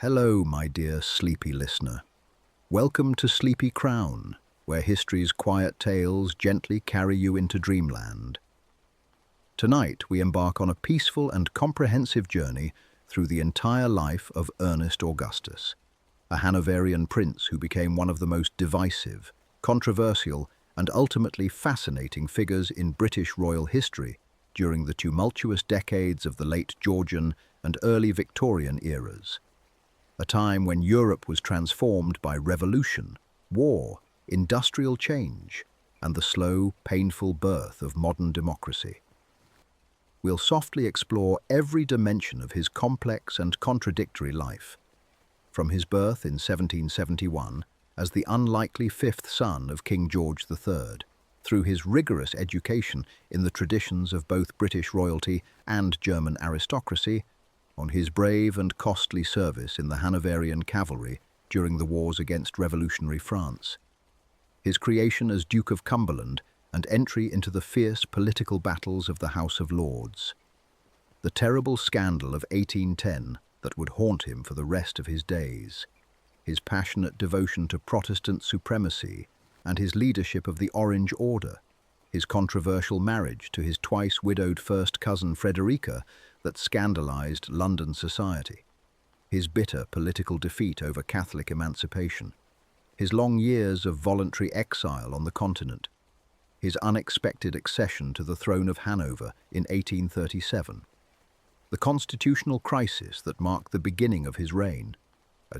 Hello, my dear sleepy listener. Welcome to Sleepy Crown, where history's quiet tales gently carry you into dreamland. Tonight, we embark on a peaceful and comprehensive journey through the entire life of Ernest Augustus, a Hanoverian prince who became one of the most divisive, controversial, and ultimately fascinating figures in British royal history during the tumultuous decades of the late Georgian and early Victorian eras. A time when Europe was transformed by revolution, war, industrial change, and the slow, painful birth of modern democracy. We'll softly explore every dimension of his complex and contradictory life, from his birth in 1771 as the unlikely fifth son of King George III, through his rigorous education in the traditions of both British royalty and German aristocracy, on his brave and costly service in the Hanoverian cavalry during the wars against revolutionary France, his creation as Duke of Cumberland and entry into the fierce political battles of the House of Lords, the terrible scandal of 1810 that would haunt him for the rest of his days, his passionate devotion to Protestant supremacy and his leadership of the Orange Order, his controversial marriage to his twice-widowed first cousin Frederica that scandalized London society, his bitter political defeat over Catholic emancipation, his long years of voluntary exile on the continent, his unexpected accession to the throne of Hanover in 1837, the constitutional crisis that marked the beginning of his reign,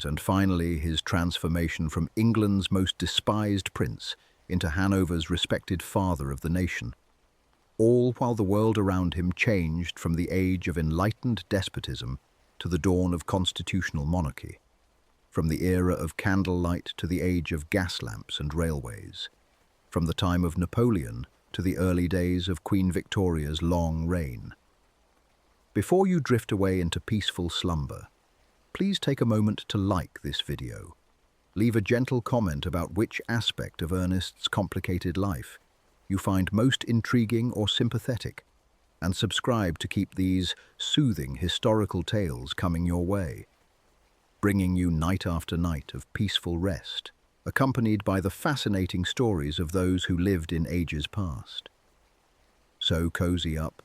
and finally his transformation from England's most despised prince into Hanover's respected father of the nation, all while the world around him changed from the age of enlightened despotism to the dawn of constitutional monarchy, from the era of candlelight to the age of gas lamps and railways, from the time of Napoleon to the early days of Queen Victoria's long reign. Before you drift away into peaceful slumber, please take a moment to like this video. Leave a gentle comment about which aspect of Ernest's complicated life you find most intriguing or sympathetic, and subscribe to keep these soothing historical tales coming your way, bringing you night after night of peaceful rest, accompanied by the fascinating stories of those who lived in ages past. So cozy up,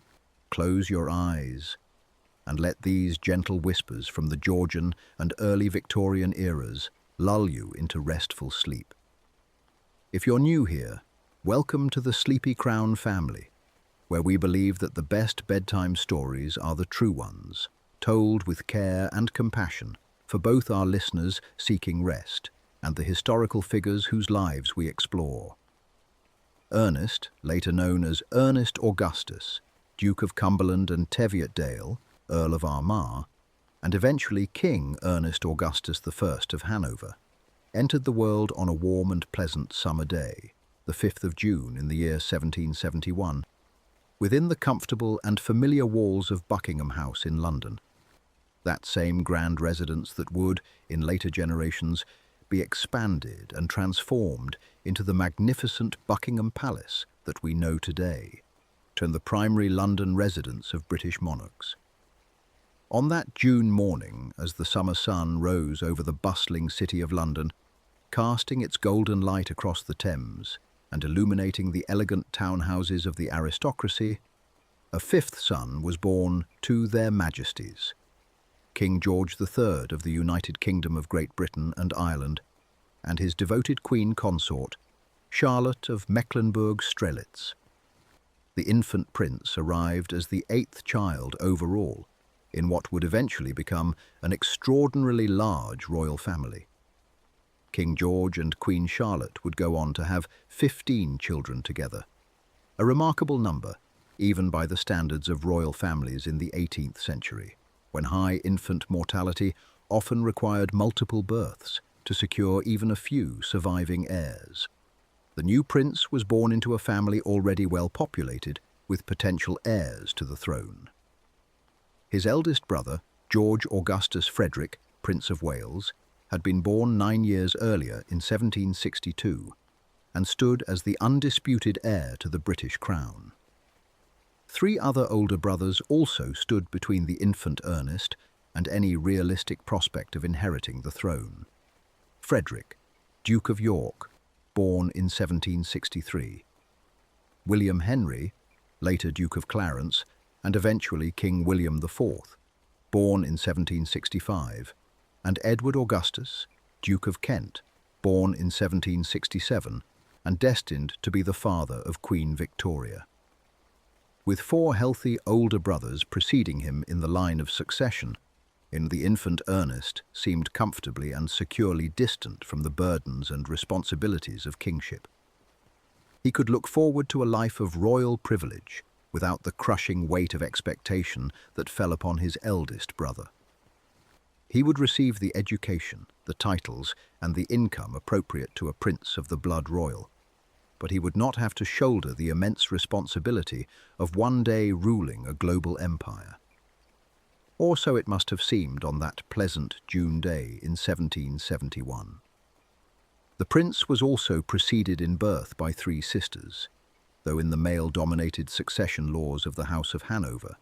close your eyes, and let these gentle whispers from the Georgian and early Victorian eras lull you into restful sleep. If you're new here, welcome to the Sleepy Crown family, where we believe that the best bedtime stories are the true ones, told with care and compassion for both our listeners seeking rest and the historical figures whose lives we explore. Ernest, later known as Ernest Augustus, Duke of Cumberland and Teviotdale, Earl of Armagh, and eventually King Ernest Augustus I of Hanover, entered the world on a warm and pleasant summer day, the 5th of June in the year 1771, within the comfortable and familiar walls of Buckingham House in London, that same grand residence that would, in later generations, be expanded and transformed into the magnificent Buckingham Palace that we know today, and the primary London residence of British monarchs. On that June morning, as the summer sun rose over the bustling city of London, casting its golden light across the Thames and illuminating the elegant townhouses of the aristocracy, a fifth son was born to their majesties, King George III of the United Kingdom of Great Britain and Ireland, and his devoted queen consort, Charlotte of Mecklenburg-Strelitz. The infant prince arrived as the eighth child overall, in what would eventually become an extraordinarily large royal family. King George and Queen Charlotte would go on to have 15 children together, a remarkable number, even by the standards of royal families in the 18th century, when high infant mortality often required multiple births to secure even a few surviving heirs. The new prince was born into a family already well populated with potential heirs to the throne. His eldest brother, George Augustus Frederick, Prince of Wales, had been born 9 years earlier in 1762 and stood as the undisputed heir to the British crown. 3 other older brothers also stood between the infant Ernest and any realistic prospect of inheriting the throne. Frederick, Duke of York, born in 1763. William Henry, later Duke of Clarence, and eventually King William IV, born in 1765, and Edward Augustus, Duke of Kent, born in 1767, and destined to be the father of Queen Victoria. With 4 healthy older brothers preceding him in the line of succession, the infant Ernest seemed comfortably and securely distant from the burdens and responsibilities of kingship. He could look forward to a life of royal privilege without the crushing weight of expectation that fell upon his eldest brother. He would receive the education, the titles, and the income appropriate to a prince of the blood royal, but he would not have to shoulder the immense responsibility of one day ruling a global empire. Or so it must have seemed on that pleasant June day in 1771. The prince was also preceded in birth by 3 sisters, though in the male-dominated succession laws of the House of Hanover,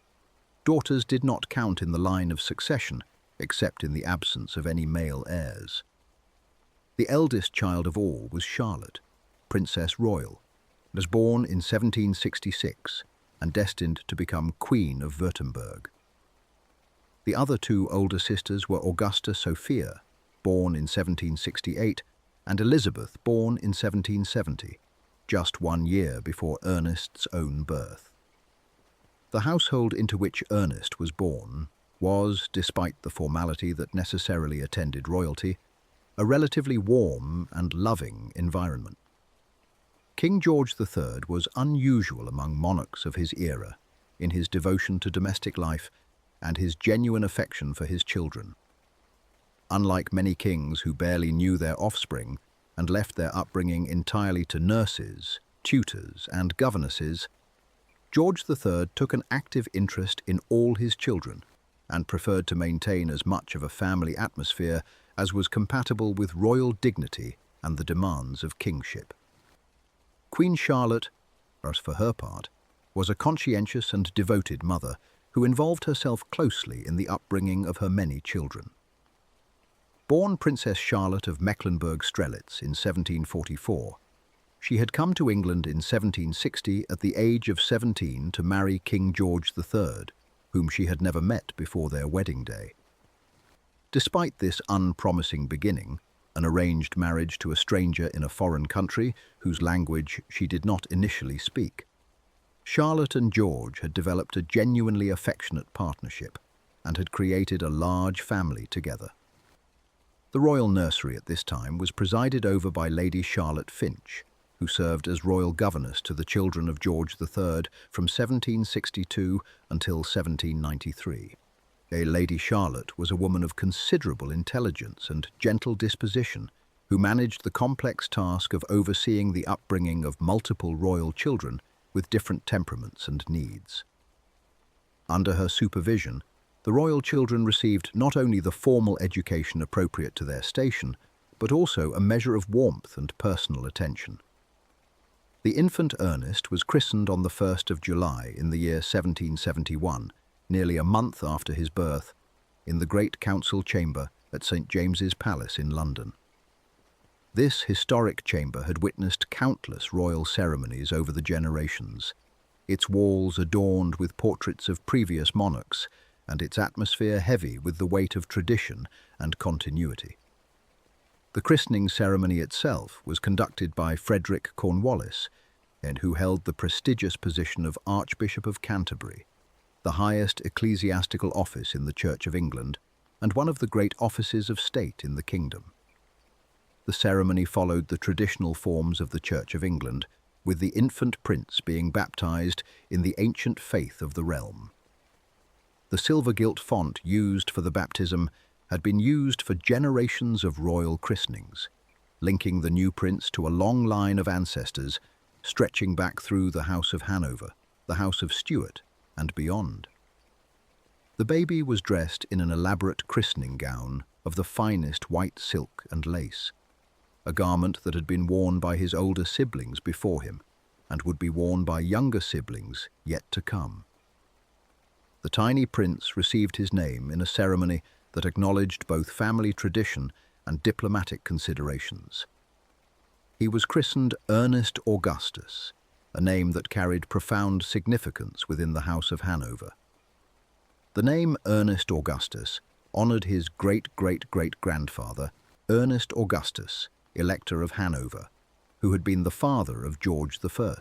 daughters did not count in the line of succession except in the absence of any male heirs. The eldest child of all was Charlotte, Princess Royal, was born in 1766 and destined to become Queen of Württemberg. The other 2 older sisters were Augusta Sophia, born in 1768, and Elizabeth, born in 1770, just 1 year before Ernest's own birth. The household into which Ernest was born was, despite the formality that necessarily attended royalty, a relatively warm and loving environment. King George III was unusual among monarchs of his era in his devotion to domestic life and his genuine affection for his children. Unlike many kings who barely knew their offspring and left their upbringing entirely to nurses, tutors, and governesses, George III took an active interest in all his children and preferred to maintain as much of a family atmosphere as was compatible with royal dignity and the demands of kingship. Queen Charlotte, as for her part, was a conscientious and devoted mother who involved herself closely in the upbringing of her many children. Born Princess Charlotte of Mecklenburg-Strelitz in 1744, she had come to England in 1760 at the age of 17 to marry King George III, whom she had never met before their wedding day. Despite this unpromising beginning, an arranged marriage to a stranger in a foreign country whose language she did not initially speak, Charlotte and George had developed a genuinely affectionate partnership and had created a large family together. The royal nursery at this time was presided over by Lady Charlotte Finch, who served as royal governess to the children of George III from 1762 until 1793. Lady Charlotte was a woman of considerable intelligence and gentle disposition who managed the complex task of overseeing the upbringing of multiple royal children with different temperaments and needs. Under her supervision, the royal children received not only the formal education appropriate to their station, but also a measure of warmth and personal attention. The infant Ernest was christened on the 1st of July in the year 1771, nearly a month after his birth, in the Great Council Chamber at St. James's Palace in London. This historic chamber had witnessed countless royal ceremonies over the generations, its walls adorned with portraits of previous monarchs, and its atmosphere heavy with the weight of tradition and continuity. The christening ceremony itself was conducted by Frederick Cornwallis, who held the prestigious position of Archbishop of Canterbury, the highest ecclesiastical office in the Church of England and one of the great offices of state in the kingdom. The ceremony followed the traditional forms of the Church of England, with the infant prince being baptized in the ancient faith of the realm. The silver-gilt font used for the baptism had been used for generations of royal christenings, linking the new prince to a long line of ancestors stretching back through the House of Hanover, the House of Stuart, and beyond. The baby was dressed in an elaborate christening gown of the finest white silk and lace, a garment that had been worn by his older siblings before him and would be worn by younger siblings yet to come. the tiny prince received his name in a ceremony that acknowledged both family tradition and diplomatic considerations. He was christened Ernest Augustus, a name that carried profound significance within the House of Hanover. The name Ernest Augustus honored his great-great-great-grandfather, Ernest Augustus, Elector of Hanover, who had been the father of George I.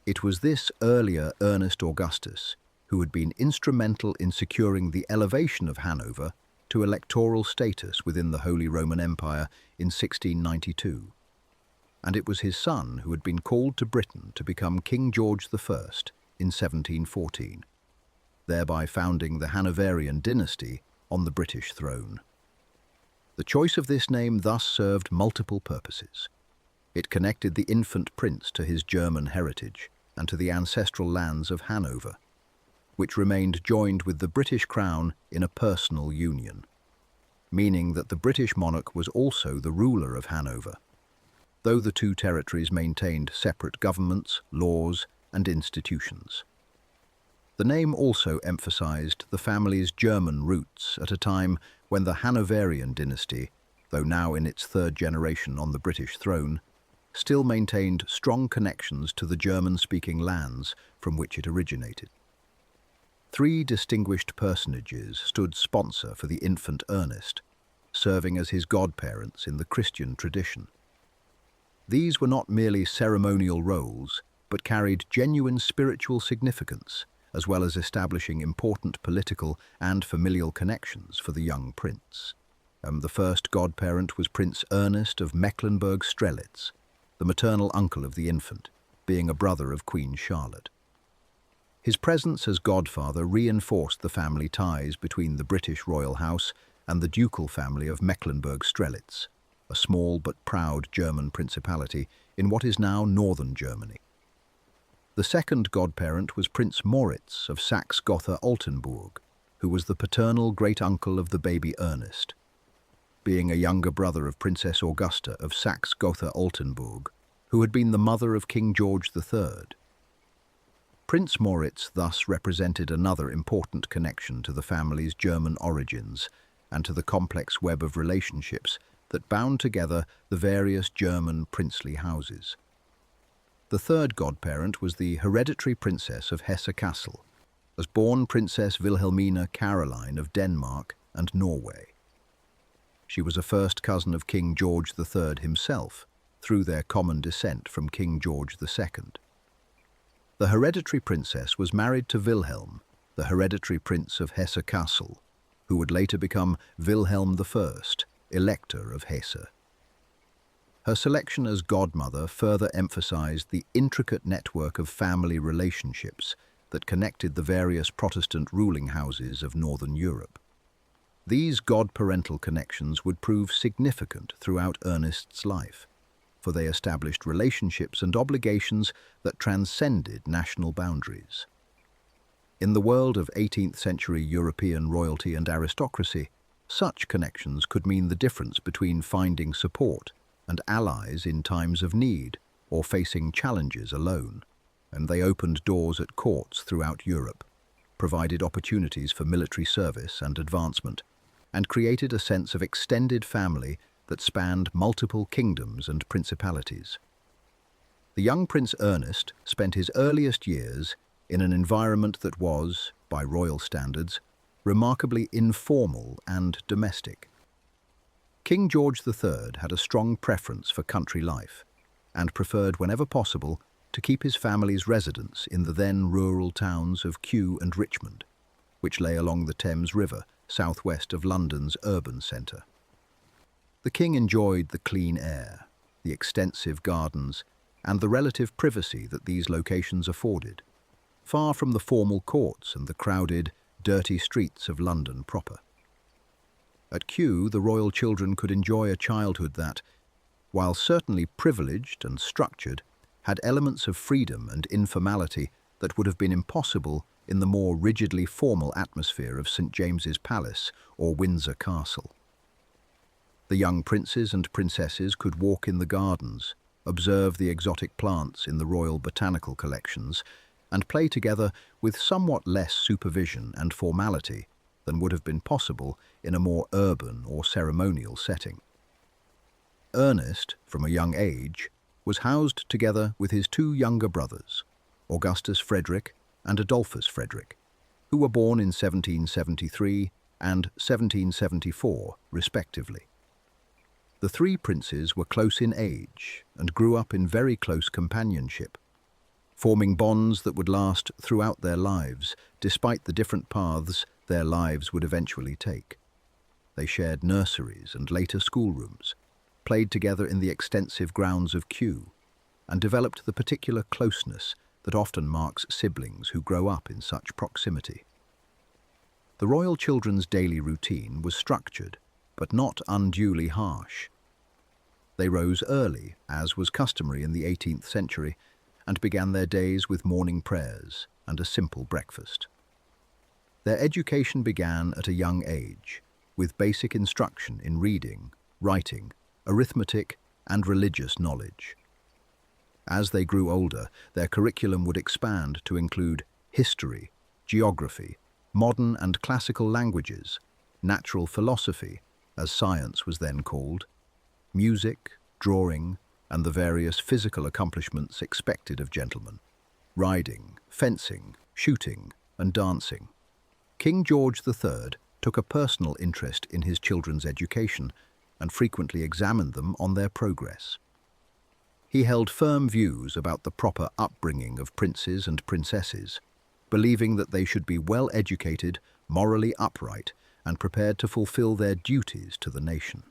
It was this earlier Ernest Augustus who had been instrumental in securing the elevation of Hanover to electoral status within the Holy Roman Empire in 1692. And it was his son who had been called to Britain to become King George I in 1714, thereby founding the Hanoverian dynasty on the British throne. The choice of this name thus served multiple purposes. It connected the infant prince to his German heritage and to the ancestral lands of Hanover, which remained joined with the British crown in a personal union, meaning that the British monarch was also the ruler of Hanover, though the two territories maintained separate governments, laws, and institutions. The name also emphasized the family's German roots at a time when the Hanoverian dynasty, though now in its third generation on the British throne, still maintained strong connections to the German-speaking lands from which it originated. Three distinguished personages stood sponsor for the infant Ernest, serving as his godparents in the Christian tradition. These were not merely ceremonial roles, but carried genuine spiritual significance, as well as establishing important political and familial connections for the young prince. The first godparent was Prince Ernest of Mecklenburg-Strelitz, the maternal uncle of the infant, being a brother of Queen Charlotte. His presence as godfather reinforced the family ties between the British royal house and the ducal family of Mecklenburg-Strelitz, a small but proud German principality in what is now northern Germany. The second godparent was Prince Moritz of Saxe-Gotha-Altenburg, who was the paternal great-uncle of the baby Ernest, being a younger brother of Princess Augusta of Saxe-Gotha-Altenburg, who had been the mother of King George III. Prince Moritz thus represented another important connection to the family's German origins and to the complex web of relationships that bound together the various German princely houses. The third godparent was the hereditary princess of Hesse-Kassel, as born Princess Wilhelmina Caroline of Denmark and Norway. She was a first cousin of King George III himself, through their common descent from King George II. The hereditary princess was married to Wilhelm, the hereditary prince of Hesse-Kassel, who would later become Wilhelm I, Elector of Hesse. Her selection as godmother further emphasized the intricate network of family relationships that connected the various Protestant ruling houses of Northern Europe. These godparental connections would prove significant throughout Ernest's life, for they established relationships and obligations that transcended national boundaries. In the world of 18th-century European royalty and aristocracy, such connections could mean the difference between finding support and allies in times of need or facing challenges alone, and they opened doors at courts throughout Europe, provided opportunities for military service and advancement, and created a sense of extended family that spanned multiple kingdoms and principalities. The young Prince Ernest spent his earliest years in an environment that was, by royal standards, remarkably informal and domestic. King George III had a strong preference for country life and preferred, whenever possible, to keep his family's residence in the then rural towns of Kew and Richmond, which lay along the Thames River, southwest of London's urban centre. The king enjoyed the clean air, the extensive gardens, and the relative privacy that these locations afforded, far from the formal courts and the crowded, dirty streets of London proper. At Kew, the royal children could enjoy a childhood that, while certainly privileged and structured, had elements of freedom and informality that would have been impossible in the more rigidly formal atmosphere of St. James's Palace or Windsor Castle. The young princes and princesses could walk in the gardens, observe the exotic plants in the royal botanical collections, and play together with somewhat less supervision and formality than would have been possible in a more urban or ceremonial setting. Ernest, from a young age, was housed together with his two younger brothers, Augustus Frederick and Adolphus Frederick, who were born in 1773 and 1774, respectively. The three princes were close in age and grew up in very close companionship, forming bonds that would last throughout their lives, despite the different paths their lives would eventually take. They shared nurseries and later schoolrooms, played together in the extensive grounds of Kew, and developed the particular closeness that often marks siblings who grow up in such proximity. The royal children's daily routine was structured, but not unduly harsh. They rose early, as was customary in the 18th century, and began their days with morning prayers and a simple breakfast. Their education began at a young age, with basic instruction in reading, writing, arithmetic, and religious knowledge. As they grew older, their curriculum would expand to include history, geography, modern and classical languages, natural philosophy, as science was then called, music, drawing, and the various physical accomplishments expected of gentlemen, riding, fencing, shooting, and dancing. King George III took a personal interest in his children's education and frequently examined them on their progress. He held firm views about the proper upbringing of princes and princesses, believing that they should be well educated, morally upright, and prepared to fulfill their duties to the nation.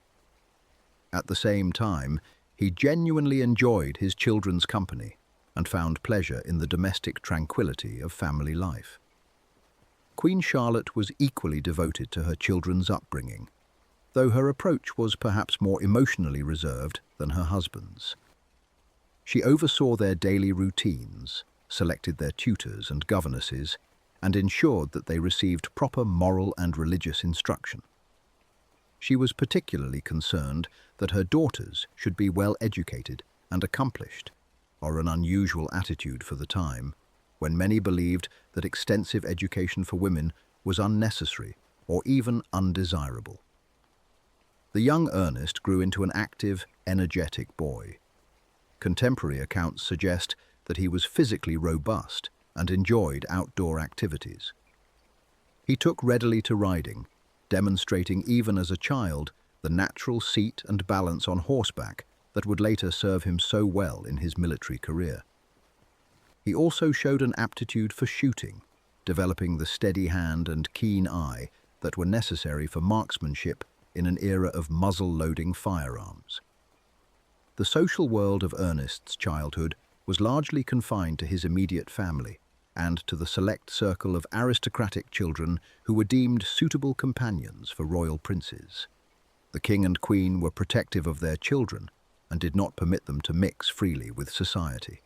At the same time, he genuinely enjoyed his children's company and found pleasure in the domestic tranquility of family life. Queen Charlotte was equally devoted to her children's upbringing, though her approach was perhaps more emotionally reserved than her husband's. She oversaw their daily routines, selected their tutors and governesses, and ensured that they received proper moral and religious instruction. She was particularly concerned that her daughters should be well educated and accomplished, or an unusual attitude for the time, when many believed that extensive education for women was unnecessary or even undesirable. The young Ernest grew into an active, energetic boy. Contemporary accounts suggest that he was physically robust and enjoyed outdoor activities. He took readily to riding, demonstrating even as a child the natural seat and balance on horseback that would later serve him so well in his military career. He also showed an aptitude for shooting, developing the steady hand and keen eye that were necessary for marksmanship in an era of muzzle-loading firearms. The social world of Ernest's childhood was largely confined to his immediate family and to the select circle of aristocratic children who were deemed suitable companions for royal princes. The king and queen were protective of their children and did not permit them to mix freely with society.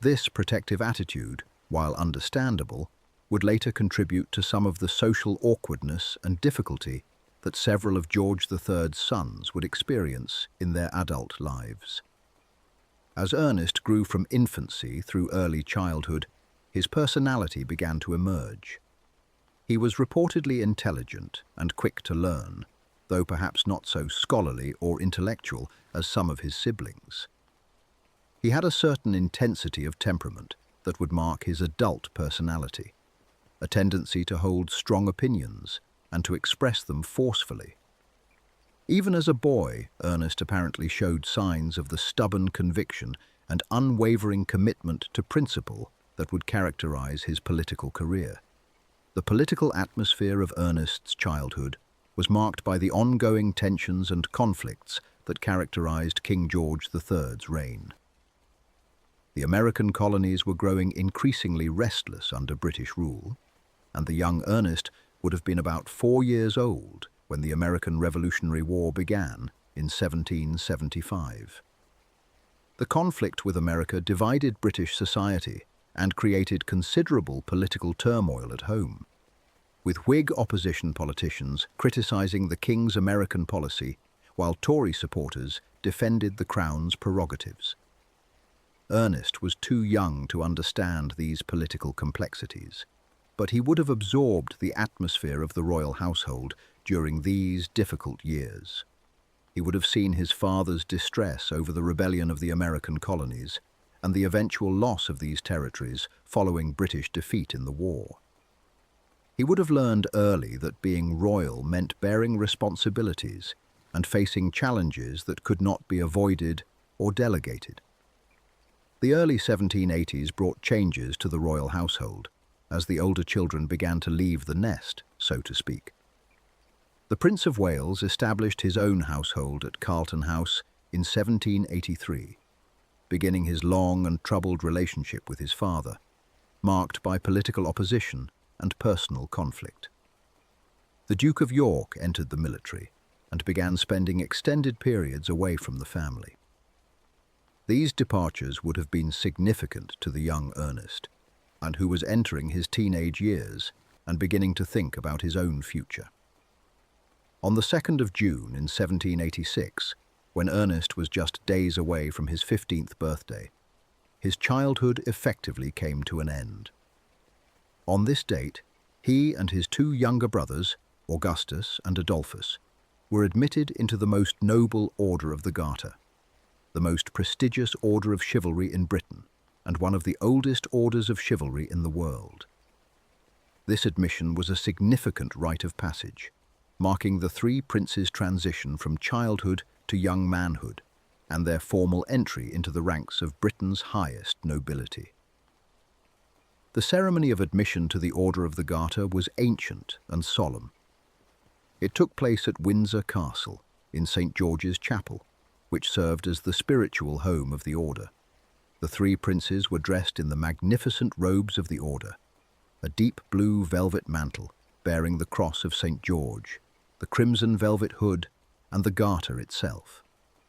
This protective attitude, while understandable, would later contribute to some of the social awkwardness and difficulty that several of George III's sons would experience in their adult lives. As Ernest grew from infancy through early childhood, his personality began to emerge. He was reportedly intelligent and quick to learn, though perhaps not so scholarly or intellectual as some of his siblings. He had a certain intensity of temperament that would mark his adult personality, a tendency to hold strong opinions and to express them forcefully. Even as a boy, Ernest apparently showed signs of the stubborn conviction and unwavering commitment to principle that would characterize his political career. The political atmosphere of Ernest's childhood was marked by the ongoing tensions and conflicts that characterized King George III's reign. The American colonies were growing increasingly restless under British rule, and the young Ernest would have been about 4 years old when the American Revolutionary War began in 1775. The conflict with America divided British society and created considerable political turmoil at home, with Whig opposition politicians criticizing the King's American policy, while Tory supporters defended the Crown's prerogatives. Ernest was too young to understand these political complexities, but he would have absorbed the atmosphere of the royal household during these difficult years. He would have seen his father's distress over the rebellion of the American colonies and the eventual loss of these territories following British defeat in the war. He would have learned early that being royal meant bearing responsibilities and facing challenges that could not be avoided or delegated. The early 1780s brought changes to the royal household as the older children began to leave the nest, so to speak. The Prince of Wales established his own household at Carlton House in 1783, beginning his long and troubled relationship with his father, marked by political opposition and personal conflict. The Duke of York entered the military and began spending extended periods away from the family. These departures would have been significant to the young Ernest, and who was entering his teenage years and beginning to think about his own future. On the 2nd of June in 1786, when Ernest was just days away from his 15th birthday, his childhood effectively came to an end. On this date, he and his two younger brothers, Augustus and Adolphus, were admitted into the most noble order of the Garter, the most prestigious order of chivalry in Britain, and one of the oldest orders of chivalry in the world. This admission was a significant rite of passage, marking the three princes' transition from childhood to young manhood, and their formal entry into the ranks of Britain's highest nobility. The ceremony of admission to the Order of the Garter was ancient and solemn. It took place at Windsor Castle, in St. George's Chapel, which served as the spiritual home of the order. The three princes were dressed in the magnificent robes of the order, a deep blue velvet mantle bearing the cross of St. George, the crimson velvet hood, and the garter itself,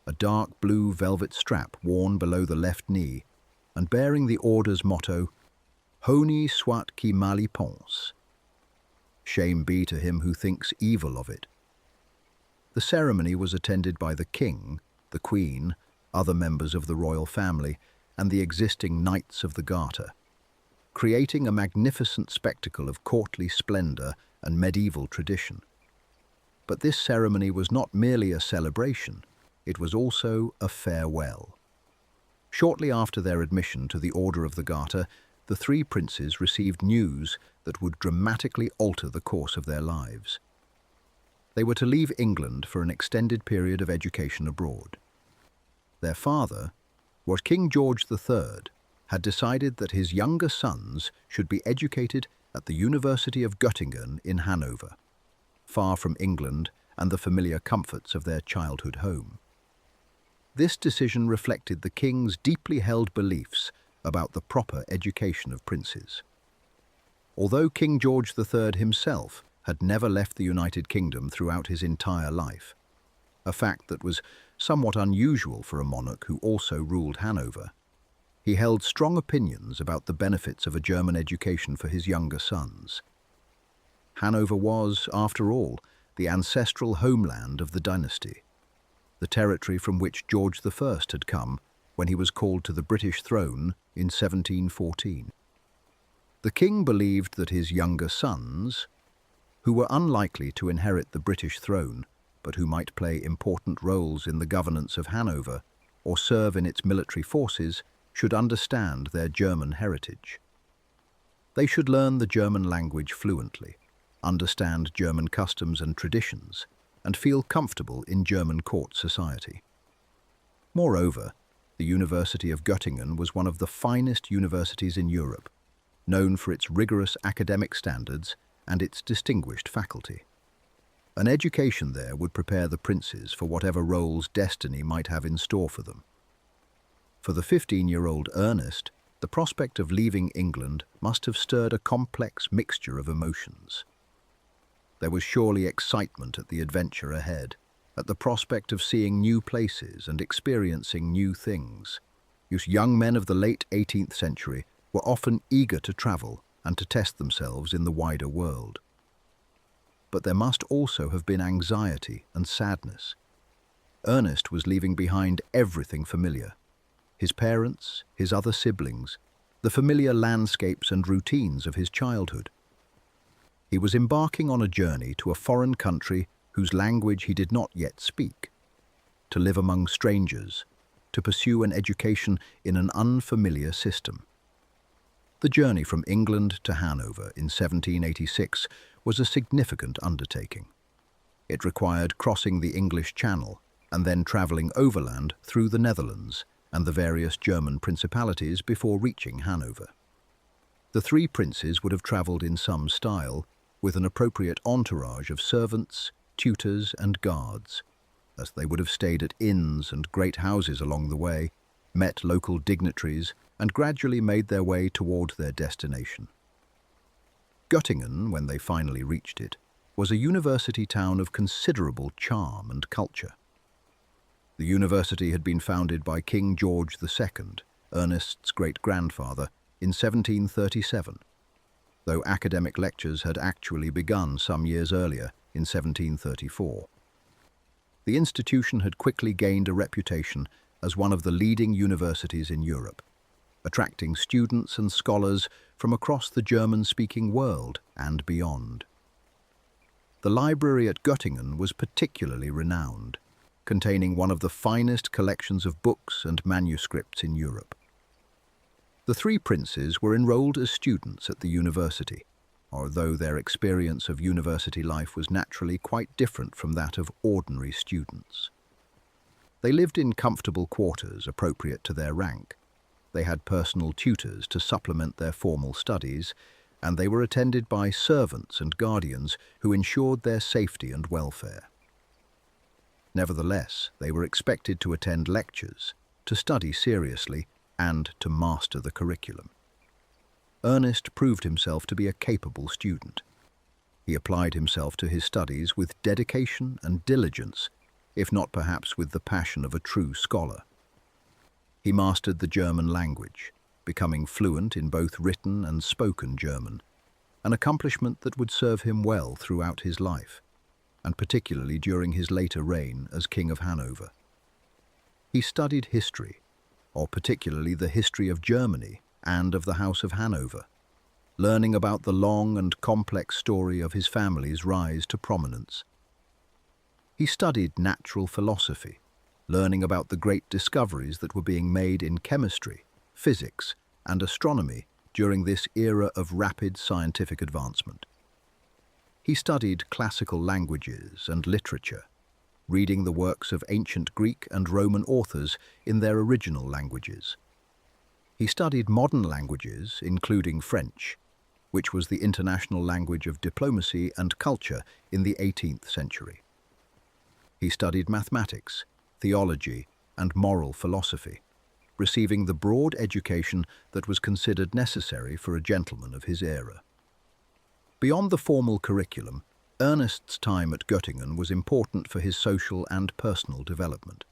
a dark blue velvet strap worn below the left knee, and bearing the order's motto, Honi soit qui mal y pense. Shame be to him who thinks evil of it. The ceremony was attended by the king, the queen, other members of the royal family, and the existing Knights of the Garter, creating a magnificent spectacle of courtly splendor and medieval tradition. But this ceremony was not merely a celebration, it was also a farewell. Shortly after their admission to the Order of the Garter, the three princes received news that would dramatically alter the course of their lives. They were to leave England for an extended period of education abroad. Their father, King George III, had decided that his younger sons should be educated at the University of Göttingen in Hanover, far from England and the familiar comforts of their childhood home. This decision reflected the king's deeply held beliefs about the proper education of princes. Although King George III himself had never left the United Kingdom throughout his entire life, a fact that was somewhat unusual for a monarch who also ruled Hanover, he held strong opinions about the benefits of a German education for his younger sons. Hanover was, after all, the ancestral homeland of the dynasty, the territory from which George I had come when he was called to the British throne in 1714. The king believed that his younger sons, who were unlikely to inherit the British throne, but who might play important roles in the governance of Hanover or serve in its military forces, should understand their German heritage. They should learn the German language fluently, understand German customs and traditions, and feel comfortable in German court society. Moreover, the University of Göttingen was one of the finest universities in Europe, known for its rigorous academic standards and its distinguished faculty. An education there would prepare the princes for whatever roles destiny might have in store for them. For the 15-year-old Ernest, the prospect of leaving England must have stirred a complex mixture of emotions. There was surely excitement at the adventure ahead, at the prospect of seeing new places and experiencing new things. Young men of the late 18th century were often eager to travel and to test themselves in the wider world. But there must also have been anxiety and sadness. Ernest was leaving behind everything familiar. his parents, his other siblings, the familiar landscapes and routines of his childhood. He was embarking on a journey to a foreign country whose language he did not yet speak, to live among strangers, to pursue an education in an unfamiliar system. The journey from England to Hanover in 1786 was a significant undertaking. It required crossing the English Channel and then travelling overland through the Netherlands and the various German principalities before reaching Hanover. The three princes would have travelled in some style, with an appropriate entourage of servants, tutors and guards, as they would have stayed at inns and great houses along the way, met local dignitaries and gradually made their way toward their destination. Göttingen, when they finally reached it, was a university town of considerable charm and culture. The university had been founded by King George II, Ernest's great-grandfather, in 1737, though academic lectures had actually begun some years earlier, in 1734. The institution had quickly gained a reputation as one of the leading universities in Europe, attracting students and scholars from across the German-speaking world and beyond. The library at Göttingen was particularly renowned, containing one of the finest collections of books and manuscripts in Europe. The three princes were enrolled as students at the university, although their experience of university life was naturally quite different from that of ordinary students. They lived in comfortable quarters appropriate to their rank. They had personal tutors to supplement their formal studies, and they were attended by servants and guardians who ensured their safety and welfare. Nevertheless, they were expected to attend lectures, to study seriously, and to master the curriculum. Ernest proved himself to be a capable student. He applied himself to his studies with dedication and diligence, if not perhaps with the passion of a true scholar. He mastered the German language, becoming fluent in both written and spoken German, an accomplishment that would serve him well throughout his life, and particularly during his later reign as King of Hanover. He studied history, or particularly the history of Germany and of the House of Hanover, learning about the long and complex story of his family's rise to prominence. He studied natural philosophy, learning about the great discoveries that were being made in chemistry, physics, and astronomy during this era of rapid scientific advancement. He studied classical languages and literature, reading the works of ancient Greek and Roman authors in their original languages. He studied modern languages, including French, which was the international language of diplomacy and culture in the 18th century. He studied mathematics, theology, and moral philosophy, receiving the broad education that was considered necessary for a gentleman of his era. Beyond the formal curriculum, Ernest's time at Göttingen was important for his social and personal development.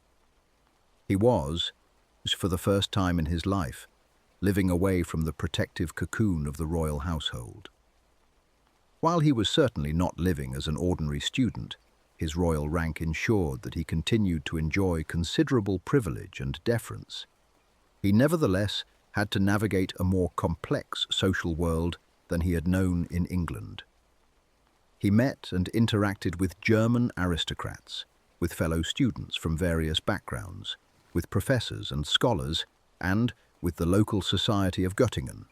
He was, for the first time in his life, living away from the protective cocoon of the royal household. While he was certainly not living as an ordinary student, his royal rank ensured that he continued to enjoy considerable privilege and deference. He nevertheless had to navigate a more complex social world than he had known in England. He met and interacted with German aristocrats, with fellow students from various backgrounds, with professors and scholars, and with the local society of Göttingen.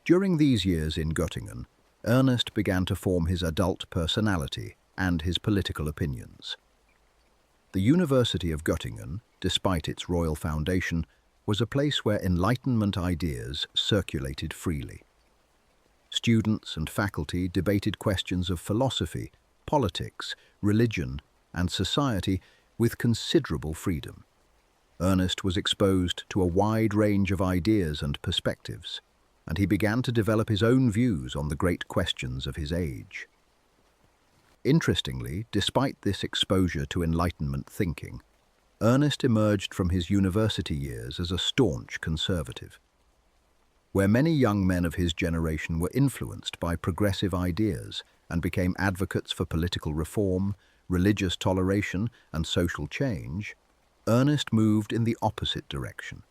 During these years in Göttingen, Ernest began to form his adult personality and his political opinions. The University of Göttingen, despite its royal foundation, was a place where Enlightenment ideas circulated freely. Students and faculty debated questions of philosophy, politics, religion, and society with considerable freedom. Ernest was exposed to a wide range of ideas and perspectives, and he began to develop his own views on the great questions of his age. Interestingly, despite this exposure to Enlightenment thinking, Ernest emerged from his university years as a staunch conservative. Where many young men of his generation were influenced by progressive ideas and became advocates for political reform, religious toleration, and social change, Ernest moved in the opposite direction.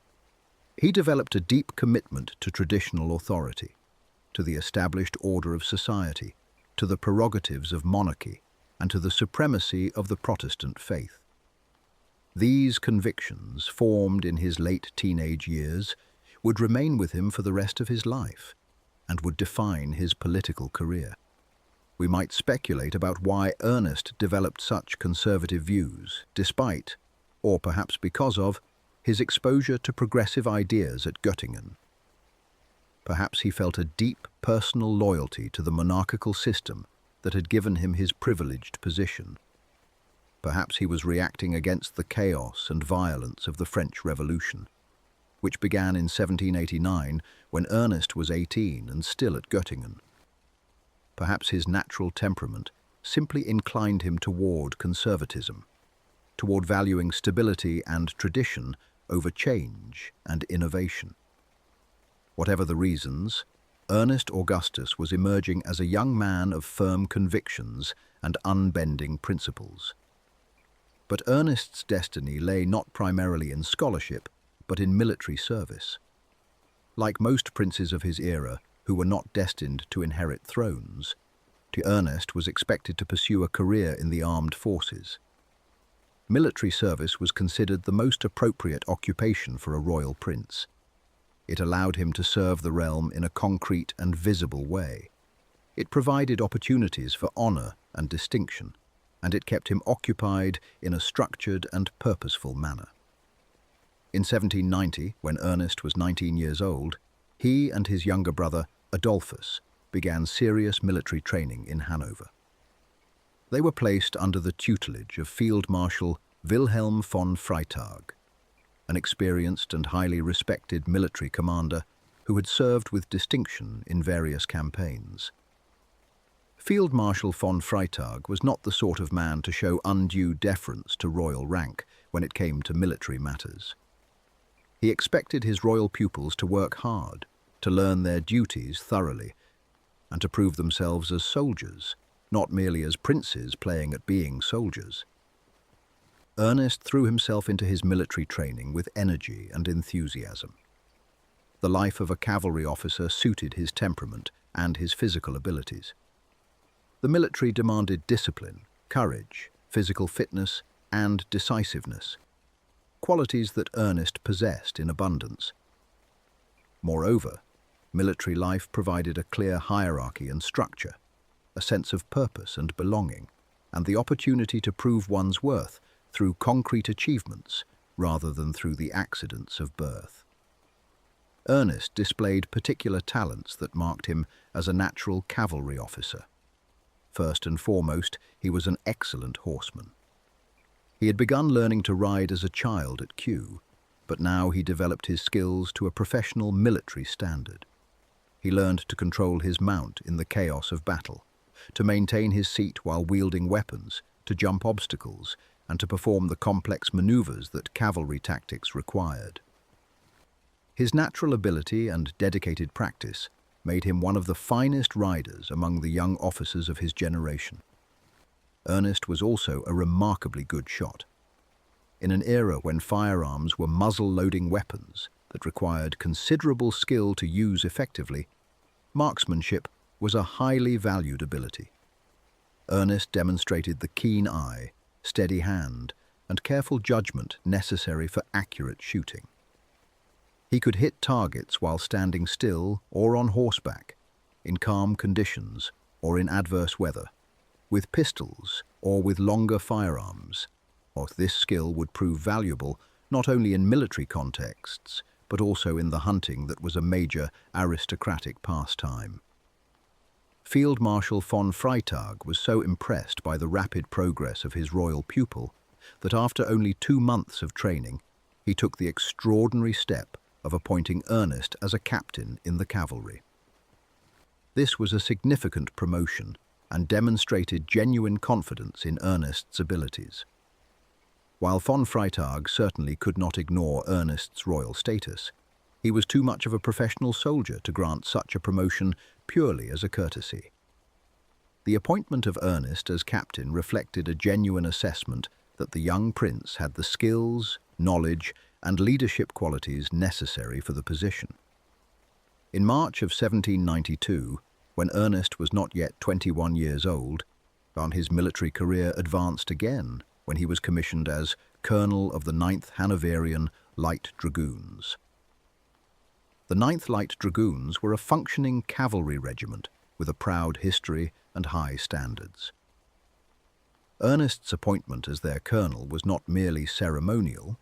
He developed a deep commitment to traditional authority, to the established order of society, to the prerogatives of monarchy, and to the supremacy of the Protestant faith. These convictions, formed in his late teenage years, would remain with him for the rest of his life and would define his political career. We might speculate about why Ernest developed such conservative views, despite, or perhaps because of, his exposure to progressive ideas at Göttingen. Perhaps he felt a deep personal loyalty to the monarchical system that had given him his privileged position. Perhaps he was reacting against the chaos and violence of the French Revolution, which began in 1789 when Ernest was 18 and still at Göttingen. Perhaps his natural temperament simply inclined him toward conservatism, toward valuing stability and tradition over change and innovation. Whatever the reasons, Ernest Augustus was emerging as a young man of firm convictions and unbending principles. But Ernest's destiny lay not primarily in scholarship, but in military service. Like most princes of his era, who were not destined to inherit thrones, Ernest was expected to pursue a career in the armed forces. Military service was considered the most appropriate occupation for a royal prince. It allowed him to serve the realm in a concrete and visible way. It provided opportunities for honor and distinction, and it kept him occupied in a structured and purposeful manner. In 1790, when Ernest was 19 years old, he and his younger brother, Adolphus, began serious military training in Hanover. They were placed under the tutelage of Field Marshal Wilhelm von Freytag, an experienced and highly respected military commander who had served with distinction in various campaigns. Field Marshal von Freytag was not the sort of man to show undue deference to royal rank when it came to military matters. He expected his royal pupils to work hard, to learn their duties thoroughly, and to prove themselves as soldiers, not merely as princes playing at being soldiers. Ernest threw himself into his military training with energy and enthusiasm. The life of a cavalry officer suited his temperament and his physical abilities. The military demanded discipline, courage, physical fitness, and decisiveness, qualities that Ernest possessed in abundance. Moreover, military life provided a clear hierarchy and structure, a sense of purpose and belonging, and the opportunity to prove one's worth through concrete achievements rather than through the accidents of birth. Ernest displayed particular talents that marked him as a natural cavalry officer. First and foremost, he was an excellent horseman. He had begun learning to ride as a child at Kew, but now he developed his skills to a professional military standard. He learned to control his mount in the chaos of battle, to maintain his seat while wielding weapons, to jump obstacles, and to perform the complex maneuvers that cavalry tactics required. His natural ability and dedicated practice made him one of the finest riders among the young officers of his generation. Ernest was also a remarkably good shot. In an era when firearms were muzzle-loading weapons that required considerable skill to use effectively, marksmanship was a highly valued ability. Ernest demonstrated the keen eye, steady hand, and careful judgment necessary for accurate shooting. He could hit targets while standing still or on horseback, in calm conditions or in adverse weather, with pistols or with longer firearms. This skill would prove valuable not only in military contexts, but also in the hunting that was a major aristocratic pastime. Field Marshal von Freytag was so impressed by the rapid progress of his royal pupil that after only 2 months of training, he took the extraordinary step of appointing Ernest as a captain in the cavalry. This was a significant promotion and demonstrated genuine confidence in Ernest's abilities. While von Freytag certainly could not ignore Ernest's royal status, he was too much of a professional soldier to grant such a promotion purely as a courtesy. The appointment of Ernest as captain reflected a genuine assessment that the young prince had the skills, knowledge, and leadership qualities necessary for the position. In March of 1792, when Ernest was not yet 21 years old, his military career advanced again when he was commissioned as Colonel of the 9th Hanoverian Light Dragoons. The 9th Light Dragoons were a functioning cavalry regiment with a proud history and high standards. Ernest's appointment as their colonel was not merely ceremonial.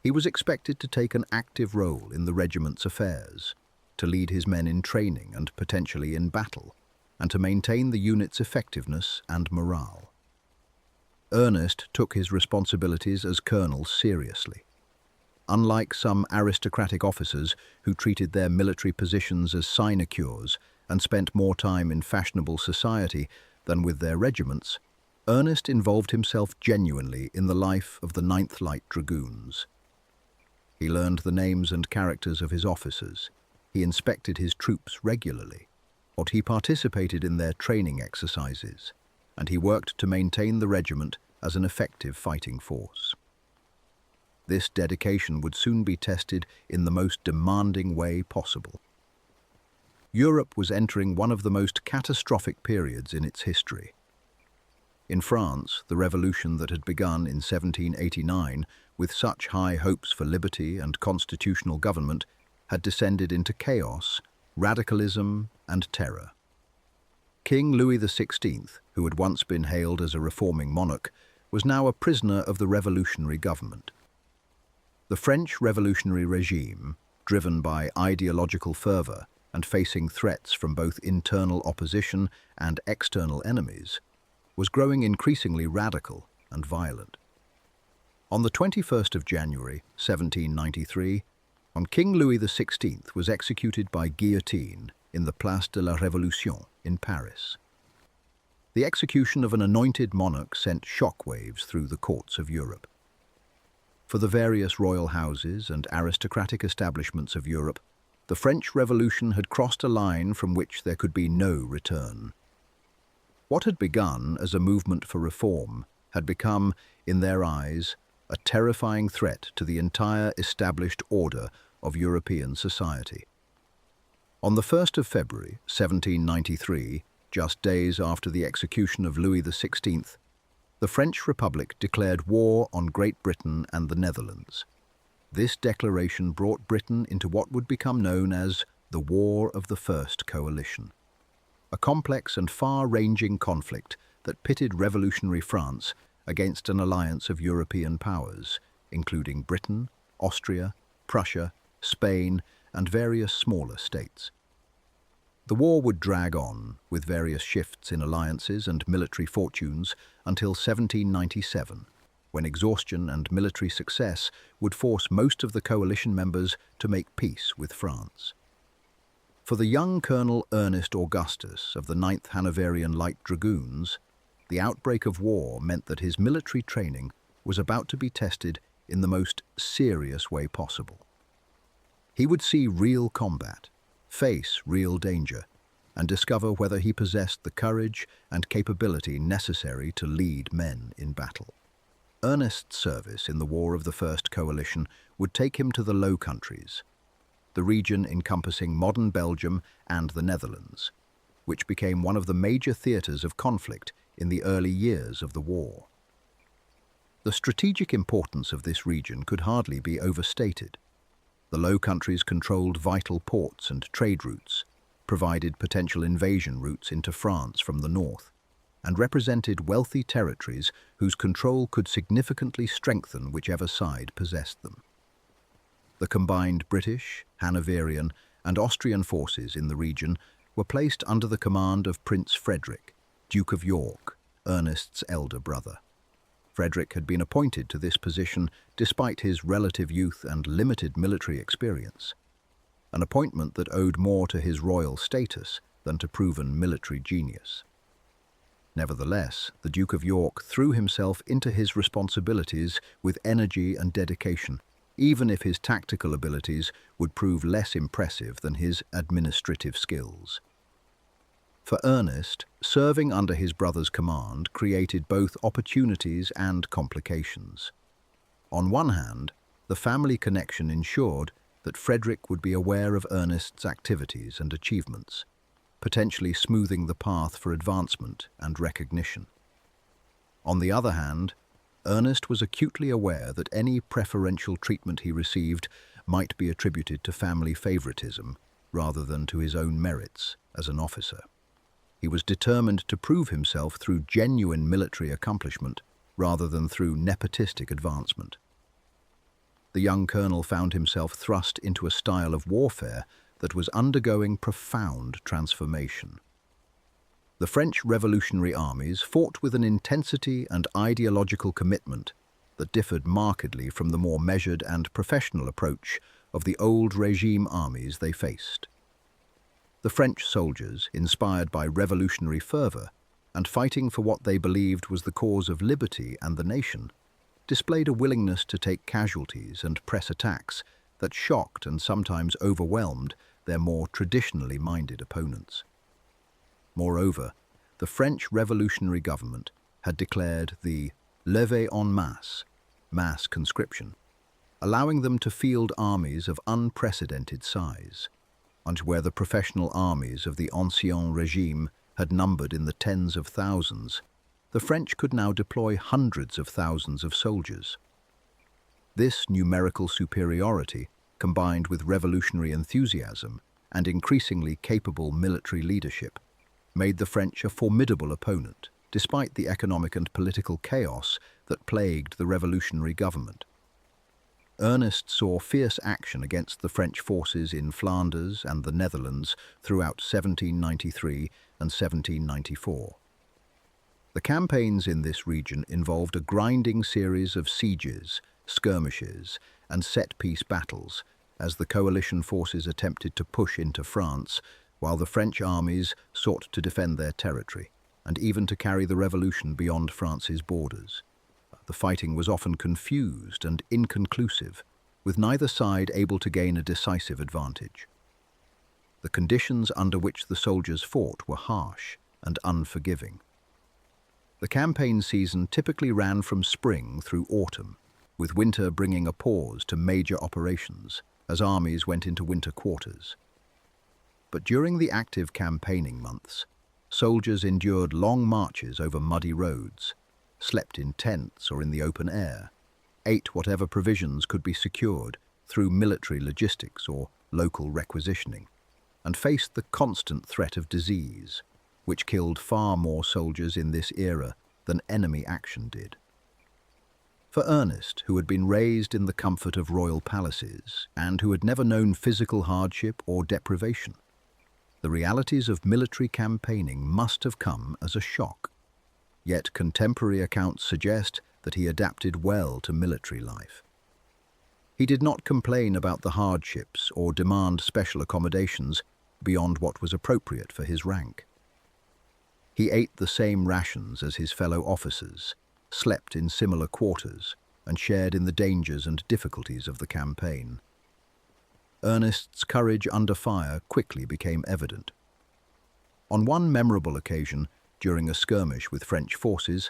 He was expected to take an active role in the regiment's affairs, to lead his men in training and potentially in battle, and to maintain the unit's effectiveness and morale. Ernest took his responsibilities as colonel seriously. Unlike some aristocratic officers who treated their military positions as sinecures and spent more time in fashionable society than with their regiments, Ernest involved himself genuinely in the life of the 9th Light Dragoons. He learned the names and characters of his officers. He inspected his troops regularly, or he participated in their training exercises, and he worked to maintain the regiment as an effective fighting force. This dedication would soon be tested in the most demanding way possible. Europe was entering one of the most catastrophic periods in its history. In France, the revolution that had begun in 1789 with such high hopes for liberty and constitutional government had descended into chaos, radicalism, and terror. King Louis XVI, who had once been hailed as a reforming monarch, was now a prisoner of the revolutionary government. The French revolutionary regime, driven by ideological fervour and facing threats from both internal opposition and external enemies, was growing increasingly radical and violent. On the 21st of January, 1793, King Louis XVI was executed by guillotine in the Place de la Révolution in Paris. The execution of an anointed monarch sent shockwaves through the courts of Europe. For the various royal houses and aristocratic establishments of Europe, the French Revolution had crossed a line from which there could be no return. What had begun as a movement for reform had become, in their eyes, a terrifying threat to the entire established order of European society. On the 1st of February, 1793, just days after the execution of Louis XVI, the French Republic declared war on Great Britain and the Netherlands. This declaration brought Britain into what would become known as the War of the First Coalition, a complex and far-ranging conflict that pitted revolutionary France against an alliance of European powers, including Britain, Austria, Prussia, Spain, and various smaller states. The war would drag on, with various shifts in alliances and military fortunes, until 1797, when exhaustion and military success would force most of the coalition members to make peace with France. For the young Colonel Ernest Augustus of the 9th Hanoverian Light Dragoons, the outbreak of war meant that his military training was about to be tested in the most serious way possible. He would see real combat, face real danger, and discover whether he possessed the courage and capability necessary to lead men in battle. Ernest's service in the War of the First Coalition would take him to the Low Countries, the region encompassing modern Belgium and the Netherlands, which became one of the major theatres of conflict in the early years of the war. The strategic importance of this region could hardly be overstated. The Low Countries controlled vital ports and trade routes, provided potential invasion routes into France from the north, and represented wealthy territories whose control could significantly strengthen whichever side possessed them. The combined British, Hanoverian, and Austrian forces in the region were placed under the command of Prince Frederick, Duke of York, Ernest's elder brother. Frederick had been appointed to this position despite his relative youth and limited military experience, an appointment that owed more to his royal status than to proven military genius. Nevertheless, the Duke of York threw himself into his responsibilities with energy and dedication, even if his tactical abilities would prove less impressive than his administrative skills. For Ernest, serving under his brother's command created both opportunities and complications. On one hand, The family connection ensured that Frederick would be aware of Ernest's activities and achievements, potentially smoothing the path for advancement and recognition. On the other hand, Ernest was acutely aware that any preferential treatment he received might be attributed to family favoritism rather than to his own merits as an officer. He was determined to prove himself through genuine military accomplishment rather than through nepotistic advancement. The young colonel found himself thrust into a style of warfare that was undergoing profound transformation. The French revolutionary armies fought with an intensity and ideological commitment that differed markedly from the more measured and professional approach of the old regime armies they faced. The French soldiers, inspired by revolutionary fervor and fighting for what they believed was the cause of liberty and the nation, displayed a willingness to take casualties and press attacks that shocked and sometimes overwhelmed their more traditionally minded opponents. Moreover, the French revolutionary government had declared the levée en masse, mass conscription, allowing them to field armies of unprecedented size, and where the professional armies of the Ancien Régime had numbered in the tens of thousands, the French could now deploy hundreds of thousands of soldiers. This numerical superiority, combined with revolutionary enthusiasm and increasingly capable military leadership, made the French a formidable opponent, despite the economic and political chaos that plagued the revolutionary government. Ernest saw fierce action against the French forces in Flanders and the Netherlands throughout 1793 and 1794. The campaigns in this region involved a grinding series of sieges, skirmishes, and set-piece battles as the coalition forces attempted to push into France, while the French armies sought to defend their territory and even to carry the revolution beyond France's borders. The fighting was often confused and inconclusive, with neither side able to gain a decisive advantage. The conditions under which the soldiers fought were harsh and unforgiving. The campaign season typically ran from spring through autumn, with winter bringing a pause to major operations as armies went into winter quarters. But during the active campaigning months, soldiers endured long marches over muddy roads, slept in tents or in the open air, ate whatever provisions could be secured through military logistics or local requisitioning, and faced the constant threat of disease, which killed far more soldiers in this era than enemy action did. For Ernest, who had been raised in the comfort of royal palaces and who had never known physical hardship or deprivation, the realities of military campaigning must have come as a shock. Yet contemporary accounts suggest that he adapted well to military life. He did not complain about the hardships or demand special accommodations beyond what was appropriate for his rank. He ate the same rations as his fellow officers, slept in similar quarters, and shared in the dangers and difficulties of the campaign. Ernest's courage under fire quickly became evident. On one memorable occasion, during a skirmish with French forces,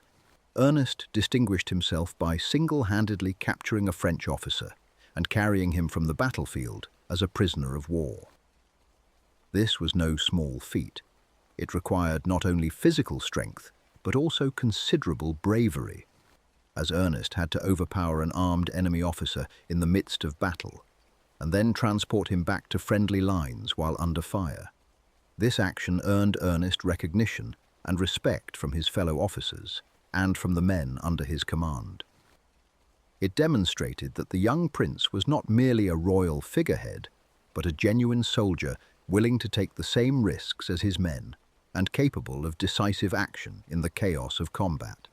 Ernest distinguished himself by single-handedly capturing a French officer and carrying him from the battlefield as a prisoner of war. This was no small feat. It required not only physical strength, but also considerable bravery, as Ernest had to overpower an armed enemy officer in the midst of battle, and then transport him back to friendly lines while under fire. This action earned Ernest recognition and respect from his fellow officers and from the men under his command. It demonstrated that the young prince was not merely a royal figurehead, but a genuine soldier willing to take the same risks as his men and capable of decisive action in the chaos of combat.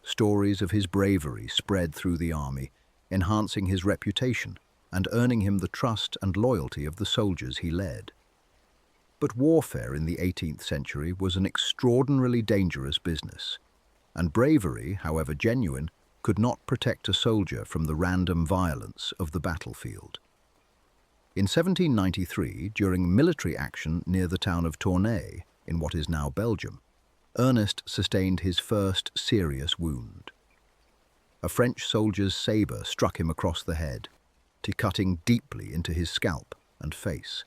Stories of his bravery spread through the army, enhancing his reputation and earning him the trust and loyalty of the soldiers he led. But warfare in the 18th century was an extraordinarily dangerous business, and bravery, however genuine, could not protect a soldier from the random violence of the battlefield. In 1793, during military action near the town of Tournai, in what is now Belgium, Ernest sustained his first serious wound. A French soldier's sabre struck him across the head, cutting deeply into his scalp and face.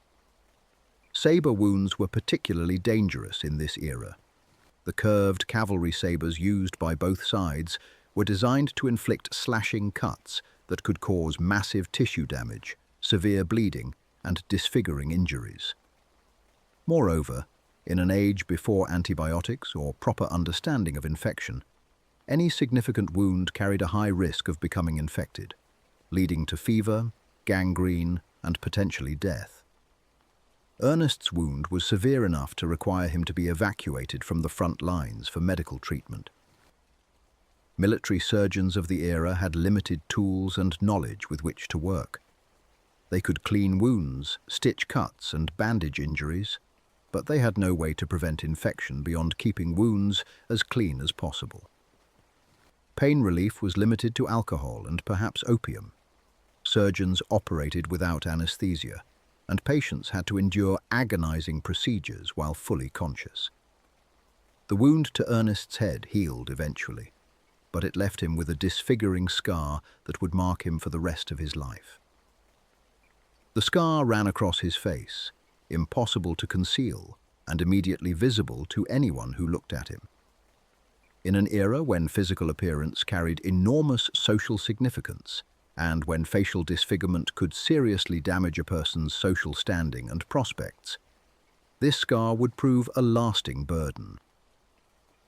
Sabre wounds were particularly dangerous in this era. The curved cavalry sabres used by both sides were designed to inflict slashing cuts that could cause massive tissue damage, severe bleeding, and disfiguring injuries. Moreover, in an age before antibiotics or proper understanding of infection, any significant wound carried a high risk of becoming infected, leading to fever, gangrene, and potentially death. Ernest's wound was severe enough to require him to be evacuated from the front lines for medical treatment. Military surgeons of the era had limited tools and knowledge with which to work. They could clean wounds, stitch cuts, and bandage injuries, but they had no way to prevent infection beyond keeping wounds as clean as possible. Pain relief was limited to alcohol and perhaps opium. Surgeons operated without anesthesia, and patients had to endure agonizing procedures while fully conscious. The wound to Ernest's head healed eventually, but it left him with a disfiguring scar that would mark him for the rest of his life. The scar ran across his face, impossible to conceal and immediately visible to anyone who looked at him. In an era when physical appearance carried enormous social significance, and when facial disfigurement could seriously damage a person's social standing and prospects, this scar would prove a lasting burden.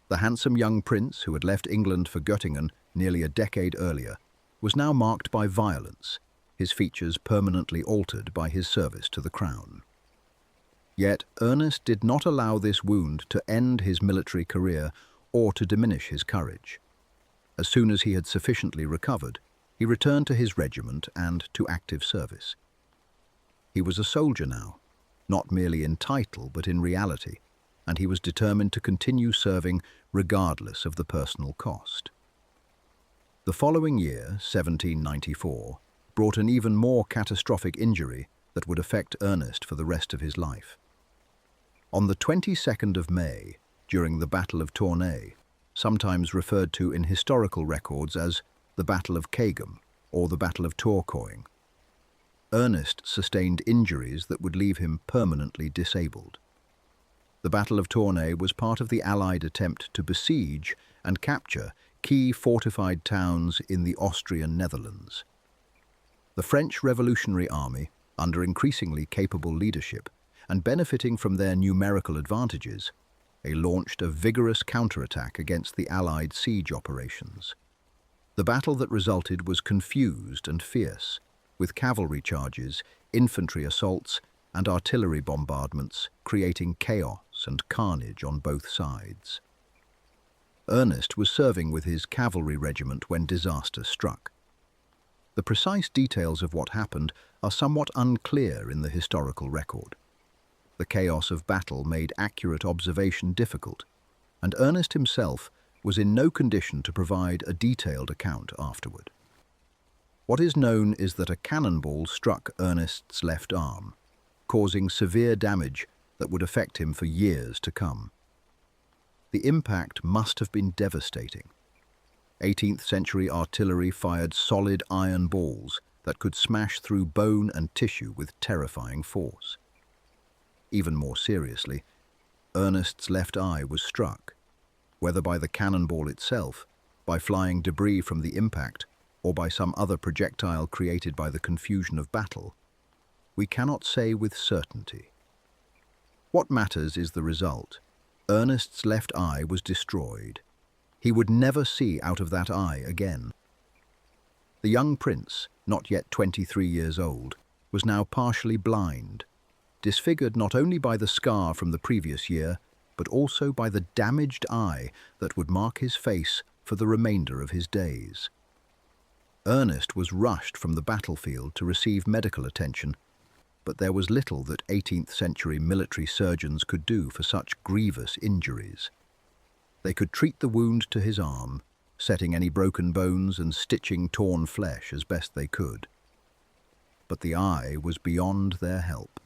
The handsome young prince who had left England for Göttingen nearly a decade earlier was now marked by violence, his features permanently altered by his service to the crown. Yet Ernest did not allow this wound to end his military career or to diminish his courage. As soon as he had sufficiently recovered, he returned to his regiment and to active service. He was a soldier now, not merely in title but in reality, and he was determined to continue serving regardless of the personal cost. The following year, 1794, brought an even more catastrophic injury that would affect Ernest for the rest of his life. On the 22nd of May, during the Battle of Tournai, sometimes referred to in historical records as the Battle of Kagum or the Battle of Tourcoing, Ernest sustained injuries that would leave him permanently disabled. The Battle of Tournai was part of the Allied attempt to besiege and capture key fortified towns in the Austrian Netherlands. The French Revolutionary Army, under increasingly capable leadership and benefiting from their numerical advantages, launched a vigorous counterattack against the Allied siege operations. The battle that resulted was confused and fierce, with cavalry charges, infantry assaults, and artillery bombardments, creating chaos and carnage on both sides. Ernest was serving with his cavalry regiment when disaster struck. The precise details of what happened are somewhat unclear in the historical record. The chaos of battle made accurate observation difficult, and Ernest himself was in no condition to provide a detailed account afterward. What is known is that a cannonball struck Ernest's left arm, causing severe damage that would affect him for years to come. The impact must have been devastating. 18th century artillery fired solid iron balls that could smash through bone and tissue with terrifying force. Even more seriously, Ernest's left eye was struck, whether by the cannonball itself, by flying debris from the impact, or by some other projectile created by the confusion of battle. We cannot say with certainty. What matters is the result. Ernest's left eye was destroyed. He would never see out of that eye again. The young prince, not yet 23 years old, was now partially blind, disfigured not only by the scar from the previous year, but also by the damaged eye that would mark his face for the remainder of his days. Ernest was rushed from the battlefield to receive medical attention, but there was little that 18th century military surgeons could do for such grievous injuries. They could treat the wound to his arm, setting any broken bones and stitching torn flesh as best they could. But the eye was beyond their help.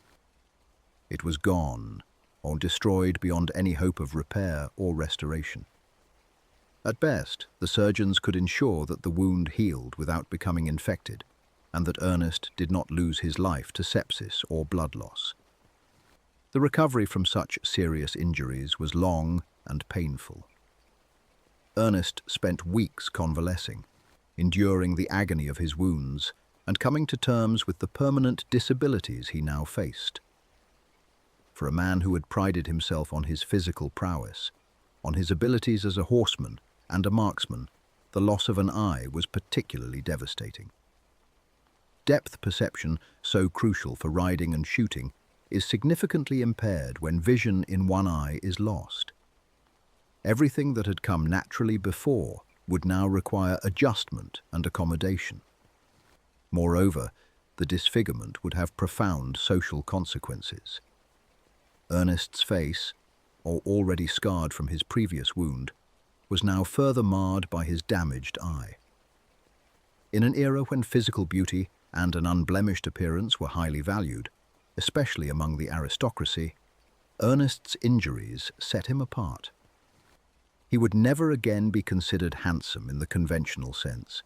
It was gone, or destroyed beyond any hope of repair or restoration. At best, the surgeons could ensure that the wound healed without becoming infected, and that Ernest did not lose his life to sepsis or blood loss. The recovery from such serious injuries was long and painful. Ernest spent weeks convalescing, enduring the agony of his wounds and coming to terms with the permanent disabilities he now faced. For a man who had prided himself on his physical prowess, on his abilities as a horseman and a marksman, the loss of an eye was particularly devastating. Depth perception, so crucial for riding and shooting, is significantly impaired when vision in one eye is lost. Everything that had come naturally before would now require adjustment and accommodation. Moreover, the disfigurement would have profound social consequences. Ernest's face, already scarred from his previous wound, was now further marred by his damaged eye. In an era when physical beauty and an unblemished appearance were highly valued, especially among the aristocracy, Ernest's injuries set him apart. He would never again be considered handsome in the conventional sense.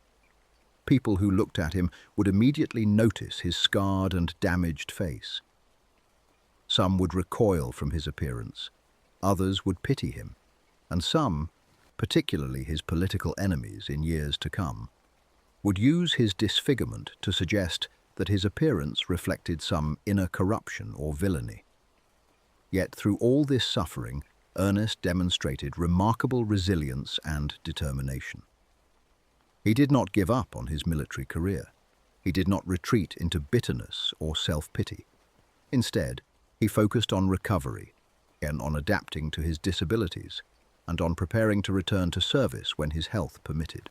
People who looked at him would immediately notice his scarred and damaged face. Some would recoil from his appearance, others would pity him, and some, particularly his political enemies in years to come, would use his disfigurement to suggest that his appearance reflected some inner corruption or villainy. Yet through all this suffering, Ernest demonstrated remarkable resilience and determination. He did not give up on his military career. He did not retreat into bitterness or self-pity. Instead, he focused on recovery, and on adapting to his disabilities, and on preparing to return to service when his health permitted.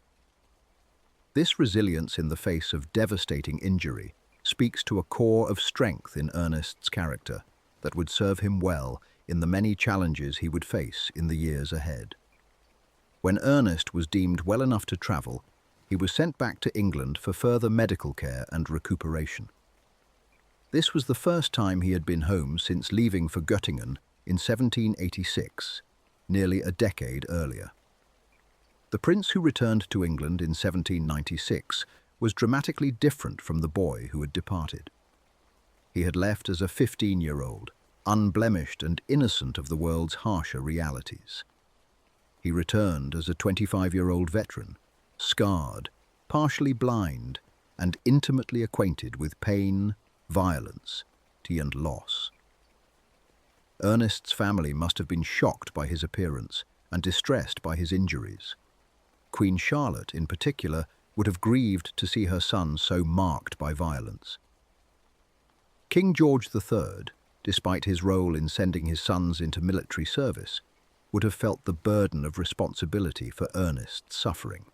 This resilience in the face of devastating injury speaks to a core of strength in Ernest's character that would serve him well in the many challenges he would face in the years ahead. When Ernest was deemed well enough to travel, he was sent back to England for further medical care and recuperation. This was the first time he had been home since leaving for Göttingen in 1786, nearly a decade earlier. The prince who returned to England in 1796 was dramatically different from the boy who had departed. He had left as a 15-year-old, unblemished and innocent of the world's harsher realities. He returned as a 25-year-old veteran, scarred, partially blind, and intimately acquainted with pain, violence, and loss. Ernest's family must have been shocked by his appearance and distressed by his injuries. Queen Charlotte, in particular, would have grieved to see her son so marked by violence. King George III, despite his role in sending his sons into military service, would have felt the burden of responsibility for Ernest's suffering.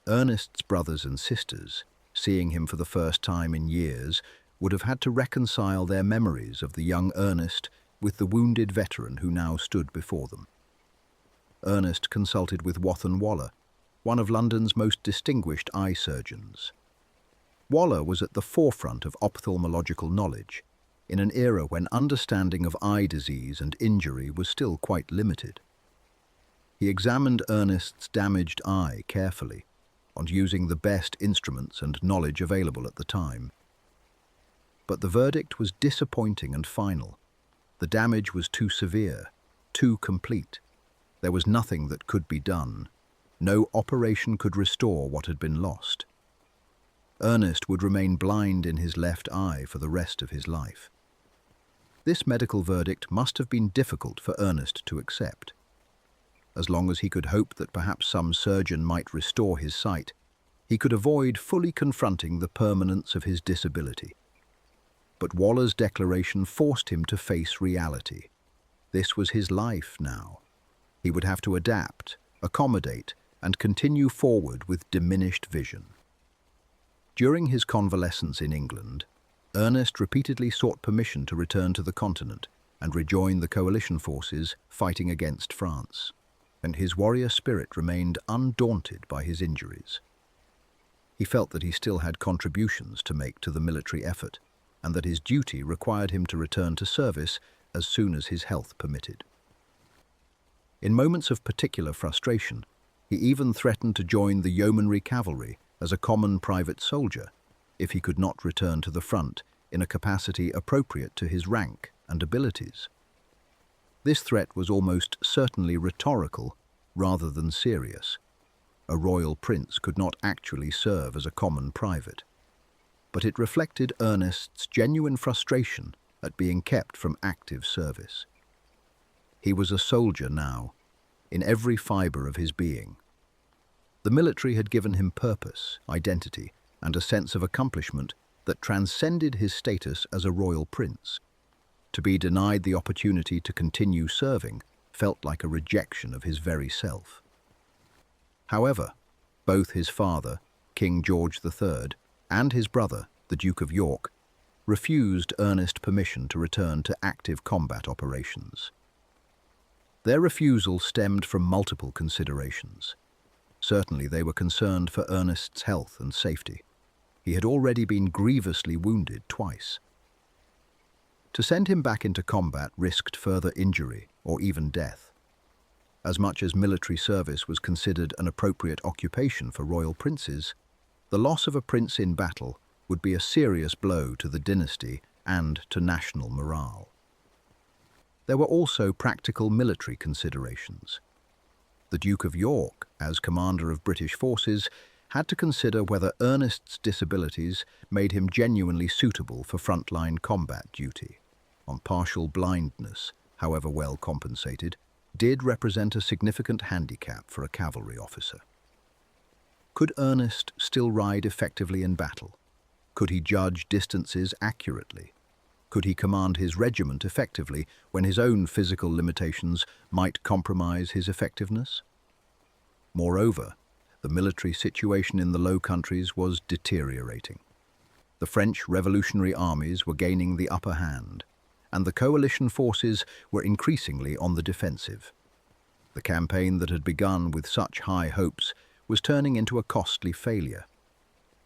Ernest's brothers and sisters, seeing him for the first time in years, would have had to reconcile their memories of the young Ernest with the wounded veteran who now stood before them. Ernest consulted with Watson Waller, one of London's most distinguished eye surgeons. Waller was at the forefront of ophthalmological knowledge, in an era when understanding of eye disease and injury was still quite limited. He examined Ernest's damaged eye carefully, and using the best instruments and knowledge available at the time. But the verdict was disappointing and final. The damage was too severe, too complete. There was nothing that could be done. No operation could restore what had been lost. Ernest would remain blind in his left eye for the rest of his life. This medical verdict must have been difficult for Ernest to accept. As long as he could hope that perhaps some surgeon might restore his sight, he could avoid fully confronting the permanence of his disability. But Waller's declaration forced him to face reality. This was his life now. He would have to adapt, accommodate, and continue forward with diminished vision. During his convalescence in England, Ernest repeatedly sought permission to return to the continent and rejoin the coalition forces fighting against France, and his warrior spirit remained undaunted by his injuries. He felt that he still had contributions to make to the military effort, and that his duty required him to return to service as soon as his health permitted. In moments of particular frustration, he even threatened to join the yeomanry cavalry as a common private soldier if he could not return to the front in a capacity appropriate to his rank and abilities. This threat was almost certainly rhetorical rather than serious. A royal prince could not actually serve as a common private, but it reflected Ernest's genuine frustration at being kept from active service. He was a soldier now, in every fibre of his being. The military had given him purpose, identity, and a sense of accomplishment that transcended his status as a royal prince. To be denied the opportunity to continue serving felt like a rejection of his very self. However, both his father, King George III, and his brother, the Duke of York, refused Ernest permission to return to active combat operations. Their refusal stemmed from multiple considerations. Certainly they were concerned for Ernest's health and safety. He had already been grievously wounded twice. To send him back into combat risked further injury or even death. As much as military service was considered an appropriate occupation for royal princes, the loss of a prince in battle would be a serious blow to the dynasty and to national morale. There were also practical military considerations. The Duke of York, as commander of British forces, had to consider whether Ernest's disabilities made him genuinely suitable for frontline combat duty. Partial blindness, however well compensated, did represent a significant handicap for a cavalry officer. Could Ernest still ride effectively in battle? Could he judge distances accurately? Could he command his regiment effectively when his own physical limitations might compromise his effectiveness? Moreover, the military situation in the Low Countries was deteriorating. The French revolutionary armies were gaining the upper hand, and the coalition forces were increasingly on the defensive. The campaign that had begun with such high hopes was turning into a costly failure.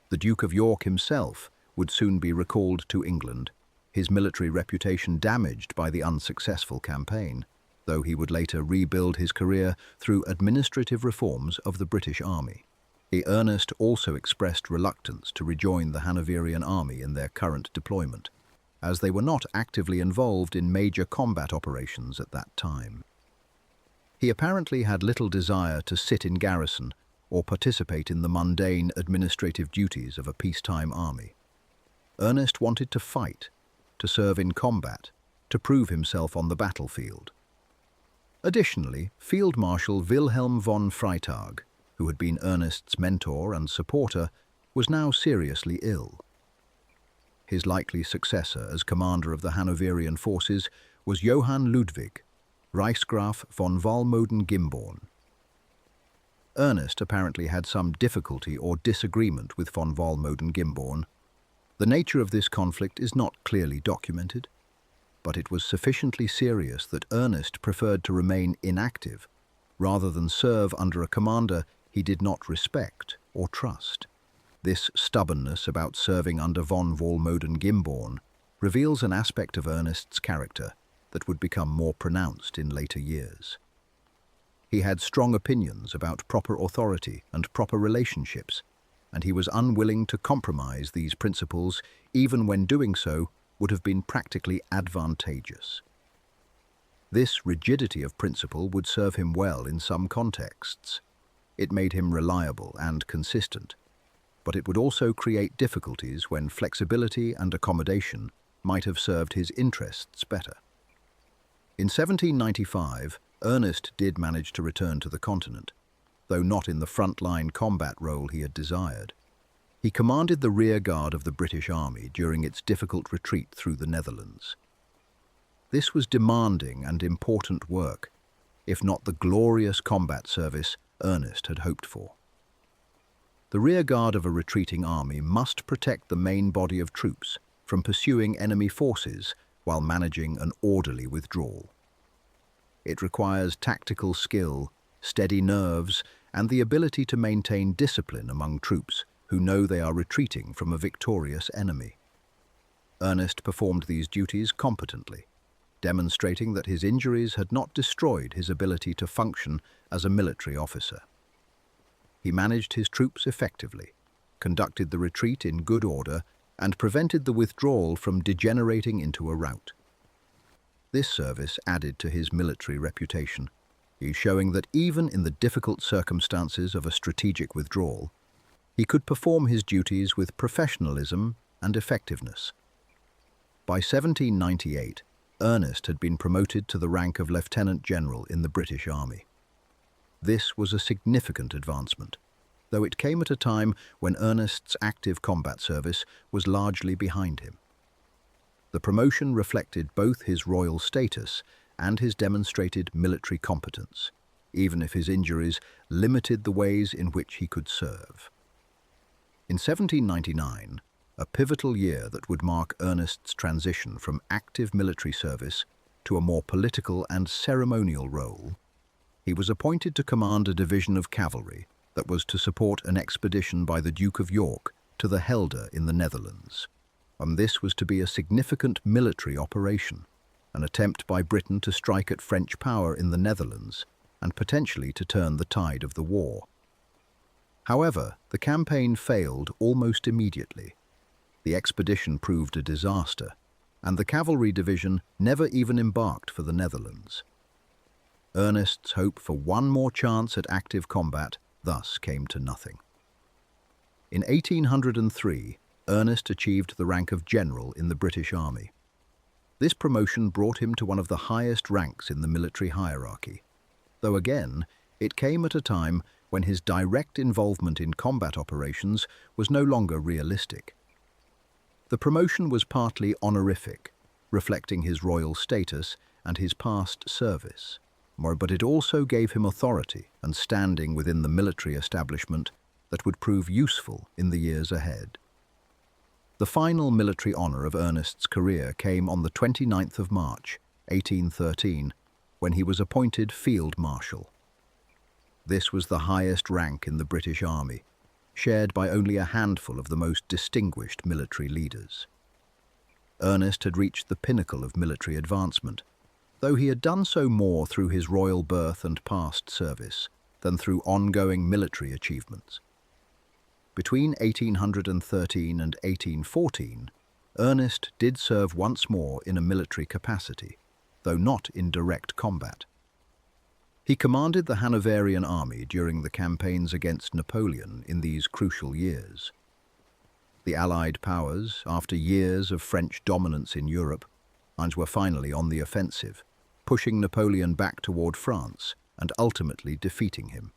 The Duke of York himself would soon be recalled to England, his military reputation damaged by the unsuccessful campaign, though he would later rebuild his career through administrative reforms of the British Army. Ernest also expressed reluctance to rejoin the Hanoverian army in their current deployment, as they were not actively involved in major combat operations at that time. He apparently had little desire to sit in garrison or participate in the mundane administrative duties of a peacetime army. Ernest wanted to fight, to serve in combat, to prove himself on the battlefield. Additionally, Field Marshal Wilhelm von Freytag, who had been Ernest's mentor and supporter, was now seriously ill. His likely successor as commander of the Hanoverian forces was Johann Ludwig, Reichsgraf von Walmoden-Gimborn. Ernest apparently had some difficulty or disagreement with von Walmoden-Gimborn. The nature of this conflict is not clearly documented, but it was sufficiently serious that Ernest preferred to remain inactive rather than serve under a commander he did not respect or trust. This stubbornness about serving under von Walmoden-Gimborn reveals an aspect of Ernest's character that would become more pronounced in later years. He had strong opinions about proper authority and proper relationships, and he was unwilling to compromise these principles even when doing so would have been practically advantageous. This rigidity of principle would serve him well in some contexts. It made him reliable and consistent, but it would also create difficulties when flexibility and accommodation might have served his interests better. In 1795, Ernest did manage to return to the continent, though not in the front-line combat role he had desired. He commanded the rear guard of the British Army during its difficult retreat through the Netherlands. This was demanding and important work, if not the glorious combat service Ernest had hoped for. The rear guard of a retreating army must protect the main body of troops from pursuing enemy forces while managing an orderly withdrawal. It requires tactical skill, steady nerves, and the ability to maintain discipline among troops who know they are retreating from a victorious enemy. Ernest performed these duties competently. demonstrating that his injuries had not destroyed his ability to function as a military officer. He managed his troops effectively, conducted the retreat in good order, and prevented the withdrawal from degenerating into a rout. This service added to his military reputation, showing that even in the difficult circumstances of a strategic withdrawal, he could perform his duties with professionalism and effectiveness. By 1798, Ernest had been promoted to the rank of Lieutenant General in the British Army. This was a significant advancement, though it came at a time when Ernest's active combat service was largely behind him. The promotion reflected both his royal status and his demonstrated military competence, even if his injuries limited the ways in which he could serve. In 1799, a pivotal year that would mark Ernest's transition from active military service to a more political and ceremonial role, he was appointed to command a division of cavalry that was to support an expedition by the Duke of York to the Helder in the Netherlands. This was to be a significant military operation, an attempt by Britain to strike at French power in the Netherlands and potentially to turn the tide of the war. However, the campaign failed almost immediately. The expedition proved a disaster, and the cavalry division never even embarked for the Netherlands. Ernest's hope for one more chance at active combat thus came to nothing. In 1803, Ernest achieved the rank of general in the British Army. This promotion brought him to one of the highest ranks in the military hierarchy, though again, it came at a time when his direct involvement in combat operations was no longer realistic. The promotion was partly honorific, reflecting his royal status and his past service, but it also gave him authority and standing within the military establishment that would prove useful in the years ahead. The final military honor of Ernest's career came on the 29th of March, 1813, when he was appointed Field Marshal. This was the highest rank in the British Army, shared by only a handful of the most distinguished military leaders. Ernest had reached the pinnacle of military advancement, though he had done so more through his royal birth and past service than through ongoing military achievements. Between 1813 and 1814, Ernest did serve once more in a military capacity, though not in direct combat. He commanded the Hanoverian army during the campaigns against Napoleon in these crucial years. The Allied powers, after years of French dominance in Europe, were finally on the offensive, pushing Napoleon back toward France and ultimately defeating him.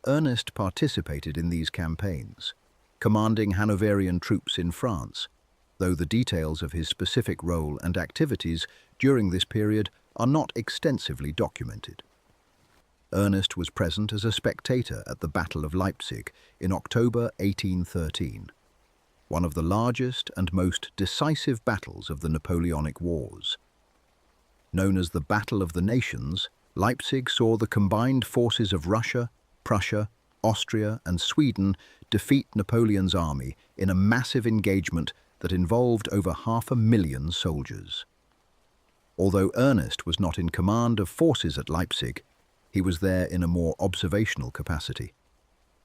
Ernest participated in these campaigns, commanding Hanoverian troops in France, though the details of his specific role and activities during this period are not extensively documented. Ernest was present as a spectator at the Battle of Leipzig in October 1813, one of the largest and most decisive battles of the Napoleonic Wars. Known as the Battle of the Nations, Leipzig saw the combined forces of Russia, Prussia, Austria, and Sweden defeat Napoleon's army in a massive engagement that involved over 500,000 soldiers. Although Ernest was not in command of forces at Leipzig, he was there in a more observational capacity.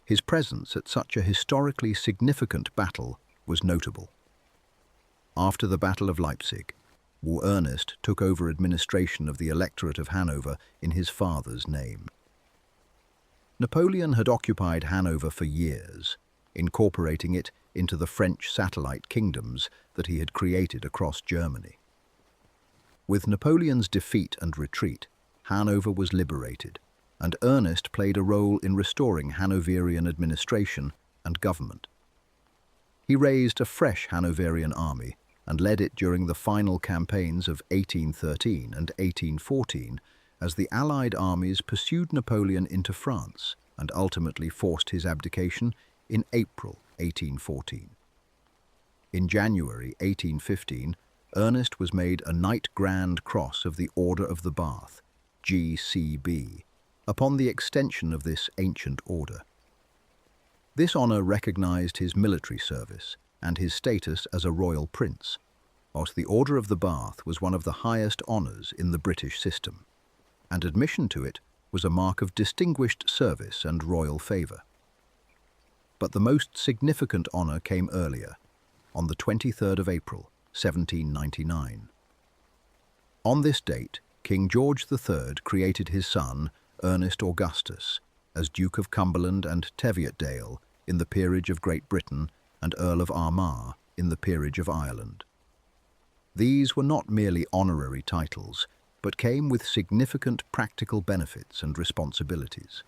His presence at such a historically significant battle was notable. After the Battle of Leipzig, Ernest took over administration of the electorate of Hanover in his father's name. Napoleon had occupied Hanover for years, incorporating it into the French satellite kingdoms that he had created across Germany. With Napoleon's defeat and retreat, Hanover was liberated, and Ernest played a role in restoring Hanoverian administration and government. He raised a fresh Hanoverian army and led it during the final campaigns of 1813 and 1814 as the Allied armies pursued Napoleon into France and ultimately forced his abdication in April 1814. In January 1815, Ernest was made a Knight Grand Cross of the Order of the Bath, GCB, upon the extension of this ancient order. This honor recognized his military service and his status as a royal prince, whilst the Order of the Bath was one of the highest honours in the British system, and admission to it was a mark of distinguished service and royal favour. But the most significant honour came earlier, on the 23rd of April, 1799. On this date, King George III created his son, Ernest Augustus, as Duke of Cumberland and Teviotdale in the Peerage of Great Britain and Earl of Armagh in the Peerage of Ireland. These were not merely honorary titles, but came with significant practical benefits and responsibilities.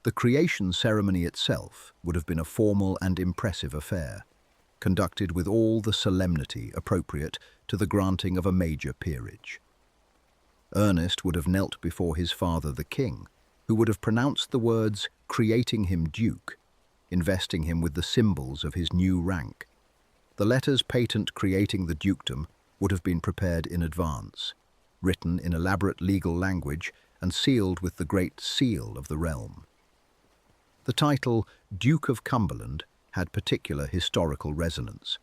The creation ceremony itself would have been a formal and impressive affair, conducted with all the solemnity appropriate to the granting of a major peerage. Ernest would have knelt before his father the king, who would have pronounced the words, creating him duke, investing him with the symbols of his new rank. The letters patent creating the dukedom would have been prepared in advance, written in elaborate legal language and sealed with the great seal of the realm. The title Duke of Cumberland had particular historical resonance.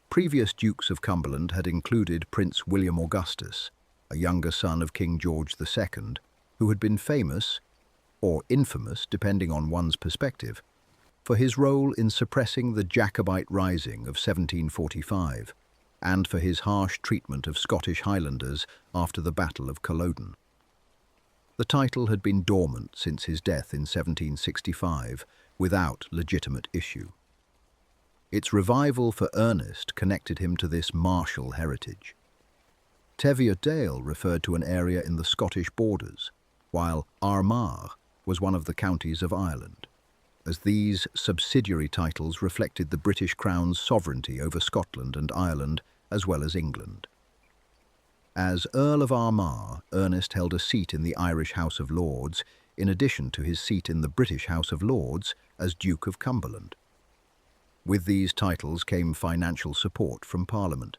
Previous Dukes of Cumberland had included Prince William Augustus, a younger son of King George II, who had been famous, or infamous depending on one's perspective, for his role in suppressing the Jacobite Rising of 1745 and for his harsh treatment of Scottish Highlanders after the Battle of Culloden. The title had been dormant since his death in 1765 without legitimate issue. Its revival for Ernest connected him to this martial heritage. Teviotdale referred to an area in the Scottish borders, while Armagh was one of the counties of Ireland, as these subsidiary titles reflected the British Crown's sovereignty over Scotland and Ireland as well as England. As Earl of Armagh, Ernest held a seat in the Irish House of Lords, in addition to his seat in the British House of Lords as Duke of Cumberland. With these titles came financial support from Parliament.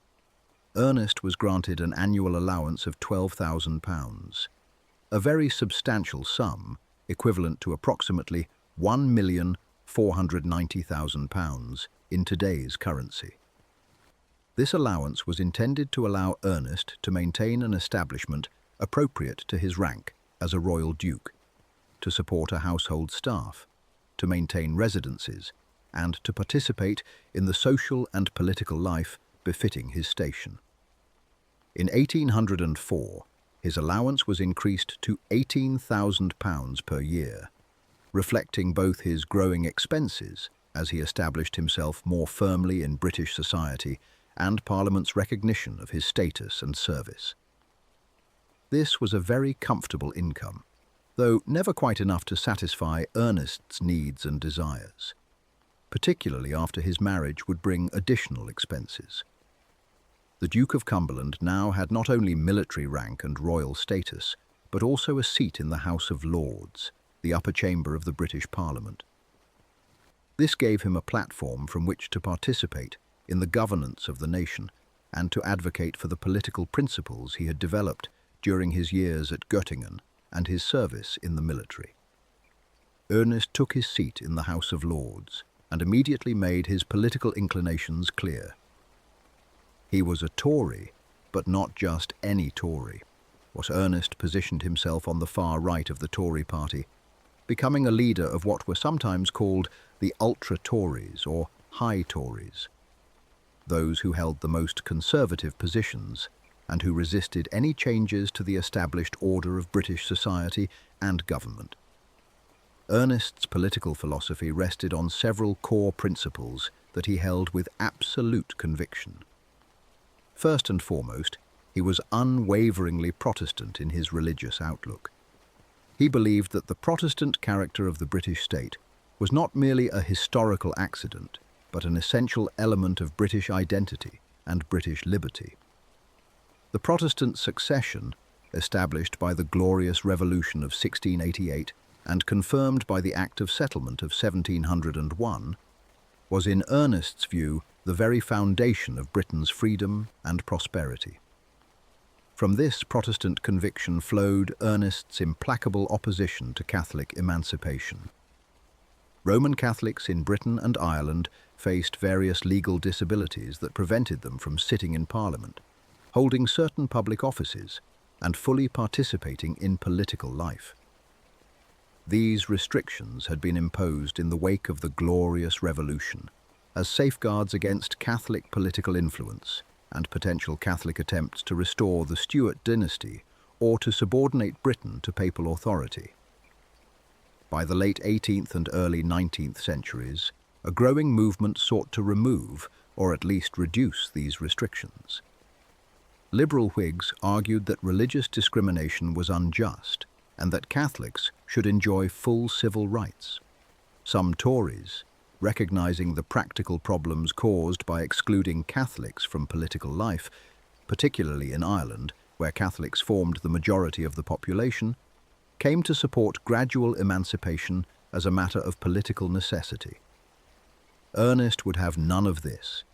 Ernest was granted an annual allowance of £12,000, a very substantial sum equivalent to approximately £1,490,000 in today's currency. This allowance was intended to allow Ernest to maintain an establishment appropriate to his rank as a royal duke, to support a household staff, to maintain residences, and to participate in the social and political life befitting his station. In 1804, his allowance was increased to £18,000 per year, reflecting both his growing expenses as he established himself more firmly in British society and Parliament's recognition of his status and service. This was a very comfortable income, though never quite enough to satisfy Ernest's needs and desires. Particularly after his marriage would bring additional expenses. The Duke of Cumberland now had not only military rank and royal status, but also a seat in the House of Lords, the upper chamber of the British Parliament. This gave him a platform from which to participate in the governance of the nation and to advocate for the political principles he had developed during his years at Göttingen and his service in the military. Ernest took his seat in the House of Lords and immediately made his political inclinations clear. He was a Tory, but not just any Tory. Ernest positioned himself on the far right of the Tory party, becoming a leader of what were sometimes called the ultra-Tories or high Tories, those who held the most conservative positions and who resisted any changes to the established order of British society and government. Ernest's political philosophy rested on several core principles that he held with absolute conviction. First and foremost, he was unwaveringly Protestant in his religious outlook. He believed that the Protestant character of the British state was not merely a historical accident, but an essential element of British identity and British liberty. The Protestant succession, established by the Glorious Revolution of 1688 and confirmed by the Act of Settlement of 1701, was in Ernest's view the very foundation of Britain's freedom and prosperity. From this Protestant conviction flowed Ernest's implacable opposition to Catholic emancipation. Roman Catholics in Britain and Ireland faced various legal disabilities that prevented them from sitting in Parliament, holding certain public offices, and fully participating in political life. These restrictions had been imposed in the wake of the Glorious Revolution as safeguards against Catholic political influence and potential Catholic attempts to restore the Stuart dynasty or to subordinate Britain to papal authority. By the late 18th and early 19th centuries, a growing movement sought to remove, or at least reduce, these restrictions. Liberal Whigs argued that religious discrimination was unjust and that Catholics should enjoy full civil rights. Some Tories, recognizing the practical problems caused by excluding Catholics from political life, particularly in Ireland, where Catholics formed the majority of the population, came to support gradual emancipation as a matter of political necessity. Ernest would have none of this.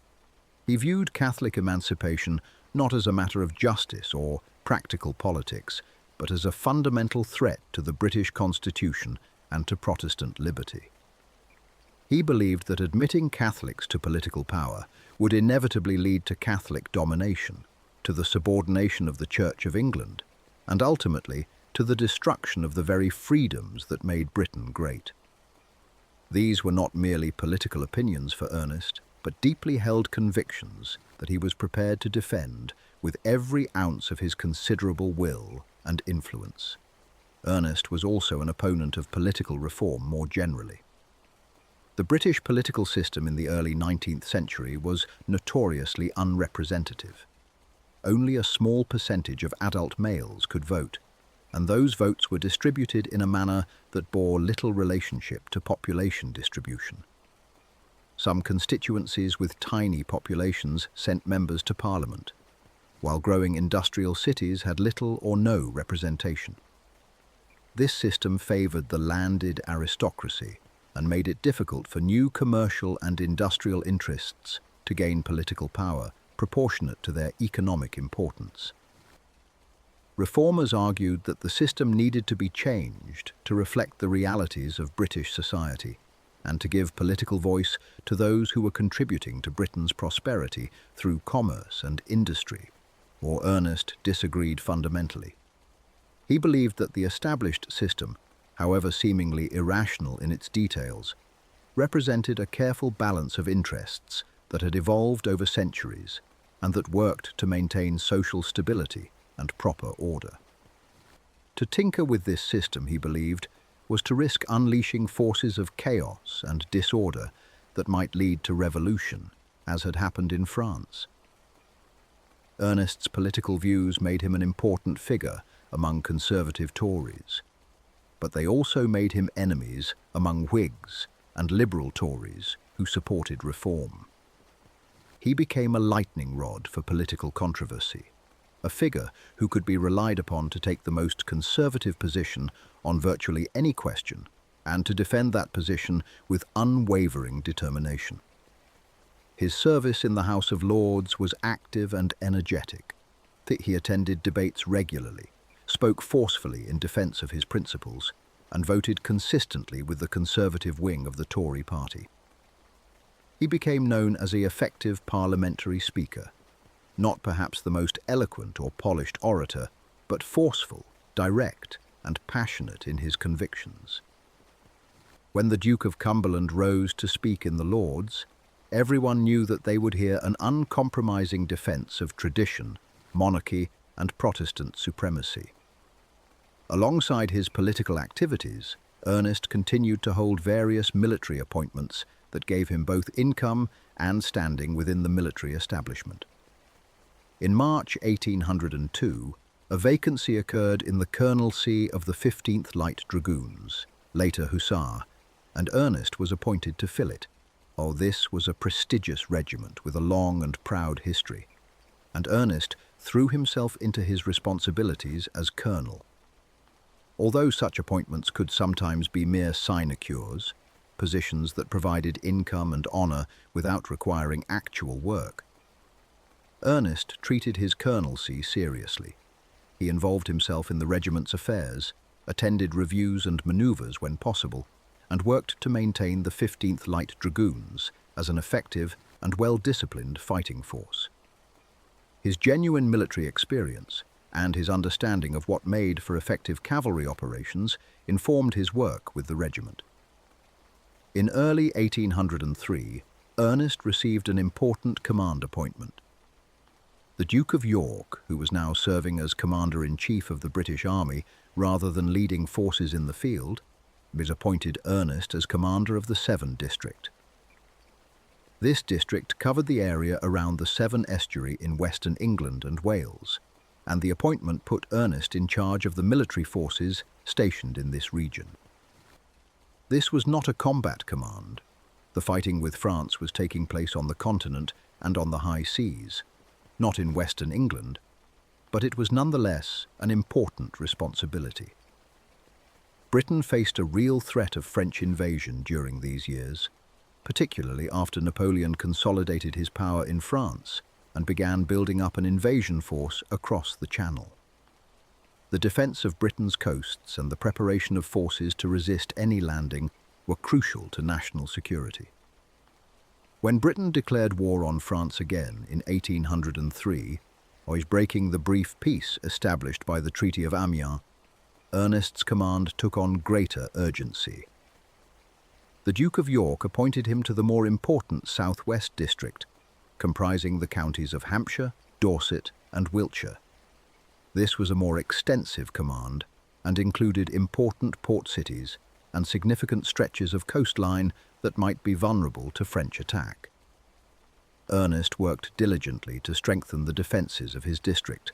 He viewed Catholic emancipation not as a matter of justice or practical politics, but as a fundamental threat to the British Constitution and to Protestant liberty. He believed that admitting Catholics to political power would inevitably lead to Catholic domination, to the subordination of the Church of England, and ultimately to the destruction of the very freedoms that made Britain great. These were not merely political opinions for Ernest, but deeply held convictions that he was prepared to defend with every ounce of his considerable will and influence. Ernest was also an opponent of political reform more generally. The British political system in the early 19th century was notoriously unrepresentative. Only a small percentage of adult males could vote, and those votes were distributed in a manner that bore little relationship to population distribution. Some constituencies with tiny populations sent members to Parliament, while growing industrial cities had little or no representation. This system favoured the landed aristocracy and made it difficult for new commercial and industrial interests to gain political power proportionate to their economic importance. Reformers argued that the system needed to be changed to reflect the realities of British society and to give political voice to those who were contributing to Britain's prosperity through commerce and industry, or Ernest disagreed fundamentally. He believed that the established system, however seemingly irrational in its details, represented a careful balance of interests that had evolved over centuries and that worked to maintain social stability and proper order. To tinker with this system, he believed, was to risk unleashing forces of chaos and disorder that might lead to revolution, as had happened in France. Ernest's political views made him an important figure among conservative Tories, but they also made him enemies among Whigs and liberal Tories who supported reform. He became a lightning rod for political controversy, a figure who could be relied upon to take the most conservative position on virtually any question and to defend that position with unwavering determination. His service in the House of Lords was active and energetic. He attended debates regularly, spoke forcefully in defence of his principles, and voted consistently with the conservative wing of the Tory party. He became known as an effective parliamentary speaker, not perhaps the most eloquent or polished orator, but forceful, direct, and passionate in his convictions. When the Duke of Cumberland rose to speak in the Lords, everyone knew that they would hear an uncompromising defence of tradition, monarchy, and Protestant supremacy. Alongside his political activities, Ernest continued to hold various military appointments that gave him both income and standing within the military establishment. In March 1802, a vacancy occurred in the colonelcy of the 15th Light Dragoons, later Hussar, and Ernest was appointed to fill it. Oh, this was a prestigious regiment with a long and proud history, and Ernest threw himself into his responsibilities as colonel. Although such appointments could sometimes be mere sinecures, positions that provided income and honour without requiring actual work, Ernest treated his colonelcy seriously. He involved himself in the regiment's affairs, attended reviews and manoeuvres when possible, and worked to maintain the 15th Light Dragoons as an effective and well-disciplined fighting force. His genuine military experience and his understanding of what made for effective cavalry operations informed his work with the regiment. In early 1803, Ernest received an important command appointment. The Duke of York, who was now serving as Commander-in-Chief of the British Army rather than leading forces in the field, was appointed Ernest as commander of the Severn district. This district covered the area around the Severn estuary in western England and Wales, and the appointment put Ernest in charge of the military forces stationed in this region. This was not a combat command. The fighting with France was taking place on the continent and on the high seas, not in western England, but it was nonetheless an important responsibility. Britain faced a real threat of French invasion during these years, particularly after Napoleon consolidated his power in France and began building up an invasion force across the Channel. The defence of Britain's coasts and the preparation of forces to resist any landing were crucial to national security. When Britain declared war on France again in 1803, breaking the brief peace established by the Treaty of Amiens, Ernest's command took on greater urgency. The Duke of York appointed him to the more important southwest district, comprising the counties of Hampshire, Dorset, and Wiltshire. This was a more extensive command and included important port cities and significant stretches of coastline that might be vulnerable to French attack. Ernest worked diligently to strengthen the defences of his district.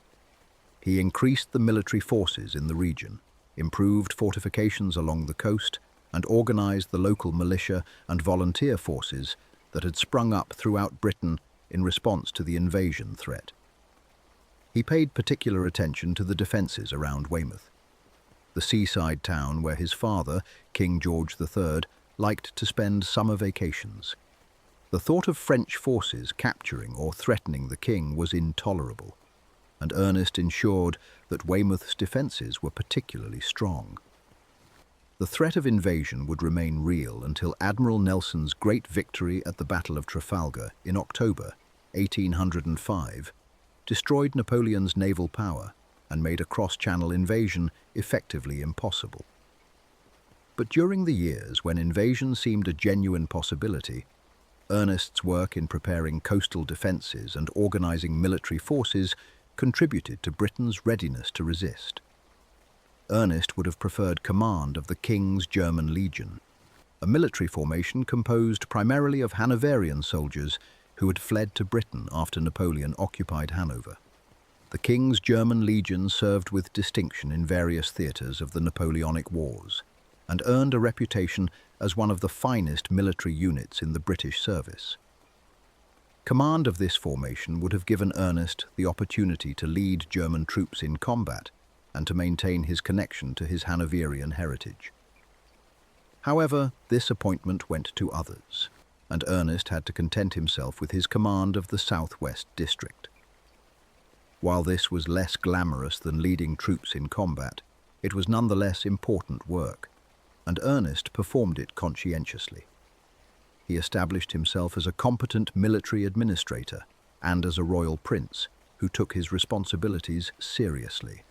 He increased the military forces in the region, improved fortifications along the coast, and organised the local militia and volunteer forces that had sprung up throughout Britain in response to the invasion threat. He paid particular attention to the defences around Weymouth, the seaside town where his father, King George III, liked to spend summer vacations. The thought of French forces capturing or threatening the king was intolerable, and Ernest ensured that Weymouth's defences were particularly strong. The threat of invasion would remain real until Admiral Nelson's great victory at the Battle of Trafalgar in October 1805 destroyed Napoleon's naval power and made a cross-channel invasion effectively impossible. But during the years when invasion seemed a genuine possibility, Ernest's work in preparing coastal defences and organising military forces contributed to Britain's readiness to resist. Ernest would have preferred command of the King's German Legion, a military formation composed primarily of Hanoverian soldiers who had fled to Britain after Napoleon occupied Hanover. The King's German Legion served with distinction in various theatres of the Napoleonic Wars and earned a reputation as one of the finest military units in the British service. Command of this formation would have given Ernest the opportunity to lead German troops in combat and to maintain his connection to his Hanoverian heritage. However, this appointment went to others, and Ernest had to content himself with his command of the Southwest District. While this was less glamorous than leading troops in combat, it was nonetheless important work, and Ernest performed it conscientiously. He established himself as a competent military administrator and as a royal prince who took his responsibilities seriously.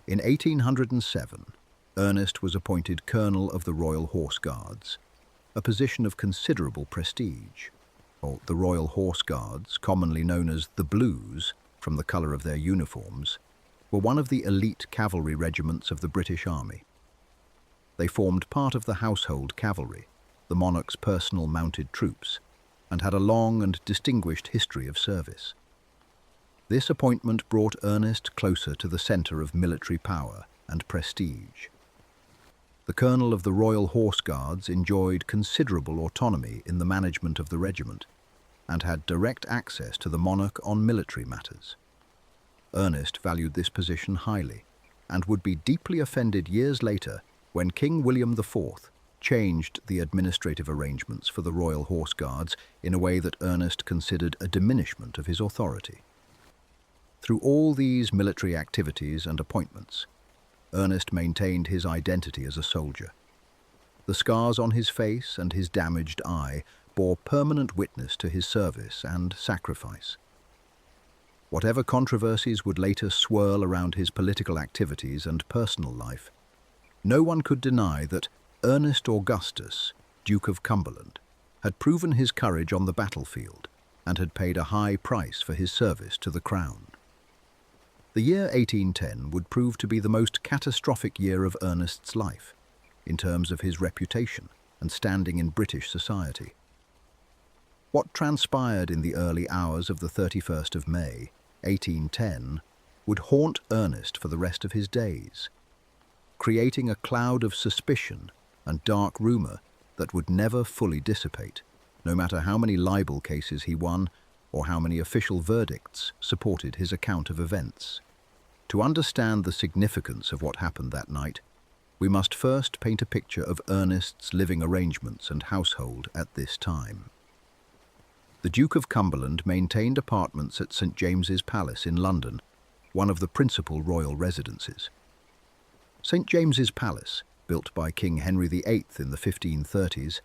In 1807, Ernest was appointed Colonel of the Royal Horse Guards, a position of considerable prestige. The Royal Horse Guards, commonly known as the Blues, from the colour of their uniforms, were one of the elite cavalry regiments of the British Army. They formed part of the household cavalry, the monarch's personal mounted troops, and had a long and distinguished history of service. This appointment brought Ernest closer to the centre of military power and prestige. The Colonel of the Royal Horse Guards enjoyed considerable autonomy in the management of the regiment and had direct access to the monarch on military matters. Ernest valued this position highly and would be deeply offended years later when King William IV changed the administrative arrangements for the Royal Horse Guards in a way that Ernest considered a diminishment of his authority. Through all these military activities and appointments, Ernest maintained his identity as a soldier. The scars on his face and his damaged eye bore permanent witness to his service and sacrifice. Whatever controversies would later swirl around his political activities and personal life, no one could deny that Ernest Augustus, Duke of Cumberland, had proven his courage on the battlefield and had paid a high price for his service to the crown. The year 1810 would prove to be the most catastrophic year of Ernest's life, in terms of his reputation and standing in British society. What transpired in the early hours of the 31st of May, 1810, would haunt Ernest for the rest of his days, creating a cloud of suspicion and dark rumour that would never fully dissipate, no matter how many libel cases he won or how many official verdicts supported his account of events. To understand the significance of what happened that night, we must first paint a picture of Ernest's living arrangements and household at this time. The Duke of Cumberland maintained apartments at St. James's Palace in London, one of the principal royal residences. St. James's Palace, built by King Henry VIII in the 1530s,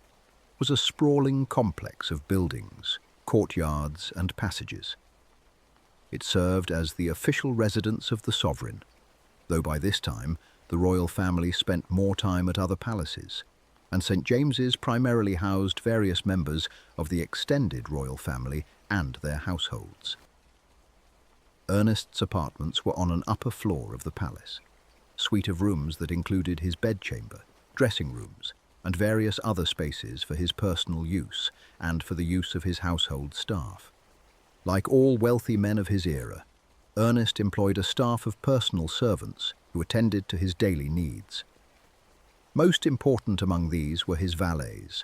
was a sprawling complex of buildings, courtyards and passages. It served as the official residence of the sovereign, though by this time the royal family spent more time at other palaces, and St. James's primarily housed various members of the extended royal family and their households. Ernest's apartments were on an upper floor of the palace, a suite of rooms that included his bedchamber, dressing rooms, and various other spaces for his personal use and for the use of his household staff. Like all wealthy men of his era, Ernest employed a staff of personal servants who attended to his daily needs. Most important among these were his valets,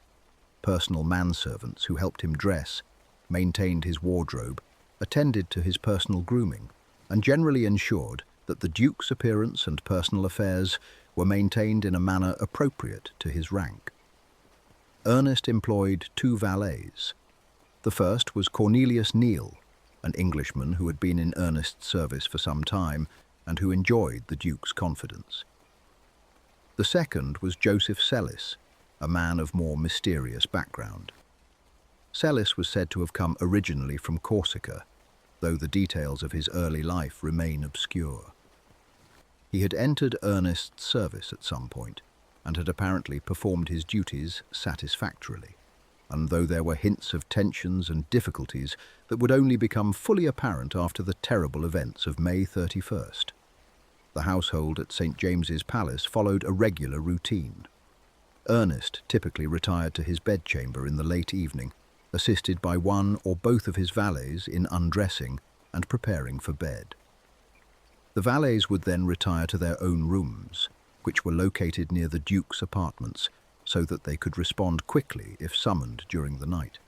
personal manservants who helped him dress, maintained his wardrobe, attended to his personal grooming, and generally ensured that the Duke's appearance and personal affairs were maintained in a manner appropriate to his rank. Ernest employed 2 valets. The first was Cornelius Neil, an Englishman who had been in Ernest's service for some time and who enjoyed the Duke's confidence. The second was Joseph Sellis, a man of more mysterious background. Sellis was said to have come originally from Corsica, though the details of his early life remain obscure. He had entered Ernest's service at some point and had apparently performed his duties satisfactorily, and though there were hints of tensions and difficulties that would only become fully apparent after the terrible events of May 31st. The household at St. James's Palace followed a regular routine. Ernest typically retired to his bedchamber in the late evening, assisted by one or both of his valets in undressing and preparing for bed. The valets would then retire to their own rooms, which were located near the Duke's apartments, so that they could respond quickly if summoned during the night.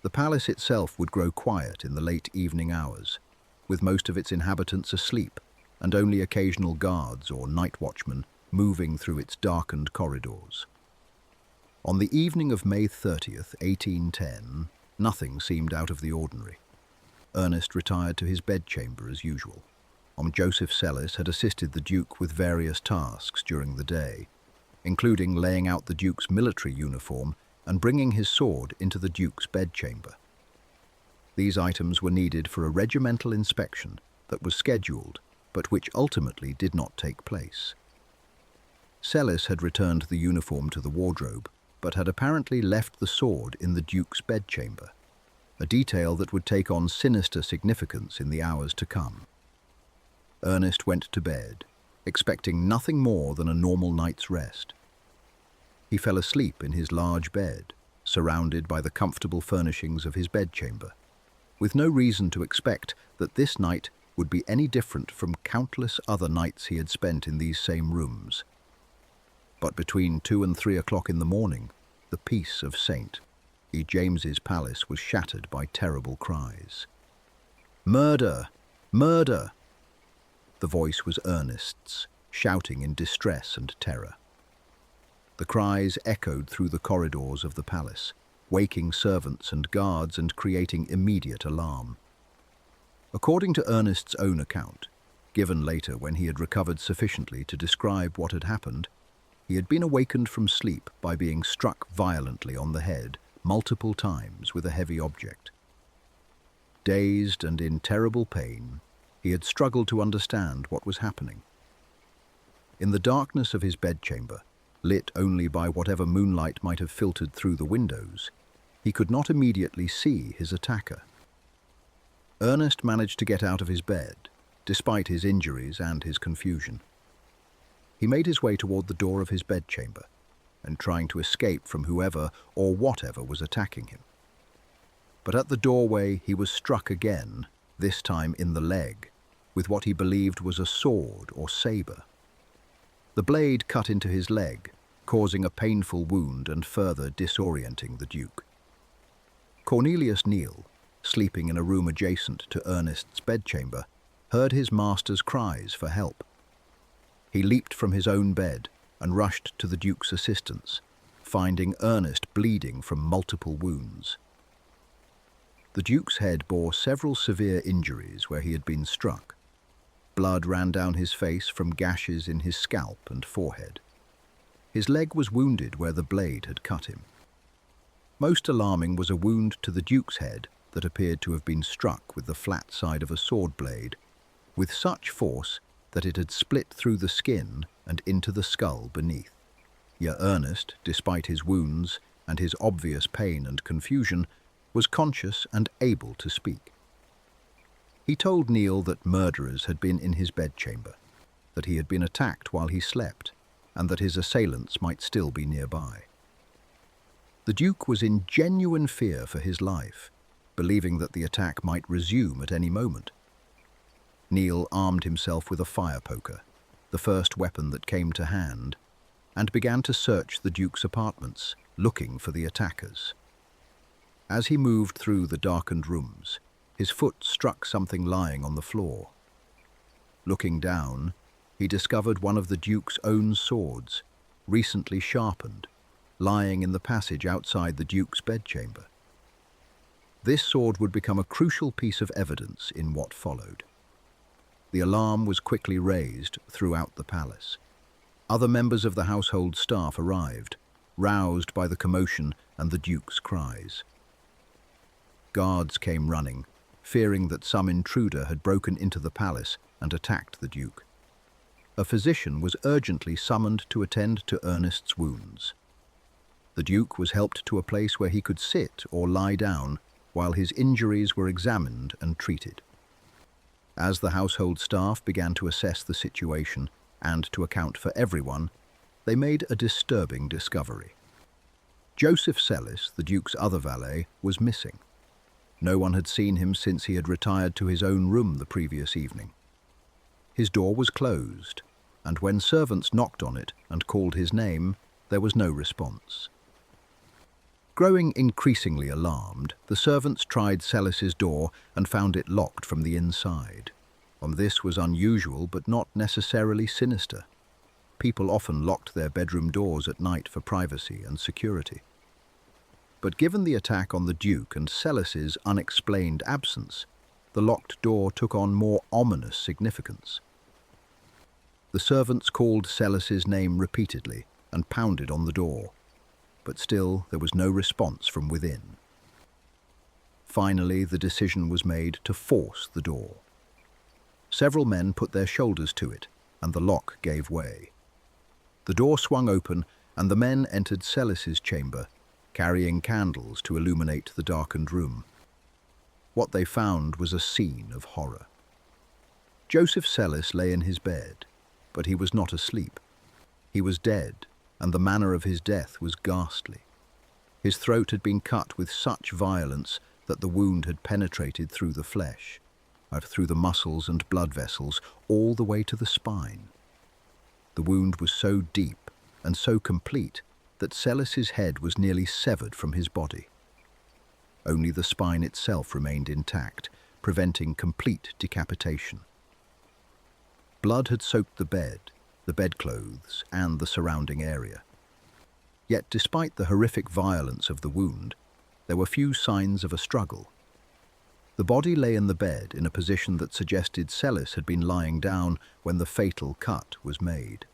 The palace itself would grow quiet in the late evening hours, with most of its inhabitants asleep and only occasional guards or night watchmen moving through its darkened corridors. On the evening of May 30th, 1810, nothing seemed out of the ordinary. Ernest retired to his bedchamber as usual. Joseph Sellis had assisted the Duke with various tasks during the day, including laying out the Duke's military uniform and bringing his sword into the Duke's bedchamber. These items were needed for a regimental inspection that was scheduled, but which ultimately did not take place. Sellis had returned the uniform to the wardrobe, but had apparently left the sword in the Duke's bedchamber, a detail that would take on sinister significance in the hours to come. Ernest went to bed, expecting nothing more than a normal night's rest. He fell asleep in his large bed, surrounded by the comfortable furnishings of his bedchamber, with no reason to expect that this night would be any different from countless other nights he had spent in these same rooms. But between 2 and 3 o'clock in the morning, the peace of St. James's Palace was shattered by terrible cries. "Murder! Murder!" The voice was Ernest's, shouting in distress and terror. The cries echoed through the corridors of the palace, waking servants and guards and creating immediate alarm. According to Ernest's own account, given later when he had recovered sufficiently to describe what had happened, He had been awakened from sleep by being struck violently on the head multiple times with a heavy object. Dazed and in terrible pain, he had struggled to understand what was happening. In the darkness of his bedchamber, lit only by whatever moonlight might have filtered through the windows, he could not immediately see his attacker. Ernest managed to get out of his bed, despite his injuries and his confusion. He made his way toward the door of his bedchamber, and trying to escape from whoever or whatever was attacking him. But at the doorway he was struck again, this time in the leg, with what he believed was a sword or saber. The blade cut into his leg, causing a painful wound and further disorienting the Duke. Cornelius Neal, sleeping in a room adjacent to Ernest's bedchamber, heard his master's cries for help. He leaped from his own bed and rushed to the Duke's assistance, finding Ernest bleeding from multiple wounds. The Duke's head bore several severe injuries where he had been struck. Blood ran down his face from gashes in his scalp and forehead. His leg was wounded where the blade had cut him. Most alarming was a wound to the Duke's head that appeared to have been struck with the flat side of a sword blade, with such force that it had split through the skin and into the skull beneath. Yet Ernest, despite his wounds and his obvious pain and confusion, was conscious and able to speak. He told Neal that murderers had been in his bedchamber, that he had been attacked while he slept, and that his assailants might still be nearby. The Duke was in genuine fear for his life, believing that the attack might resume at any moment. Neal armed himself with a fire poker, the first weapon that came to hand, and began to search the Duke's apartments, looking for the attackers. As he moved through the darkened rooms, his foot struck something lying on the floor. Looking down, he discovered one of the Duke's own swords, recently sharpened, lying in the passage outside the Duke's bedchamber. This sword would become a crucial piece of evidence in what followed. The alarm was quickly raised throughout the palace. Other members of the household staff arrived, roused by the commotion and the Duke's cries. Guards came running, fearing that some intruder had broken into the palace and attacked the Duke. A physician was urgently summoned to attend to Ernest's wounds. The Duke was helped to a place where he could sit or lie down while his injuries were examined and treated. As the household staff began to assess the situation and to account for everyone, they made a disturbing discovery. Joseph Sellis, the Duke's other valet, was missing. No one had seen him since he had retired to his own room the previous evening. His door was closed, and when servants knocked on it and called his name, there was no response. Growing increasingly alarmed, the servants tried Sellis's door and found it locked from the inside. This was unusual but not necessarily sinister. People often locked their bedroom doors at night for privacy and security. But given the attack on the Duke and Sellis's unexplained absence, the locked door took on more ominous significance. The servants called Sellis's name repeatedly and pounded on the door, but still there was no response from within. Finally, the decision was made to force the door. Several men put their shoulders to it, and the lock gave way. The door swung open, and the men entered Sellis's chamber, carrying candles to illuminate the darkened room. What they found was a scene of horror. Joseph Sellis lay in his bed, but he was not asleep. He was dead, and the manner of his death was ghastly. His throat had been cut with such violence that the wound had penetrated through the flesh, through the muscles and blood vessels, all the way to the spine. The wound was so deep and so complete that Sellis's head was nearly severed from his body. Only the spine itself remained intact, preventing complete decapitation. Blood had soaked the bedclothes, and the surrounding area. Yet despite the horrific violence of the wound, there were few signs of a struggle. The body lay in the bed in a position that suggested Sellis had been lying down when the fatal cut was made.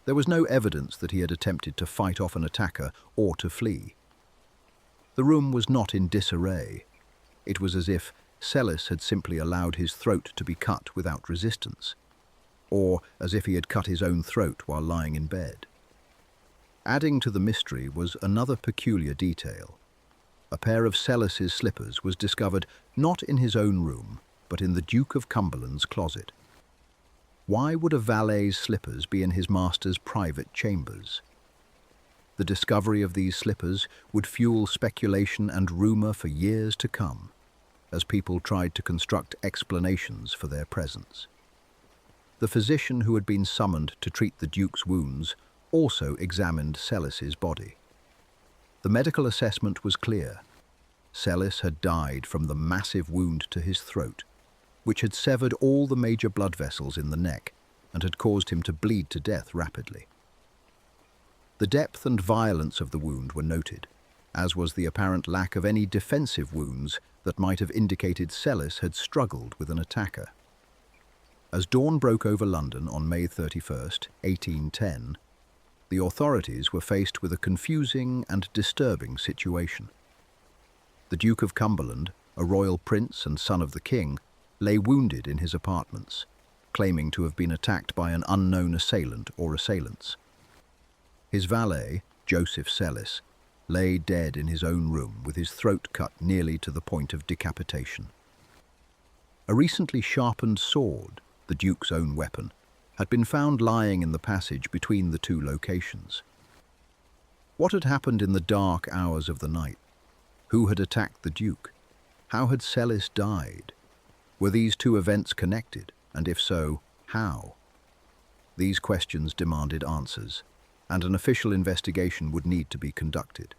There was no evidence that he had attempted to fight off an attacker or to flee. The room was not in disarray. It was as if Sellis had simply allowed his throat to be cut without resistance, or as if he had cut his own throat while lying in bed. Adding to the mystery was another peculiar detail. A pair of Sellis's slippers was discovered not in his own room, but in the Duke of Cumberland's closet. Why would a valet's slippers be in his master's private chambers? The discovery of these slippers would fuel speculation and rumour for years to come, as people tried to construct explanations for their presence. The physician who had been summoned to treat the Duke's wounds also examined Sellis's body. The medical assessment was clear. Sellis had died from the massive wound to his throat, which had severed all the major blood vessels in the neck and had caused him to bleed to death rapidly. The depth and violence of the wound were noted, as was the apparent lack of any defensive wounds that might have indicated Sellis had struggled with an attacker. As dawn broke over London on May 31st, 1810, the authorities were faced with a confusing and disturbing situation. The Duke of Cumberland, a royal prince and son of the king, lay wounded in his apartments, claiming to have been attacked by an unknown assailant or assailants. His valet, Joseph Sellis, lay dead in his own room with his throat cut nearly to the point of decapitation. A recently sharpened sword, the Duke's own weapon, had been found lying in the passage between the two locations. What had happened in the dark hours of the night? Who had attacked the Duke? How had Sellis died? Were these two events connected, and if so, how? These questions demanded answers, and an official investigation would need to be conducted.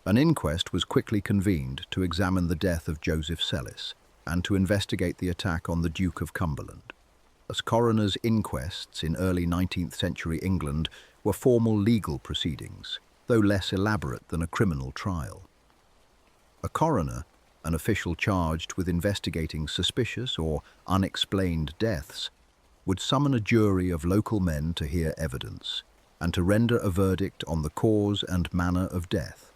An inquest was quickly convened to examine the death of Joseph Sellis and to investigate the attack on the Duke of Cumberland. As coroners' inquests in early 19th century England were formal legal proceedings, though less elaborate than a criminal trial. A coroner, an official charged with investigating suspicious or unexplained deaths, would summon a jury of local men to hear evidence and to render a verdict on the cause and manner of death.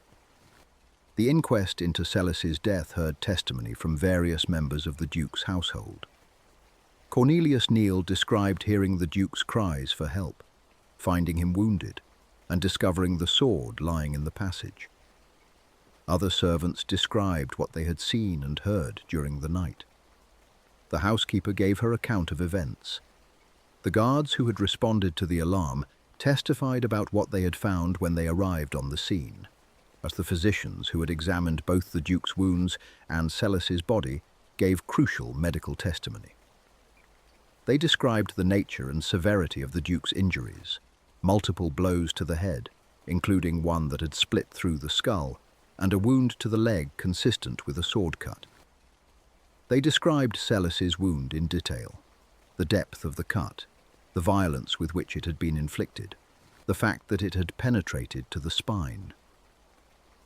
The inquest into Sellis's death heard testimony from various members of the Duke's household. Cornelius Neal described hearing the Duke's cries for help, finding him wounded, and discovering the sword lying in the passage. Other servants described what they had seen and heard during the night. The housekeeper gave her account of events. The guards who had responded to the alarm testified about what they had found when they arrived on the scene, as the physicians who had examined both the Duke's wounds and Sellis's body gave crucial medical testimony. They described the nature and severity of the Duke's injuries, multiple blows to the head, including one that had split through the skull, and a wound to the leg consistent with a sword cut. They described Sellis's wound in detail, the depth of the cut, the violence with which it had been inflicted, the fact that it had penetrated to the spine.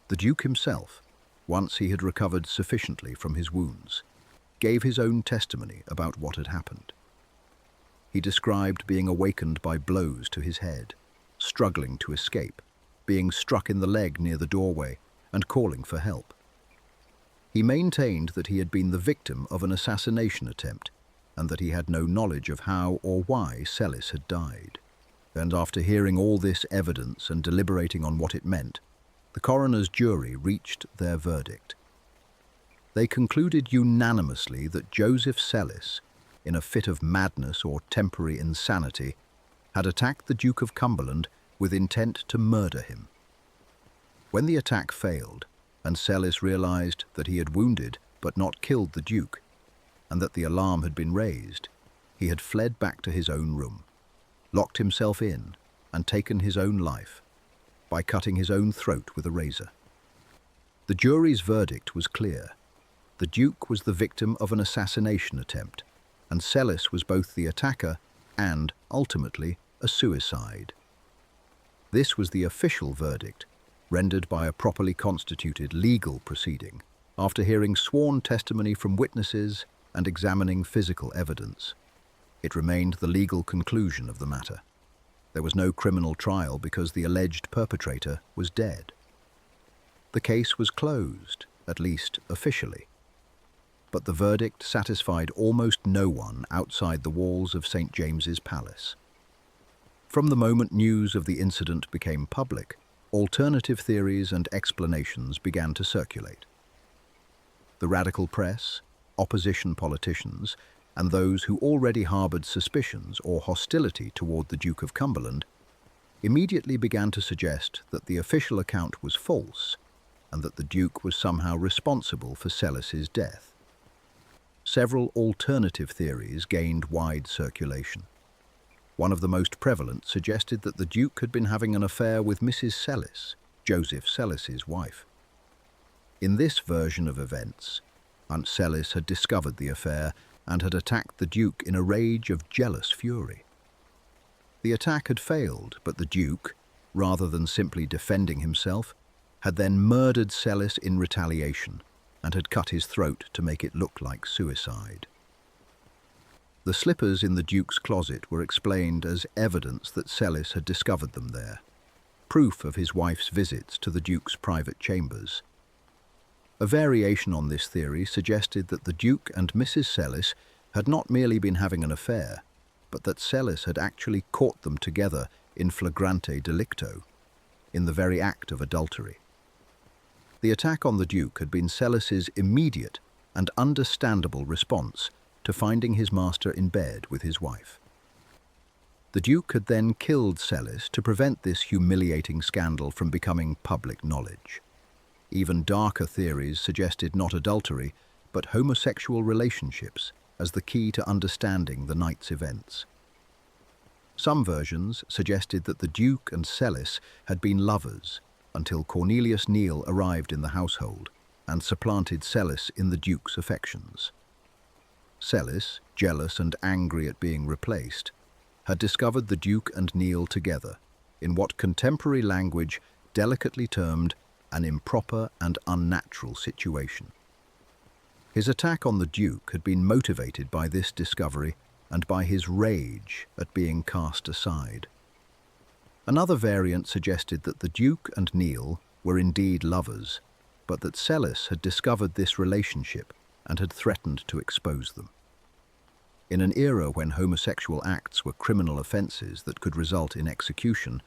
The Duke himself, once he had recovered sufficiently from his wounds, gave his own testimony about what had happened. He described being awakened by blows to his head, struggling to escape, being struck in the leg near the doorway, and calling for help. He maintained that he had been the victim of an assassination attempt, and that he had no knowledge of how or why Sellis had died. And after hearing all this evidence and deliberating on what it meant, the coroner's jury reached their verdict. They concluded unanimously that Joseph Sellis, in a fit of madness or temporary insanity, had attacked the Duke of Cumberland with intent to murder him. When the attack failed, and Sellis realized that he had wounded but not killed the Duke, and that the alarm had been raised, he had fled back to his own room, locked himself in, and taken his own life by cutting his own throat with a razor. The jury's verdict was clear. The Duke was the victim of an assassination attempt, and Sellis was both the attacker and, ultimately, a suicide. This was the official verdict, rendered by a properly constituted legal proceeding, after hearing sworn testimony from witnesses and examining physical evidence. It remained the legal conclusion of the matter. There was no criminal trial because the alleged perpetrator was dead. The case was closed, at least officially. But the verdict satisfied almost no one outside the walls of St. James's Palace. From the moment news of the incident became public, alternative theories and explanations began to circulate. The radical press, opposition politicians, and those who already harbored suspicions or hostility toward the Duke of Cumberland immediately began to suggest that the official account was false and that the Duke was somehow responsible for Sellis's death. Several alternative theories gained wide circulation. One of the most prevalent suggested that the Duke had been having an affair with Mrs. Sellis, Joseph Sellis's wife. In this version of events, Aunt Sellis had discovered the affair and had attacked the Duke in a rage of jealous fury. The attack had failed, but the Duke, rather than simply defending himself, had then murdered Sellis in retaliation and had cut his throat to make it look like suicide. The slippers in the Duke's closet were explained as evidence that Sellis had discovered them there, proof of his wife's visits to the Duke's private chambers. A variation on this theory suggested that the Duke and Mrs. Sellis had not merely been having an affair, but that Sellis had actually caught them together in flagrante delicto, in the very act of adultery. The attack on the Duke had been Sellis's immediate and understandable response to finding his master in bed with his wife. The Duke had then killed Sellis to prevent this humiliating scandal from becoming public knowledge. Even darker theories suggested not adultery, but homosexual relationships as the key to understanding the night's events. Some versions suggested that the Duke and Sellis had been lovers until Cornelius Neil arrived in the household and supplanted Sellis in the Duke's affections. Sellis, jealous and angry at being replaced, had discovered the Duke and Neil together in what contemporary language delicately termed an improper and unnatural situation. His attack on the Duke had been motivated by this discovery and by his rage at being cast aside. Another variant suggested that the Duke and Neil were indeed lovers, but that Sellis had discovered this relationship and had threatened to expose them. In an era when homosexual acts were criminal offences that could result in execution,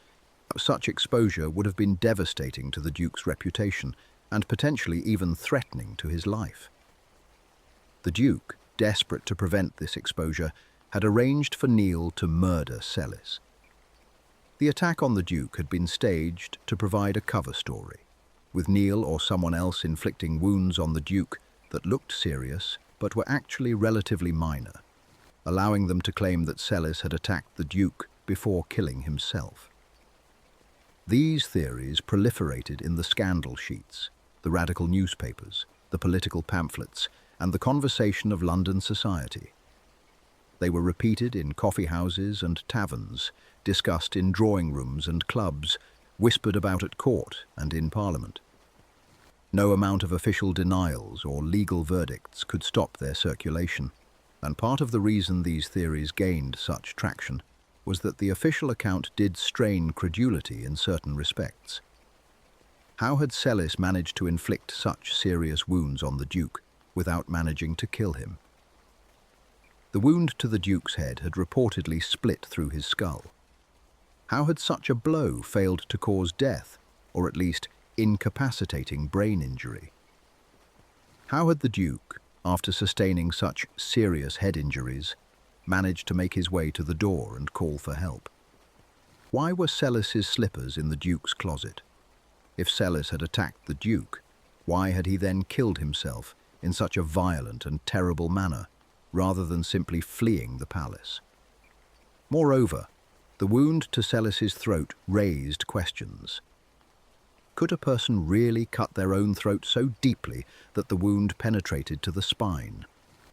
such exposure would have been devastating to the Duke's reputation and potentially even threatening to his life. The Duke, desperate to prevent this exposure, had arranged for Neil to murder Sellis. The attack on the Duke had been staged to provide a cover story, with Neil or someone else inflicting wounds on the Duke that looked serious but were actually relatively minor, allowing them to claim that Sellis had attacked the Duke before killing himself. These theories proliferated in the scandal sheets, the radical newspapers, the political pamphlets, and the conversation of London society. They were repeated in coffee houses and taverns, discussed in drawing rooms and clubs, whispered about at court and in Parliament. No amount of official denials or legal verdicts could stop their circulation, and part of the reason these theories gained such traction was that the official account did strain credulity in certain respects. How had Sellis managed to inflict such serious wounds on the Duke without managing to kill him? The wound to the Duke's head had reportedly split through his skull. How had such a blow failed to cause death, or at least incapacitating brain injury? How had the Duke, after sustaining such serious head injuries, managed to make his way to the door and call for help? Why were Sellis's slippers in the Duke's closet? If Sellis had attacked the Duke, why had he then killed himself in such a violent and terrible manner, rather than simply fleeing the palace? Moreover, the wound to Sellis's throat raised questions. Could a person really cut their own throat so deeply that the wound penetrated to the spine?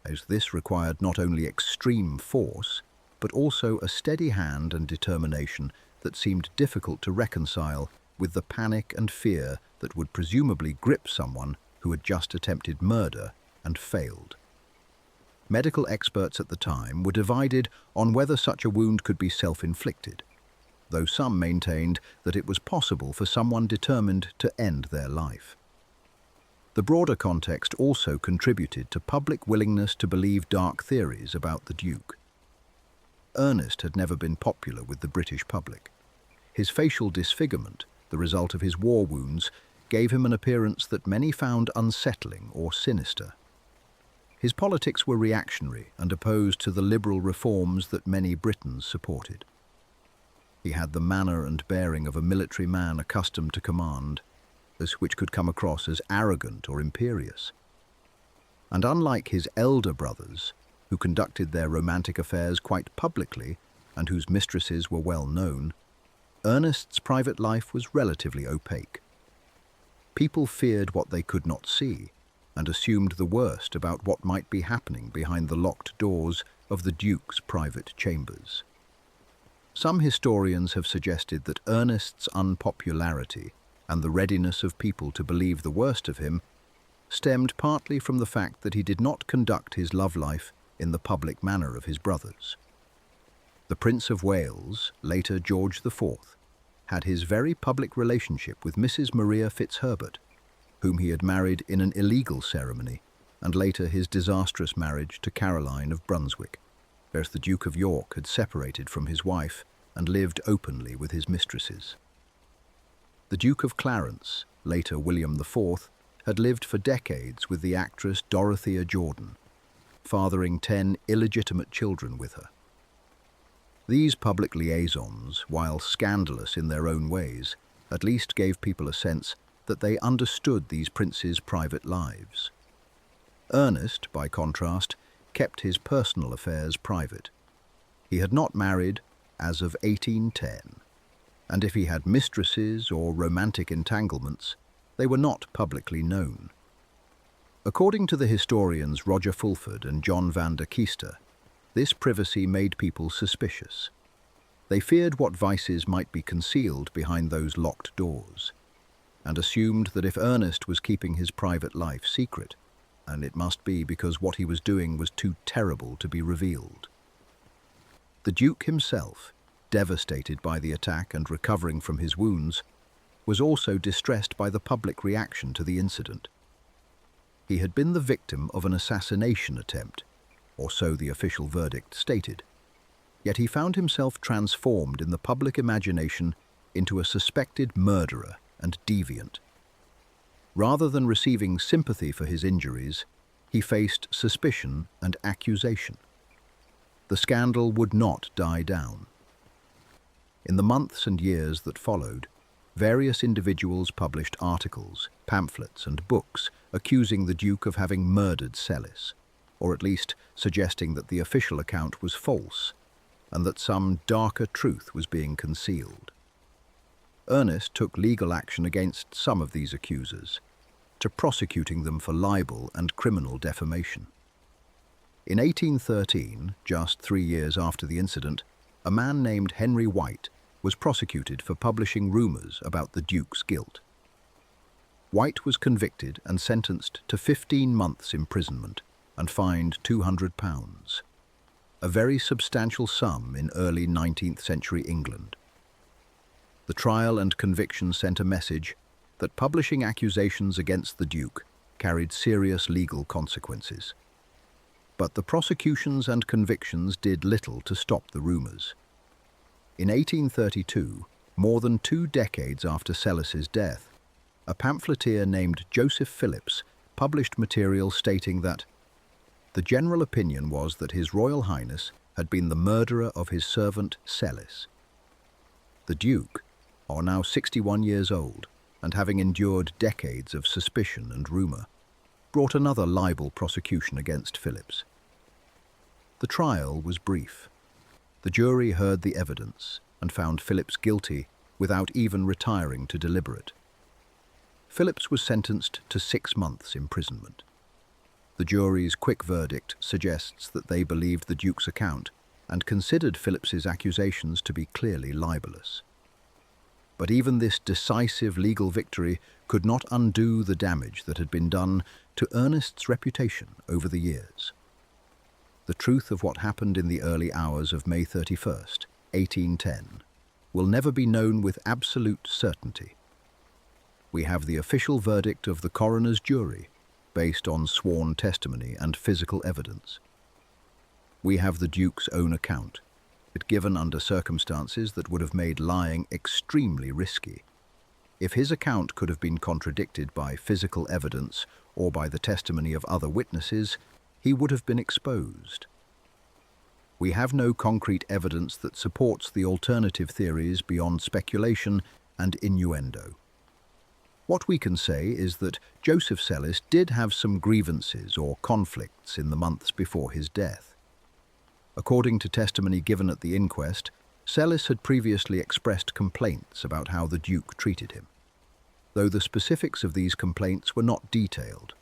As this required not only extreme force, but also a steady hand and determination that seemed difficult to reconcile with the panic and fear that would presumably grip someone who had just attempted murder and failed. Medical experts at the time were divided on whether such a wound could be self-inflicted. though some maintained that it was possible for someone determined to end their life. The broader context also contributed to public willingness to believe dark theories about the Duke. Ernest had never been popular with the British public. His facial disfigurement, the result of his war wounds, gave him an appearance that many found unsettling or sinister. His politics were reactionary and opposed to the liberal reforms that many Britons supported. He had the manner and bearing of a military man accustomed to command, which could come across as arrogant or imperious. And unlike his elder brothers, who conducted their romantic affairs quite publicly and whose mistresses were well known, Ernest's private life was relatively opaque. People feared what they could not see and assumed the worst about what might be happening behind the locked doors of the Duke's private chambers. Some historians have suggested that Ernest's unpopularity and the readiness of people to believe the worst of him stemmed partly from the fact that he did not conduct his love life in the public manner of his brothers. The Prince of Wales, later George IV, had his very public relationship with Mrs. Maria Fitzherbert, whom he had married in an illegal ceremony, and later his disastrous marriage to Caroline of Brunswick, whereas the Duke of York had separated from his wife and lived openly with his mistresses. The Duke of Clarence, later William IV, had lived for decades with the actress Dorothea Jordan, fathering 10 illegitimate children with her. These public liaisons, while scandalous in their own ways, at least gave people a sense that they understood these princes' private lives. Ernest, by contrast, kept his personal affairs private. He had not married as of 1810, and if he had mistresses or romantic entanglements, they were not publicly known. According to the historians Roger Fulford and John van der Keister, this privacy made people suspicious. They feared what vices might be concealed behind those locked doors, and assumed that if Ernest was keeping his private life secret, and it must be because what he was doing was too terrible to be revealed. The Duke himself, devastated by the attack and recovering from his wounds, was also distressed by the public reaction to the incident. He had been the victim of an assassination attempt, or so the official verdict stated, yet he found himself transformed in the public imagination into a suspected murderer and deviant. Rather than receiving sympathy for his injuries, he faced suspicion and accusation. The scandal would not die down. In the months and years that followed, various individuals published articles, pamphlets and books accusing the Duke of having murdered Sellis, or at least suggesting that the official account was false and that some darker truth was being concealed. Ernest took legal action against some of these accusers, to prosecuting them for libel and criminal defamation. In 1813, just 3 years after the incident, a man named Henry White was prosecuted for publishing rumours about the Duke's guilt. White was convicted and sentenced to 15 months' imprisonment and fined £200, a very substantial sum in early 19th century England. The trial and conviction sent a message that publishing accusations against the Duke carried serious legal consequences. But the prosecutions and convictions did little to stop the rumours. In 1832, more than 2 decades after Sellis's death, a pamphleteer named Joseph Phillips published material stating that the general opinion was that His Royal Highness had been the murderer of his servant Sellis. The Duke, now 61 years old, and having endured decades of suspicion and rumour, brought another libel prosecution against Phillips. The trial was brief. The jury heard the evidence and found Phillips guilty without even retiring to deliberate. Phillips was sentenced to 6 months' imprisonment. The jury's quick verdict suggests that they believed the Duke's account and considered Phillips's accusations to be clearly libelous. But even this decisive legal victory could not undo the damage that had been done to Ernest's reputation over the years. The truth of what happened in the early hours of May 31st, 1810, will never be known with absolute certainty. We have the official verdict of the coroner's jury, based on sworn testimony and physical evidence. We have the Duke's own account, but given under circumstances that would have made lying extremely risky. If his account could have been contradicted by physical evidence or by the testimony of other witnesses, he would have been exposed. We have no concrete evidence that supports the alternative theories beyond speculation and innuendo. What we can say is that Joseph Sellis did have some grievances or conflicts in the months before his death. According to testimony given at the inquest, Sellis had previously expressed complaints about how the Duke treated him, though the specifics of these complaints were not detailed.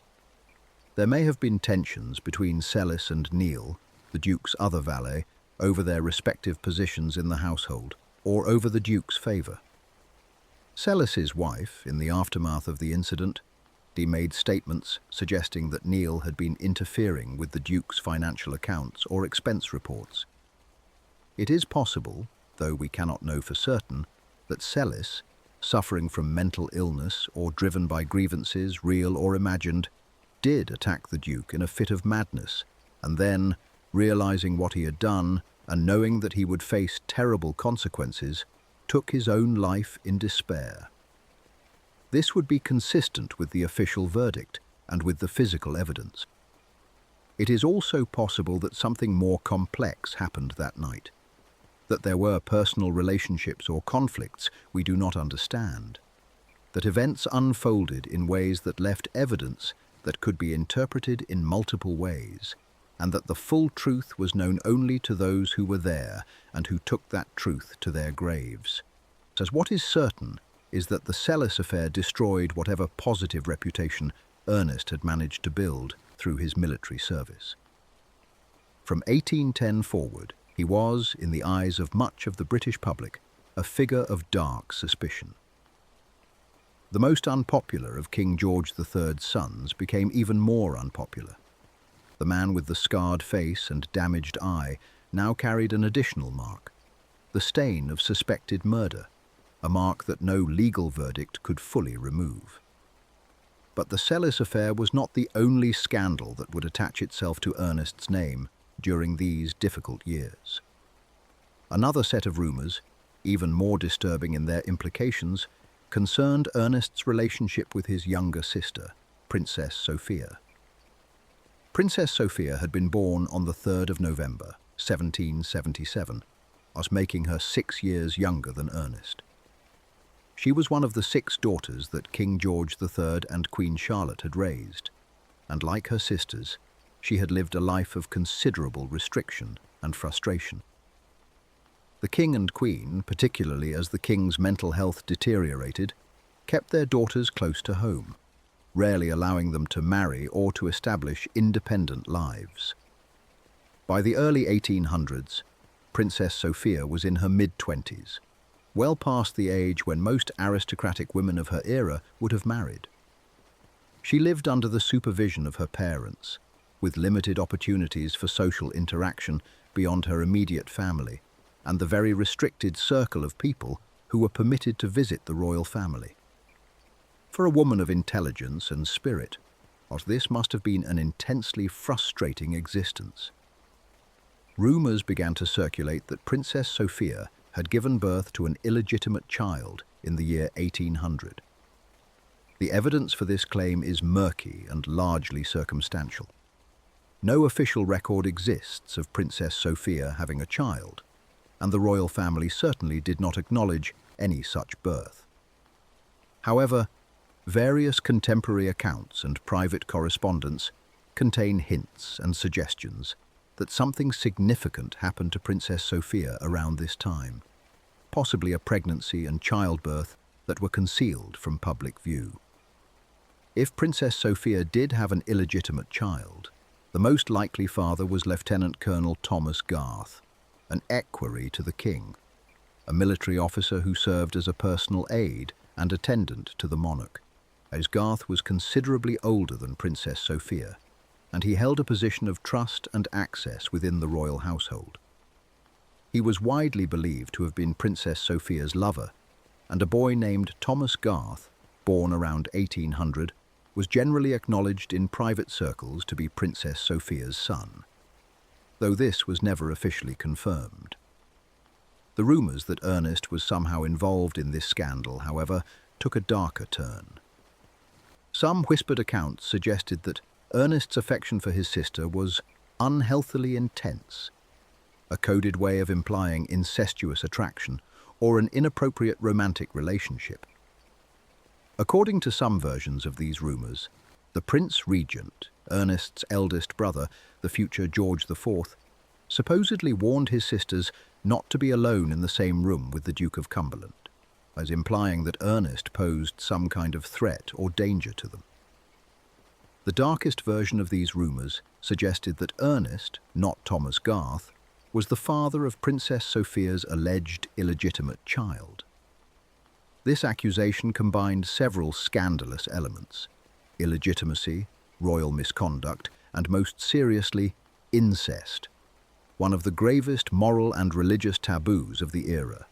There may have been tensions between Sellis and Neil, the Duke's other valet, over their respective positions in the household, or over the Duke's favour. Sellis's wife, in the aftermath of the incident, made statements suggesting that Neil had been interfering with the Duke's financial accounts or expense reports. It is possible, though we cannot know for certain, that Sellis, suffering from mental illness or driven by grievances, real or imagined, did attack the Duke in a fit of madness, and then, realizing what he had done and knowing that he would face terrible consequences, took his own life in despair. This would be consistent with the official verdict and with the physical evidence. It is also possible that something more complex happened that night, that there were personal relationships or conflicts we do not understand, that events unfolded in ways that left evidence that could be interpreted in multiple ways, and that the full truth was known only to those who were there and who took that truth to their graves. As what is certain is that the Sellis Affair destroyed whatever positive reputation Ernest had managed to build through his military service. From 1810 forward, he was, in the eyes of much of the British public, a figure of dark suspicion. The most unpopular of King George III's sons became even more unpopular. The man with the scarred face and damaged eye now carried an additional mark, the stain of suspected murder, a mark that no legal verdict could fully remove. But the Sellis Affair was not the only scandal that would attach itself to Ernest's name during these difficult years. Another set of rumours, even more disturbing in their implications, concerned Ernest's relationship with his younger sister, Princess Sophia. Princess Sophia had been born on the 3rd of November, 1777, thus making her 6 years younger than Ernest. She was one of the 6 daughters that King George III and Queen Charlotte had raised, and like her sisters, she had lived a life of considerable restriction and frustration. The King and Queen, particularly as the King's mental health deteriorated, kept their daughters close to home, rarely allowing them to marry or to establish independent lives. By the early 1800s, Princess Sophia was in her mid-20s, well past the age when most aristocratic women of her era would have married. She lived under the supervision of her parents, with limited opportunities for social interaction beyond her immediate family and the very restricted circle of people who were permitted to visit the royal family. For a woman of intelligence and spirit, this must have been an intensely frustrating existence. Rumours began to circulate that Princess Sophia had given birth to an illegitimate child in the year 1800. The evidence for this claim is murky and largely circumstantial. No official record exists of Princess Sophia having a child, and the royal family certainly did not acknowledge any such birth. However, various contemporary accounts and private correspondence contain hints and suggestions that something significant happened to Princess Sophia around this time, possibly a pregnancy and childbirth that were concealed from public view. If Princess Sophia did have an illegitimate child, the most likely father was Lieutenant Colonel Thomas Garth, an equerry to the king, a military officer who served as a personal aide and attendant to the monarch, as Garth was considerably older than Princess Sophia, and he held a position of trust and access within the royal household. He was widely believed to have been Princess Sophia's lover, and a boy named Thomas Garth, born around 1800, was generally acknowledged in private circles to be Princess Sophia's son, though this was never officially confirmed. The rumours that Ernest was somehow involved in this scandal, however, took a darker turn. Some whispered accounts suggested that Ernest's affection for his sister was unhealthily intense, a coded way of implying incestuous attraction or an inappropriate romantic relationship. According to some versions of these rumours, the Prince Regent, Ernest's eldest brother, the future George IV, supposedly warned his sisters not to be alone in the same room with the Duke of Cumberland, as implying that Ernest posed some kind of threat or danger to them. The darkest version of these rumours suggested that Ernest, not Thomas Garth, was the father of Princess Sophia's alleged illegitimate child. This accusation combined several scandalous elements: illegitimacy, royal misconduct, and most seriously, incest, one of the gravest moral and religious taboos of the era.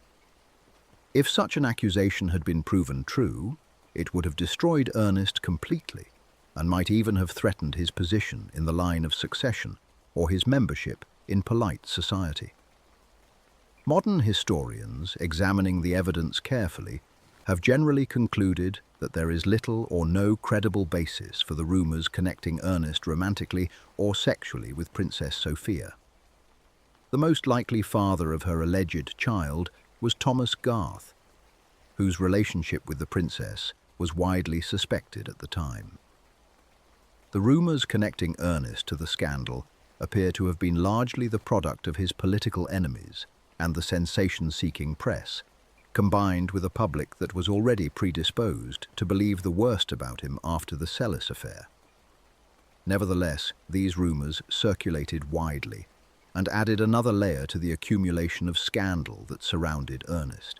If such an accusation had been proven true, it would have destroyed Ernest completely, and might even have threatened his position in the line of succession or his membership in polite society. Modern historians, examining the evidence carefully, have generally concluded that there is little or no credible basis for the rumours connecting Ernest romantically or sexually with Princess Sophia. The most likely father of her alleged child was Thomas Garth, whose relationship with the princess was widely suspected at the time. The rumours connecting Ernest to the scandal appear to have been largely the product of his political enemies and the sensation-seeking press, combined with a public that was already predisposed to believe the worst about him after the Sellis Affair. Nevertheless, these rumours circulated widely and added another layer to the accumulation of scandal that surrounded Ernest.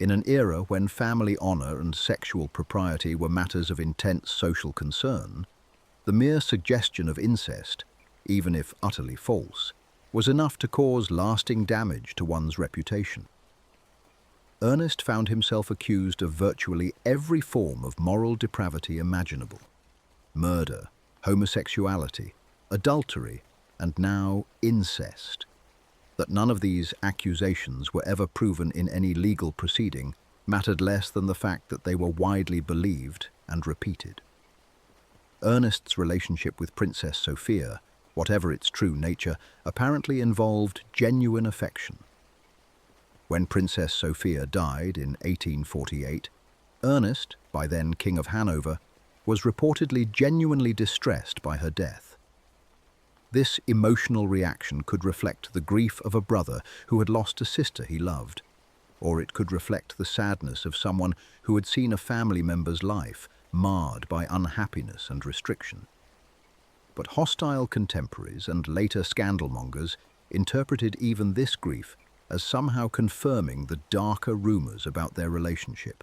In an era when family honour and sexual propriety were matters of intense social concern, the mere suggestion of incest, even if utterly false, was enough to cause lasting damage to one's reputation. Ernest found himself accused of virtually every form of moral depravity imaginable: murder, homosexuality, adultery, and now incest. That none of these accusations were ever proven in any legal proceeding mattered less than the fact that they were widely believed and repeated. Ernest's relationship with Princess Sophia, whatever its true nature, apparently involved genuine affection. When Princess Sophia died in 1848, Ernest, by then King of Hanover, was reportedly genuinely distressed by her death. This emotional reaction could reflect the grief of a brother who had lost a sister he loved, or it could reflect the sadness of someone who had seen a family member's life marred by unhappiness and restriction. But hostile contemporaries and later scandalmongers interpreted even this grief as somehow confirming the darker rumours about their relationship.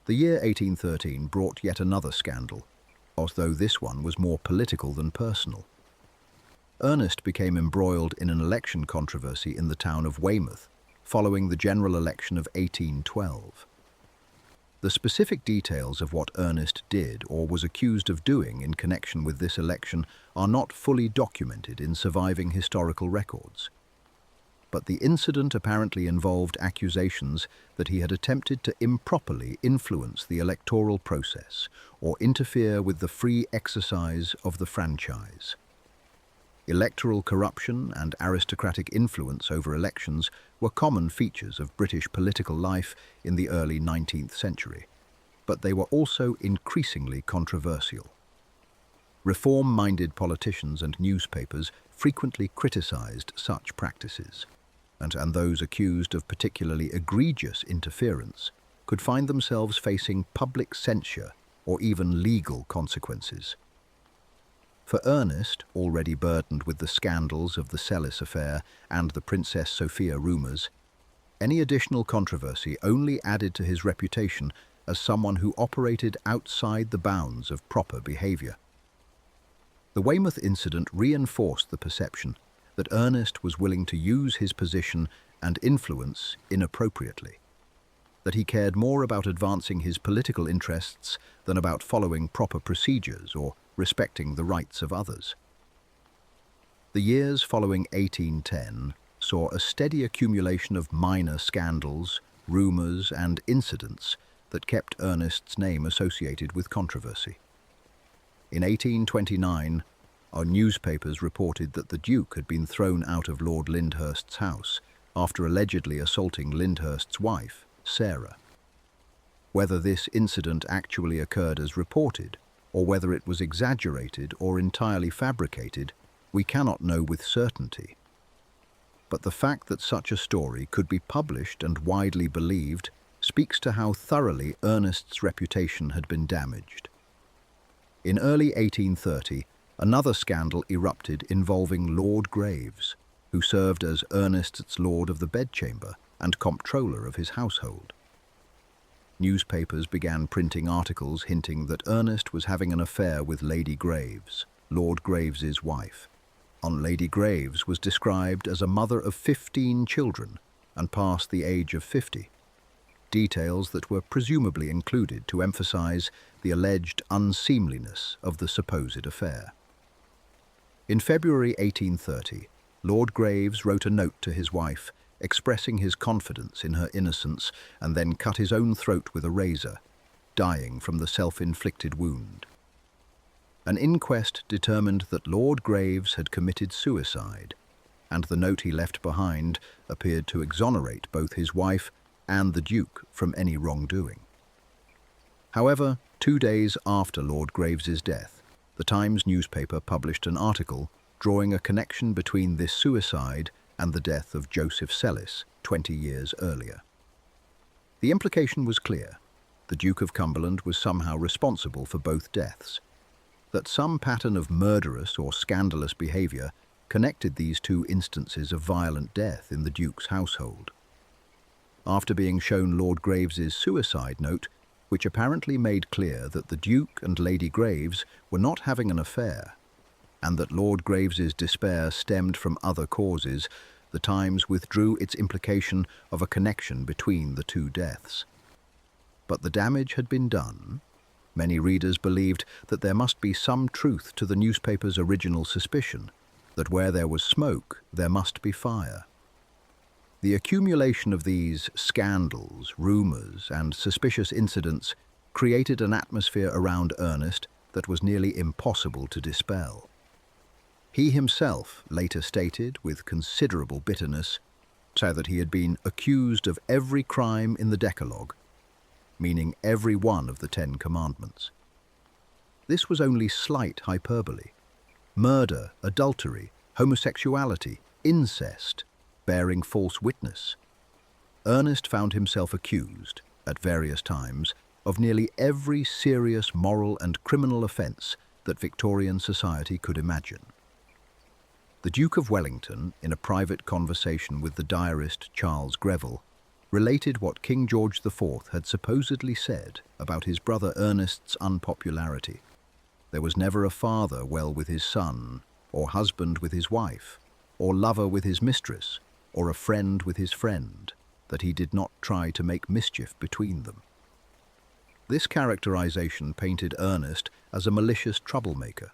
The year 1813 brought yet another scandal, although this one was more political than personal. Ernest became embroiled in an election controversy in the town of Weymouth, following the general election of 1812. The specific details of what Ernest did or was accused of doing in connection with this election are not fully documented in surviving historical records. But the incident apparently involved accusations that he had attempted to improperly influence the electoral process or interfere with the free exercise of the franchise. Electoral corruption and aristocratic influence over elections were common features of British political life in the early 19th century, but they were also increasingly controversial. Reform-minded politicians and newspapers frequently criticised such practices, and those accused of particularly egregious interference could find themselves facing public censure or even legal consequences. For Ernest, already burdened with the scandals of the Sellis Affair and the Princess Sophia rumours, any additional controversy only added to his reputation as someone who operated outside the bounds of proper behaviour. The Weymouth incident reinforced the perception that Ernest was willing to use his position and influence inappropriately, that he cared more about advancing his political interests than about following proper procedures or respecting the rights of others. The years following 1810 saw a steady accumulation of minor scandals, rumours and incidents that kept Ernest's name associated with controversy. In 1829, our newspapers reported that the Duke had been thrown out of Lord Lyndhurst's house after allegedly assaulting Lyndhurst's wife, Sarah. Whether this incident actually occurred as reported, or whether it was exaggerated or entirely fabricated, we cannot know with certainty. But the fact that such a story could be published and widely believed speaks to how thoroughly Ernest's reputation had been damaged. In early 1830, another scandal erupted involving Lord Graves, who served as Ernest's Lord of the Bedchamber and Comptroller of his household. Newspapers began printing articles hinting that Ernest was having an affair with Lady Graves, Lord Graves's wife. Lady Graves was described as a mother of 15 children and past the age of 50, details that were presumably included to emphasize the alleged unseemliness of the supposed affair. In February 1830, Lord Graves wrote a note to his wife expressing his confidence in her innocence and then cut his own throat with a razor, dying from the self-inflicted wound. An inquest determined that Lord Graves had committed suicide, and the note he left behind appeared to exonerate both his wife and the Duke from any wrongdoing. However, 2 days after Lord Graves's death, the Times newspaper published an article drawing a connection between this suicide and the death of Joseph Sellis 20 years earlier. The implication was clear. The Duke of Cumberland was somehow responsible for both deaths, that some pattern of murderous or scandalous behaviour connected these two instances of violent death in the Duke's household. After being shown Lord Graves's suicide note, which apparently made clear that the Duke and Lady Graves were not having an affair, and that Lord Graves's despair stemmed from other causes, the Times withdrew its implication of a connection between the two deaths. But the damage had been done. Many readers believed that there must be some truth to the newspaper's original suspicion, that where there was smoke, there must be fire. The accumulation of these scandals, rumours, and suspicious incidents created an atmosphere around Ernest that was nearly impossible to dispel. He himself later stated, with considerable bitterness, that he had been accused of every crime in the Decalogue, meaning every one of the 10 Commandments. This was only slight hyperbole. Murder, adultery, homosexuality, incest, bearing false witness. Ernest found himself accused, at various times, of nearly every serious moral and criminal offence that Victorian society could imagine. The Duke of Wellington, in a private conversation with the diarist Charles Greville, related what King George IV had supposedly said about his brother Ernest's unpopularity. There was never a father well with his son, or husband with his wife, or lover with his mistress, or a friend with his friend, that he did not try to make mischief between them. This characterization painted Ernest as a malicious troublemaker,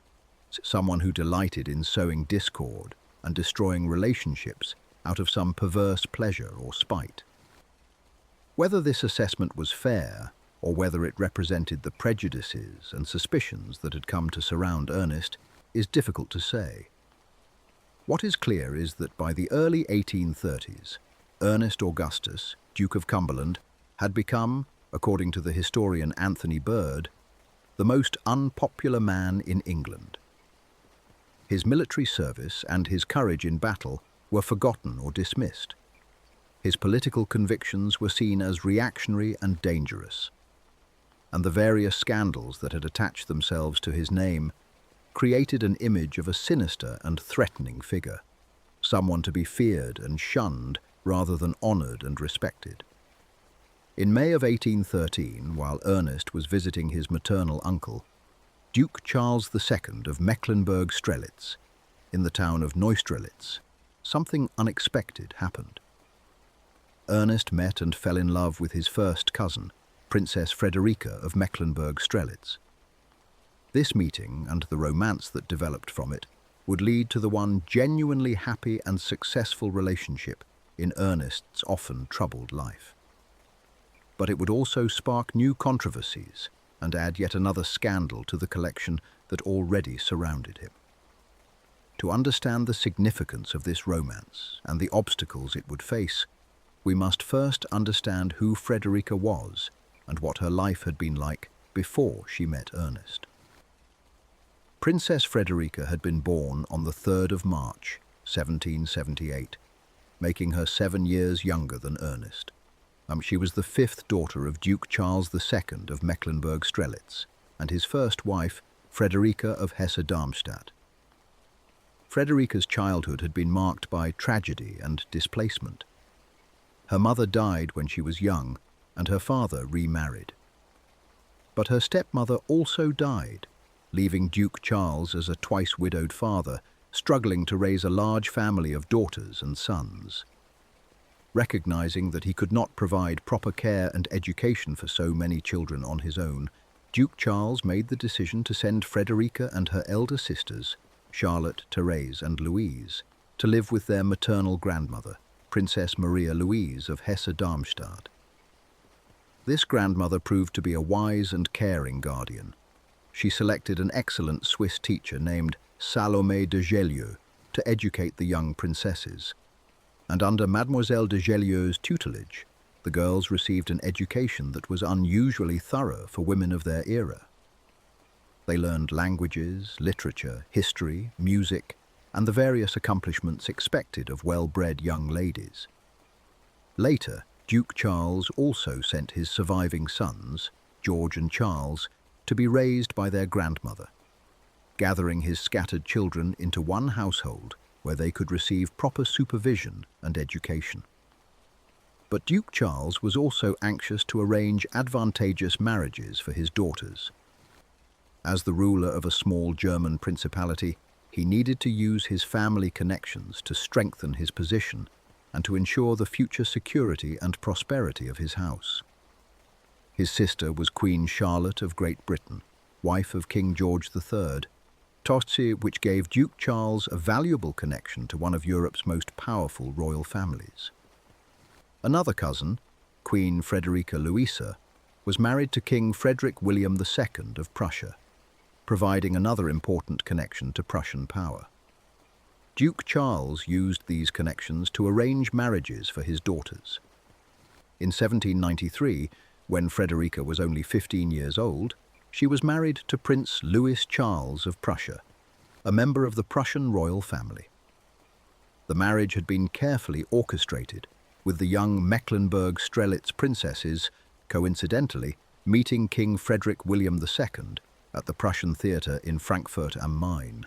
someone who delighted in sowing discord and destroying relationships out of some perverse pleasure or spite. Whether this assessment was fair, or whether it represented the prejudices and suspicions that had come to surround Ernest, is difficult to say. What is clear is that by the early 1830s, Ernest Augustus, Duke of Cumberland, had become, according to the historian Anthony Bird, the most unpopular man in England. His military service and his courage in battle were forgotten or dismissed. His political convictions were seen as reactionary and dangerous, and the various scandals that had attached themselves to his name created an image of a sinister and threatening figure, someone to be feared and shunned rather than honoured and respected. In May of 1813, while Ernest was visiting his maternal uncle, Duke Charles II of Mecklenburg-Strelitz, in the town of Neustrelitz, something unexpected happened. Ernest met and fell in love with his first cousin, Princess Frederica of Mecklenburg-Strelitz. This meeting, and the romance that developed from it, would lead to the one genuinely happy and successful relationship in Ernest's often troubled life. But it would also spark new controversies and add yet another scandal to the collection that already surrounded him. To understand the significance of this romance and the obstacles it would face, we must first understand who Frederica was and what her life had been like before she met Ernest. Princess Frederica had been born on the 3rd of March, 1778, making her 7 years younger than Ernest. She was the 5th daughter of Duke Charles II of Mecklenburg-Strelitz and his first wife, Frederica of Hesse-Darmstadt. Frederica's childhood had been marked by tragedy and displacement. Her mother died when she was young, and her father remarried. But her stepmother also died, leaving Duke Charles as a twice-widowed father, struggling to raise a large family of daughters and sons. Recognizing that he could not provide proper care and education for so many children on his own, Duke Charles made the decision to send Frederica and her elder sisters, Charlotte, Therese, and Louise, to live with their maternal grandmother, Princess Maria Louise of Hesse-Darmstadt. This grandmother proved to be a wise and caring guardian. She selected an excellent Swiss teacher named Salomé de Gellieu to educate the young princesses. And under Mademoiselle de Gellieu's tutelage, the girls received an education that was unusually thorough for women of their era. They learned languages, literature, history, music, and the various accomplishments expected of well-bred young ladies. Later, Duke Charles also sent his surviving sons, George and Charles, to be raised by their grandmother, gathering his scattered children into one household where they could receive proper supervision and education. But Duke Charles was also anxious to arrange advantageous marriages for his daughters. As the ruler of a small German principality, he needed to use his family connections to strengthen his position and to ensure the future security and prosperity of his house. His sister was Queen Charlotte of Great Britain, wife of King George III, which gave Duke Charles a valuable connection to one of Europe's most powerful royal families. Another cousin, Queen Frederica Louisa, was married to King Frederick William II of Prussia, providing another important connection to Prussian power. Duke Charles used these connections to arrange marriages for his daughters. In 1793, when Frederica was only 15 years old, she was married to Prince Louis Charles of Prussia, a member of the Prussian royal family. The marriage had been carefully orchestrated, with the young Mecklenburg-Strelitz princesses, coincidentally, meeting King Frederick William II at the Prussian Theatre in Frankfurt am Main,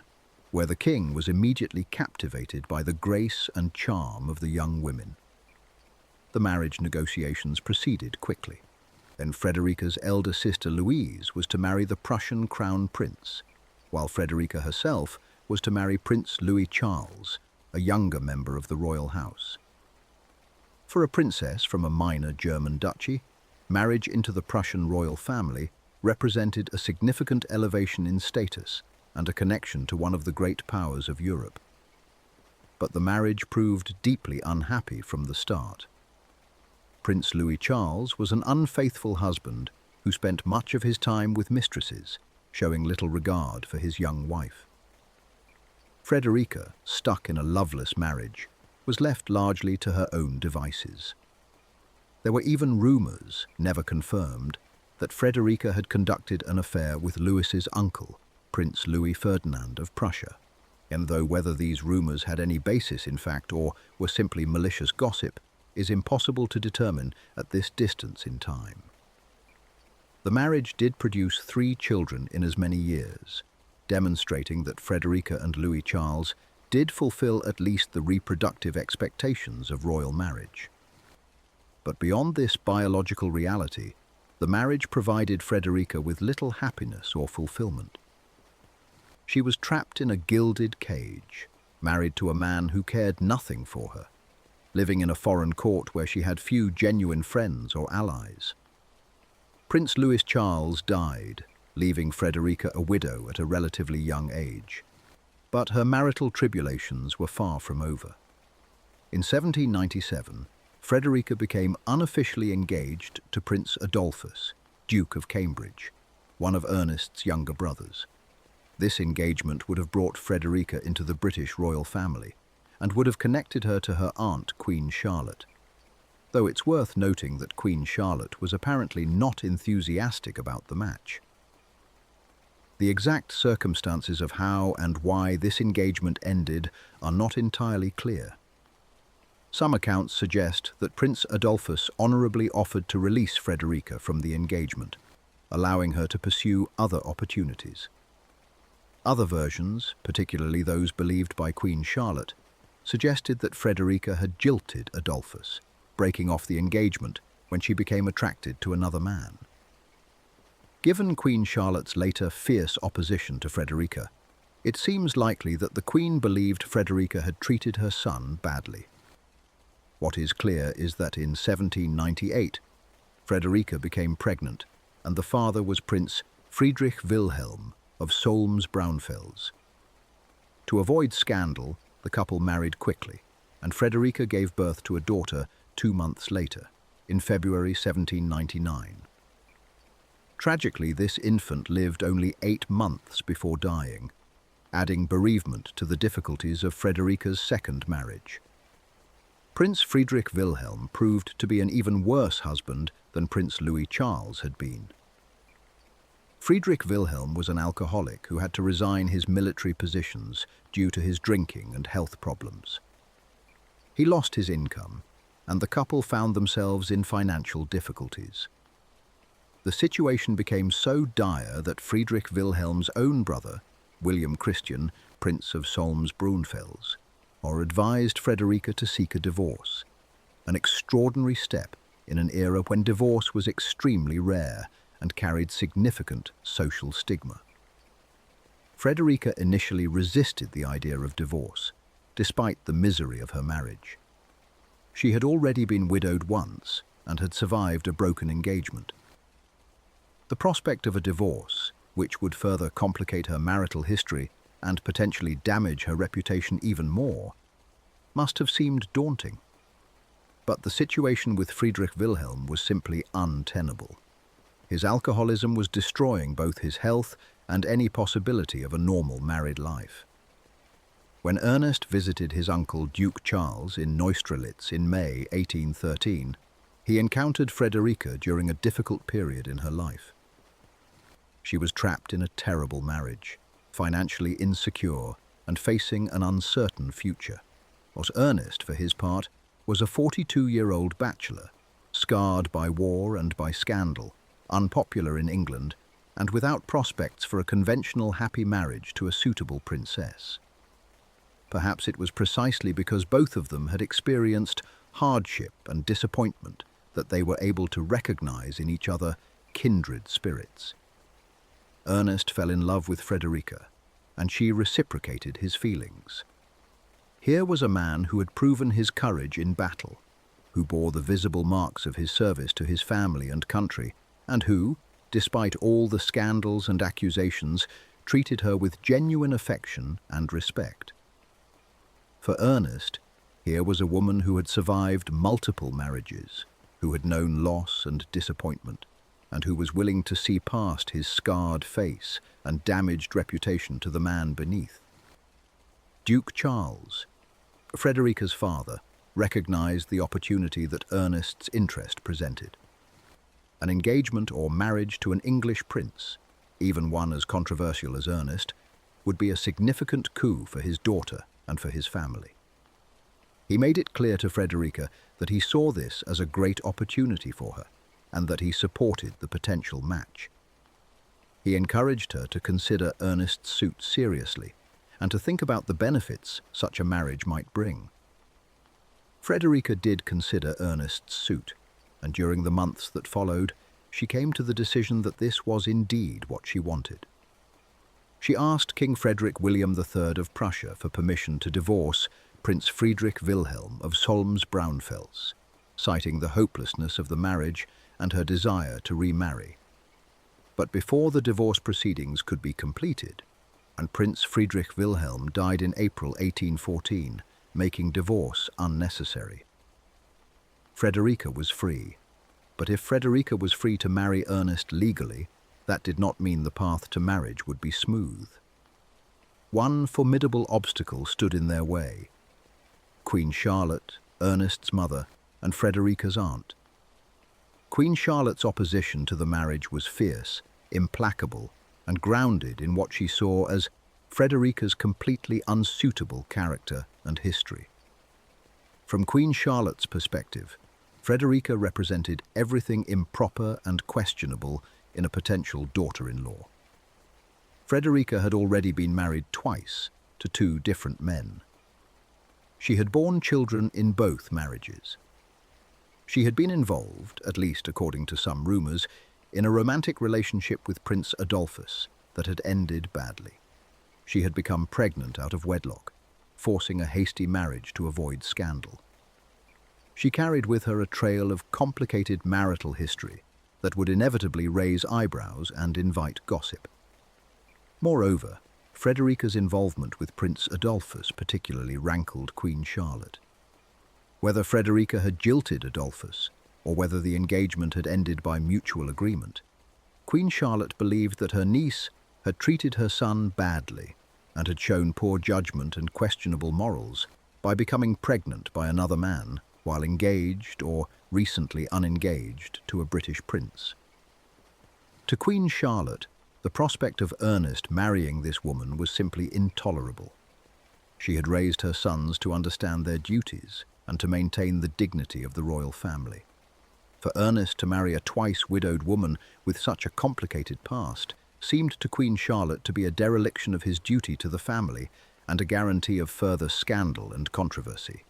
where the king was immediately captivated by the grace and charm of the young women. The marriage negotiations proceeded quickly. Then Frederica's elder sister Louise was to marry the Prussian crown prince, while Frederica herself was to marry Prince Louis Charles, a younger member of the royal house. For a princess from a minor German duchy, marriage into the Prussian royal family represented a significant elevation in status and a connection to one of the great powers of Europe. But the marriage proved deeply unhappy from the start. Prince Louis Charles was an unfaithful husband who spent much of his time with mistresses, showing little regard for his young wife. Frederica, stuck in a loveless marriage, was left largely to her own devices. There were even rumors, never confirmed, that Frederica had conducted an affair with Louis's uncle, Prince Louis Ferdinand of Prussia, and though whether these rumors had any basis in fact or were simply malicious gossip is impossible to determine at this distance in time. The marriage did produce 3 children in as many years, demonstrating that Frederica and Louis Charles did fulfill at least the reproductive expectations of royal marriage. But beyond this biological reality, the marriage provided Frederica with little happiness or fulfillment. She was trapped in a gilded cage, married to a man who cared nothing for her, living in a foreign court where she had few genuine friends or allies. Prince Louis Charles died, leaving Frederica a widow at a relatively young age. But her marital tribulations were far from over. In 1797, Frederica became unofficially engaged to Prince Adolphus, Duke of Cambridge, one of Ernest's younger brothers. This engagement would have brought Frederica into the British royal family and would have connected her to her aunt, Queen Charlotte. Though it's worth noting that Queen Charlotte was apparently not enthusiastic about the match. The exact circumstances of how and why this engagement ended are not entirely clear. Some accounts suggest that Prince Adolphus honorably offered to release Frederica from the engagement, allowing her to pursue other opportunities. Other versions, particularly those believed by Queen Charlotte, suggested that Frederica had jilted Adolphus, breaking off the engagement when she became attracted to another man. Given Queen Charlotte's later fierce opposition to Frederica, it seems likely that the Queen believed Frederica had treated her son badly. What is clear is that in 1798, Frederica became pregnant, and the father was Prince Friedrich Wilhelm of Solms-Braunfels. To avoid scandal, the couple married quickly, and Frederica gave birth to a daughter 2 months later, in February 1799. Tragically, this infant lived only 8 months before dying, adding bereavement to the difficulties of Frederica's second marriage. Prince Friedrich Wilhelm proved to be an even worse husband than Prince Louis Charles had been. Friedrich Wilhelm was an alcoholic who had to resign his military positions due to his drinking and health problems. He lost his income, and the couple found themselves in financial difficulties. The situation became so dire that Friedrich Wilhelm's own brother, William Christian, Prince of Solms-Braunfels, advised Frederica to seek a divorce, an extraordinary step in an era when divorce was extremely rare and carried significant social stigma. Frederica initially resisted the idea of divorce, despite the misery of her marriage. She had already been widowed once and had survived a broken engagement. The prospect of a divorce, which would further complicate her marital history and potentially damage her reputation even more, must have seemed daunting. But the situation with Friedrich Wilhelm was simply untenable. His alcoholism was destroying both his health and any possibility of a normal married life. When Ernest visited his uncle Duke Charles in Neustrelitz in May 1813, he encountered Frederica during a difficult period in her life. She was trapped in a terrible marriage, financially insecure and facing an uncertain future. What Ernest, for his part, was a 42-year-old bachelor, scarred by war and by scandal, unpopular in England, and without prospects for a conventional happy marriage to a suitable princess. Perhaps it was precisely because both of them had experienced hardship and disappointment that they were able to recognize in each other kindred spirits. Ernest fell in love with Frederica, and she reciprocated his feelings. Here was a man who had proven his courage in battle, who bore the visible marks of his service to his family and country, and who, despite all the scandals and accusations, treated her with genuine affection and respect. For Ernest, here was a woman who had survived multiple marriages, who had known loss and disappointment, and who was willing to see past his scarred face and damaged reputation to the man beneath. Duke Charles, Frederica's father, recognized the opportunity that Ernest's interest presented. An engagement or marriage to an English prince, even one as controversial as Ernest, would be a significant coup for his daughter and for his family. He made it clear to Frederica that he saw this as a great opportunity for her, and that he supported the potential match. He encouraged her to consider Ernest's suit seriously, and to think about the benefits such a marriage might bring. Frederica did consider Ernest's suit, and during the months that followed, she came to the decision that this was indeed what she wanted. She asked King Frederick William III of Prussia for permission to divorce Prince Friedrich Wilhelm of Solms-Braunfels, citing the hopelessness of the marriage and her desire to remarry. But before the divorce proceedings could be completed, and Prince Friedrich Wilhelm died in April 1814, making divorce unnecessary. Frederica was free, but if Frederica was free to marry Ernest legally, that did not mean the path to marriage would be smooth. One formidable obstacle stood in their way: Queen Charlotte, Ernest's mother, and Frederica's aunt. Queen Charlotte's opposition to the marriage was fierce, implacable, and grounded in what she saw as Frederica's completely unsuitable character and history. From Queen Charlotte's perspective, Frederica represented everything improper and questionable in a potential daughter-in-law. Frederica had already been married twice to two different men. She had borne children in both marriages. She had been involved, at least according to some rumors, in a romantic relationship with Prince Adolphus that had ended badly. She had become pregnant out of wedlock, forcing a hasty marriage to avoid scandal. She carried with her a trail of complicated marital history that would inevitably raise eyebrows and invite gossip. Moreover, Frederica's involvement with Prince Adolphus particularly rankled Queen Charlotte. Whether Frederica had jilted Adolphus, or whether the engagement had ended by mutual agreement, Queen Charlotte believed that her niece had treated her son badly and had shown poor judgment and questionable morals by becoming pregnant by another man while engaged or recently unengaged to a British prince. To Queen Charlotte, the prospect of Ernest marrying this woman was simply intolerable. She had raised her sons to understand their duties and to maintain the dignity of the royal family. For Ernest to marry a twice-widowed woman with such a complicated past seemed to Queen Charlotte to be a dereliction of his duty to the family and a guarantee of further scandal and controversy.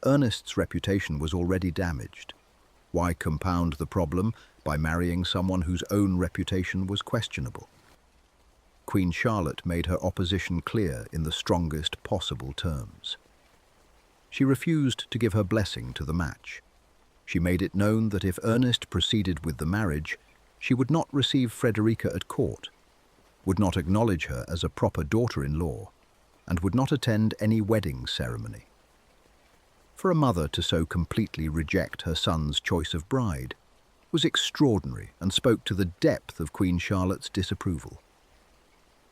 Ernest's reputation was already damaged. Why compound the problem by marrying someone whose own reputation was questionable? Queen Charlotte made her opposition clear in the strongest possible terms. She refused to give her blessing to the match. She made it known that if Ernest proceeded with the marriage, she would not receive Frederica at court, would not acknowledge her as a proper daughter-in-law, and would not attend any wedding ceremony. For a mother to so completely reject her son's choice of bride was extraordinary and spoke to the depth of Queen Charlotte's disapproval.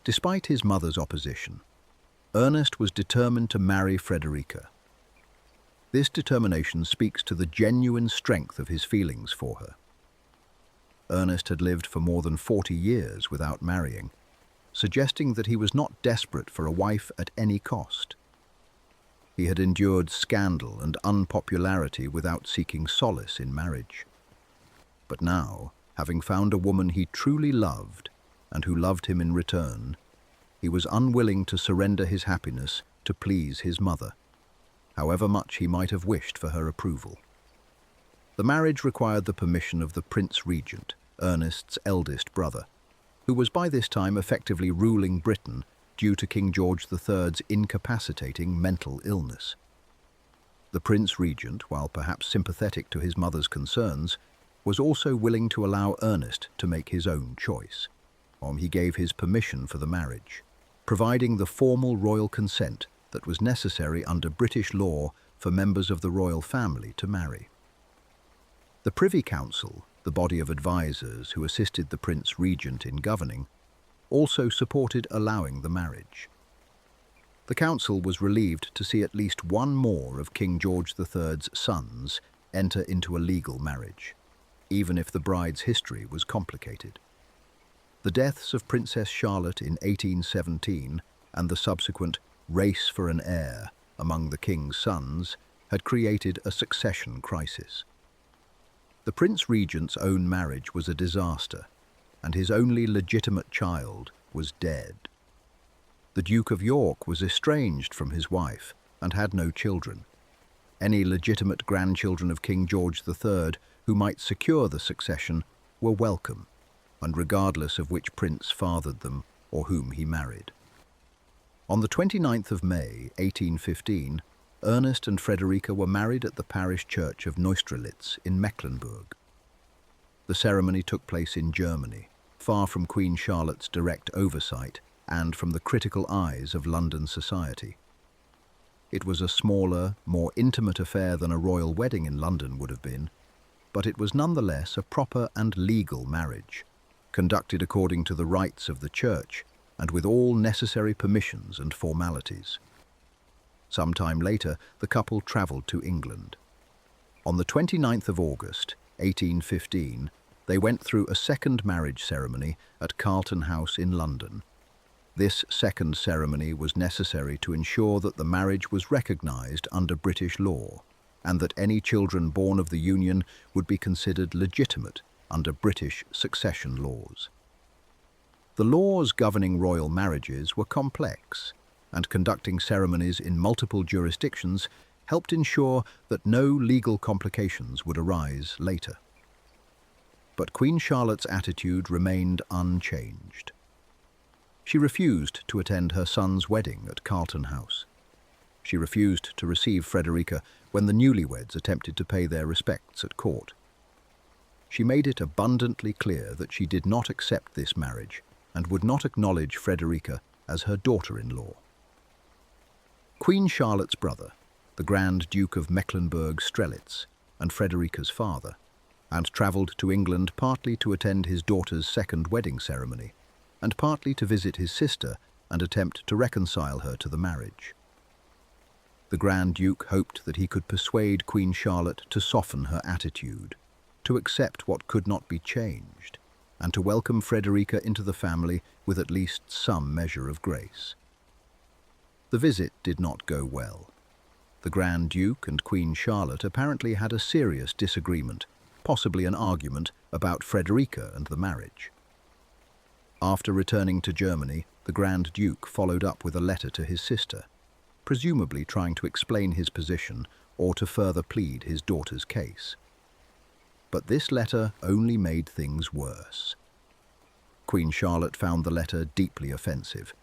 Despite his mother's opposition, Ernest was determined to marry Frederica. This determination speaks to the genuine strength of his feelings for her. Ernest had lived for more than 40 years without marrying, suggesting that he was not desperate for a wife at any cost. He had endured scandal and unpopularity without seeking solace in marriage. But now, having found a woman he truly loved and who loved him in return, he was unwilling to surrender his happiness to please his mother, however much he might have wished for her approval. The marriage required the permission of the Prince Regent, Ernest's eldest brother, who was by this time effectively ruling Britain due to King George III's incapacitating mental illness. The Prince Regent, while perhaps sympathetic to his mother's concerns, was also willing to allow Ernest to make his own choice. He gave his permission for the marriage, providing the formal royal consent that was necessary under British law for members of the royal family to marry. The Privy Council, the body of advisers who assisted the Prince Regent in governing, also supported allowing the marriage. The council was relieved to see at least one more of King George III's sons enter into a legal marriage, even if the bride's history was complicated. The deaths of Princess Charlotte in 1817 and the subsequent race for an heir among the king's sons had created a succession crisis. The Prince Regent's own marriage was a disaster, and his only legitimate child was dead. The Duke of York was estranged from his wife and had no children. Any legitimate grandchildren of King George III who might secure the succession were welcome, and regardless of which prince fathered them, or whom he married. On the 29th of May, 1815, Ernest and Frederica were married at the parish church of Neustrelitz in Mecklenburg. The ceremony took place in Germany, far from Queen Charlotte's direct oversight and from the critical eyes of London society. It was a smaller, more intimate affair than a royal wedding in London would have been, but it was nonetheless a proper and legal marriage, conducted according to the rites of the church and with all necessary permissions and formalities. Some time later, the couple travelled to England. On the 29th of August, 1815, they went through a second marriage ceremony at Carlton House in London. This second ceremony was necessary to ensure that the marriage was recognised under British law, and that any children born of the union would be considered legitimate under British succession laws. The laws governing royal marriages were complex, and conducting ceremonies in multiple jurisdictions helped ensure that no legal complications would arise later. But Queen Charlotte's attitude remained unchanged. She refused to attend her son's wedding at Carlton House. She refused to receive Frederica when the newlyweds attempted to pay their respects at court. She made it abundantly clear that she did not accept this marriage and would not acknowledge Frederica as her daughter-in-law. Queen Charlotte's brother, the Grand Duke of Mecklenburg-Strelitz, and Frederica's father, and travelled to England partly to attend his daughter's second wedding ceremony, and partly to visit his sister and attempt to reconcile her to the marriage. The Grand Duke hoped that he could persuade Queen Charlotte to soften her attitude, to accept what could not be changed, and to welcome Frederica into the family with at least some measure of grace. The visit did not go well. The Grand Duke and Queen Charlotte apparently had a serious disagreement, possibly an argument about Frederica and the marriage. After returning to Germany, the Grand Duke followed up with a letter to his sister, presumably trying to explain his position or to further plead his daughter's case. But this letter only made things worse. Queen Charlotte found the letter deeply offensive,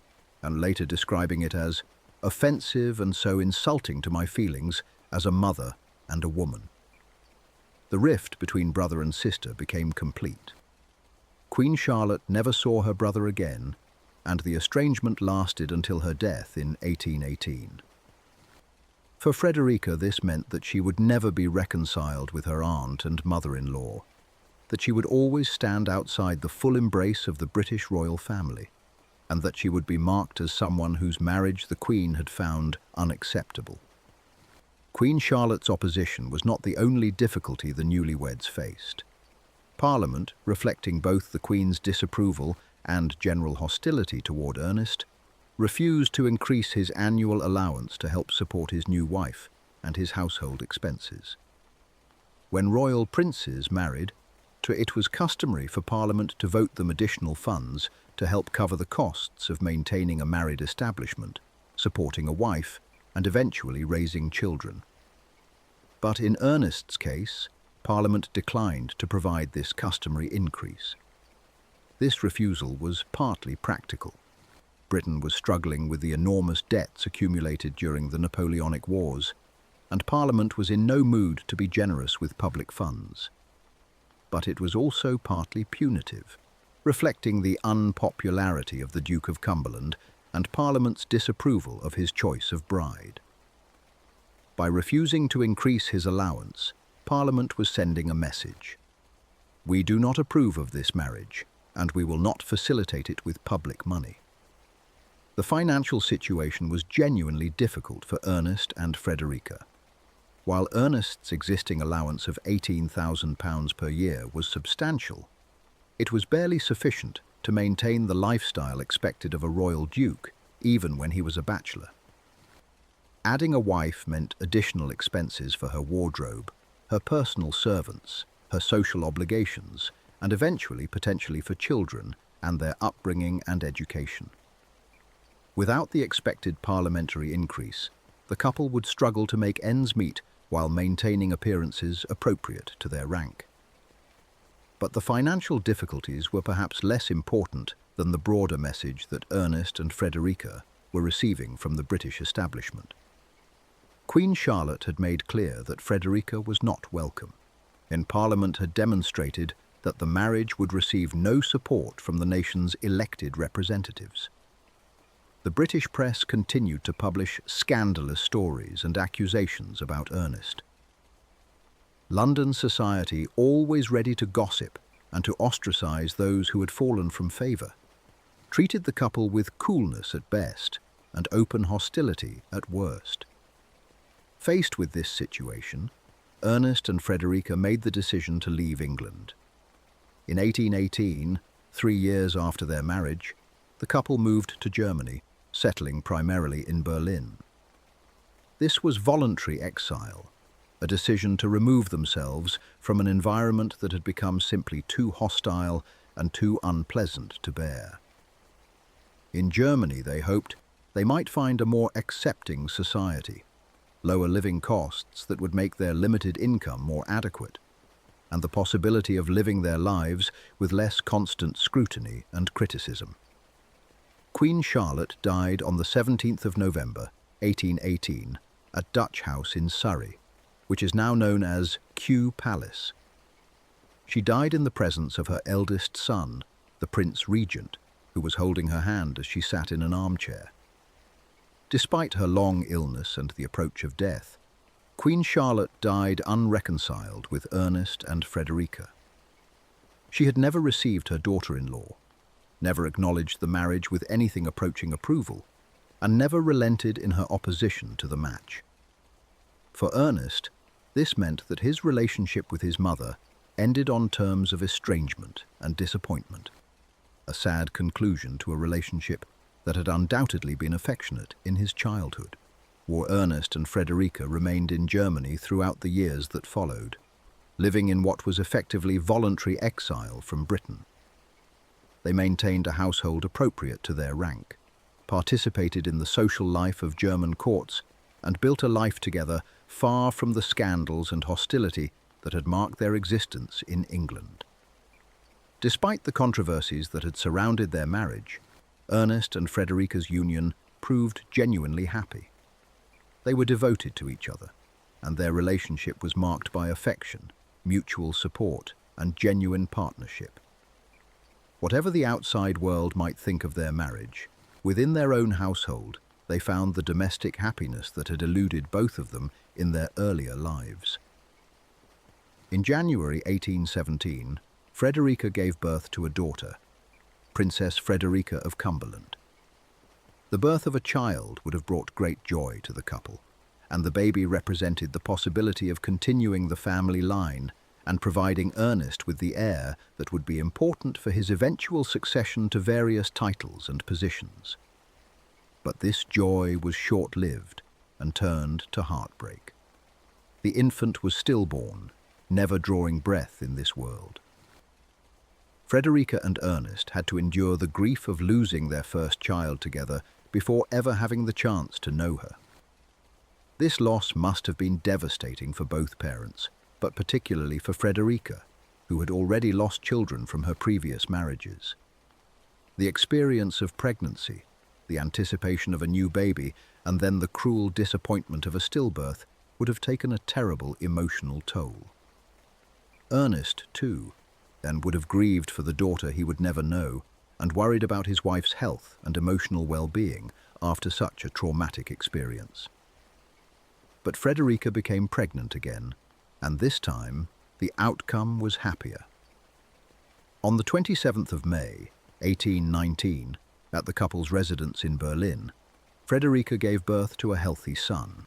and later describing it as offensive and so insulting to my feelings as a mother and a woman. The rift between brother and sister became complete. Queen Charlotte never saw her brother again, and the estrangement lasted until her death in 1818. For Frederica, this meant that she would never be reconciled with her aunt and mother-in-law, that she would always stand outside the full embrace of the British royal family, and that she would be marked as someone whose marriage the Queen had found unacceptable. Queen Charlotte's opposition was not the only difficulty the newlyweds faced. Parliament, reflecting both the Queen's disapproval and general hostility toward Ernest, refused to increase his annual allowance to help support his new wife and his household expenses. When royal princes married, it was customary for Parliament to vote them additional funds to help cover the costs of maintaining a married establishment, supporting a wife, and eventually raising children. But in Ernest's case, Parliament declined to provide this customary increase. This refusal was partly practical. Britain was struggling with the enormous debts accumulated during the Napoleonic Wars, and Parliament was in no mood to be generous with public funds. But it was also partly punitive, reflecting the unpopularity of the Duke of Cumberland and Parliament's disapproval of his choice of bride. By refusing to increase his allowance, Parliament was sending a message. We do not approve of this marriage, and we will not facilitate it with public money. The financial situation was genuinely difficult for Ernest and Frederica. While Ernest's existing allowance of £18,000 per year was substantial, it was barely sufficient to maintain the lifestyle expected of a royal duke, even when he was a bachelor. Adding a wife meant additional expenses for her wardrobe, her personal servants, her social obligations, and eventually potentially for children and their upbringing and education. Without the expected parliamentary increase, the couple would struggle to make ends meet while maintaining appearances appropriate to their rank. But the financial difficulties were perhaps less important than the broader message that Ernest and Frederica were receiving from the British establishment. Queen Charlotte had made clear that Frederica was not welcome, and Parliament had demonstrated that the marriage would receive no support from the nation's elected representatives. The British press continued to publish scandalous stories and accusations about Ernest. London society, always ready to gossip and to ostracize those who had fallen from favour, treated the couple with coolness at best and open hostility at worst. Faced with this situation, Ernest and Frederica made the decision to leave England. In 1818, 3 years after their marriage, the couple moved to Germany, settling primarily in Berlin. This was voluntary exile, a decision to remove themselves from an environment that had become simply too hostile and too unpleasant to bear. In Germany, they hoped they might find a more accepting society, lower living costs that would make their limited income more adequate, and the possibility of living their lives with less constant scrutiny and criticism. Queen Charlotte died on the 17th of November, 1818, at Dutch House in Surrey, which is now known as Kew Palace. She died in the presence of her eldest son, the Prince Regent, who was holding her hand as she sat in an armchair. Despite her long illness and the approach of death, Queen Charlotte died unreconciled with Ernest and Frederica. She had never received her daughter-in-law, never acknowledged the marriage with anything approaching approval, and never relented in her opposition to the match. For Ernest, this meant that his relationship with his mother ended on terms of estrangement and disappointment, a sad conclusion to a relationship that had undoubtedly been affectionate in his childhood. Ernest and Frederica remained in Germany throughout the years that followed, living in what was effectively voluntary exile from Britain. They maintained a household appropriate to their rank, participated in the social life of German courts, and built a life together far from the scandals and hostility that had marked their existence in England. Despite the controversies that had surrounded their marriage, Ernest and Frederica's union proved genuinely happy. They were devoted to each other, and their relationship was marked by affection, mutual support, and genuine partnership. Whatever the outside world might think of their marriage, within their own household, they found the domestic happiness that had eluded both of them in their earlier lives. In January 1817, Frederica gave birth to a daughter, Princess Frederica of Cumberland. The birth of a child would have brought great joy to the couple, and the baby represented the possibility of continuing the family line and providing Ernest with the heir that would be important for his eventual succession to various titles and positions. But this joy was short-lived and turned to heartbreak. The infant was stillborn, never drawing breath in this world. Frederica and Ernest had to endure the grief of losing their first child together before ever having the chance to know her. This loss must have been devastating for both parents, but particularly for Frederica, who had already lost children from her previous marriages. The experience of pregnancy, the anticipation of a new baby, and then the cruel disappointment of a stillbirth would have taken a terrible emotional toll. Ernest, too, then would have grieved for the daughter he would never know, and worried about his wife's health and emotional well-being after such a traumatic experience. But Frederica became pregnant again, and this time the outcome was happier. On the 27th of May, 1819, at the couple's residence in Berlin, Frederica gave birth to a healthy son.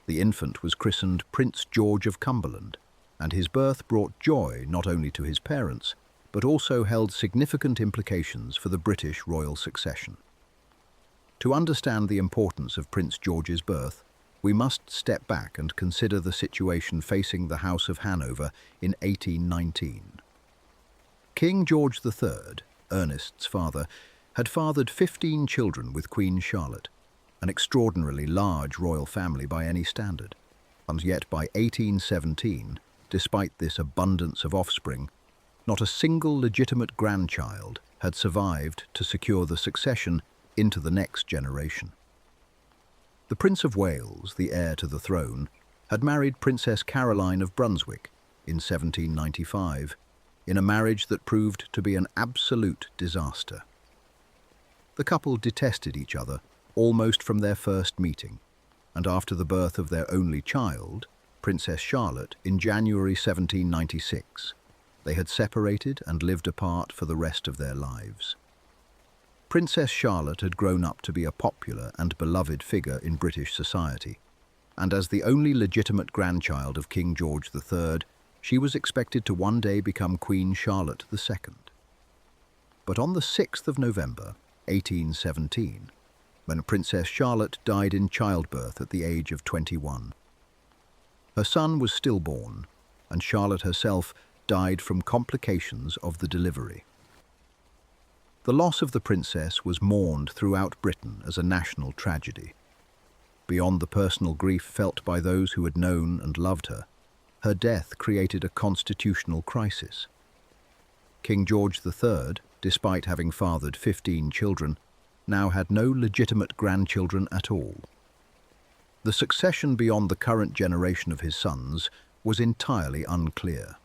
The infant was christened Prince George of Cumberland, and his birth brought joy not only to his parents, but also held significant implications for the British royal succession. To understand the importance of Prince George's birth, we must step back and consider the situation facing the House of Hanover in 1819. King George III, Ernest's father, had fathered 15 children with Queen Charlotte, an extraordinarily large royal family by any standard. And yet by 1817, despite this abundance of offspring, not a single legitimate grandchild had survived to secure the succession into the next generation. The Prince of Wales, the heir to the throne, had married Princess Caroline of Brunswick in 1795, in a marriage that proved to be an absolute disaster. The couple detested each other almost from their first meeting, and after the birth of their only child, Princess Charlotte, in January 1796, they had separated and lived apart for the rest of their lives. Princess Charlotte had grown up to be a popular and beloved figure in British society, and as the only legitimate grandchild of King George III, she was expected to one day become Queen Charlotte II. But on the 6th of November, 1817, when Princess Charlotte died in childbirth at the age of 21. Her son was stillborn, and Charlotte herself died from complications of the delivery. The loss of the princess was mourned throughout Britain as a national tragedy. Beyond the personal grief felt by those who had known and loved her death created a constitutional crisis. King George III, despite having fathered 15 children, now had no legitimate grandchildren at all. The succession beyond the current generation of his sons was entirely unclear.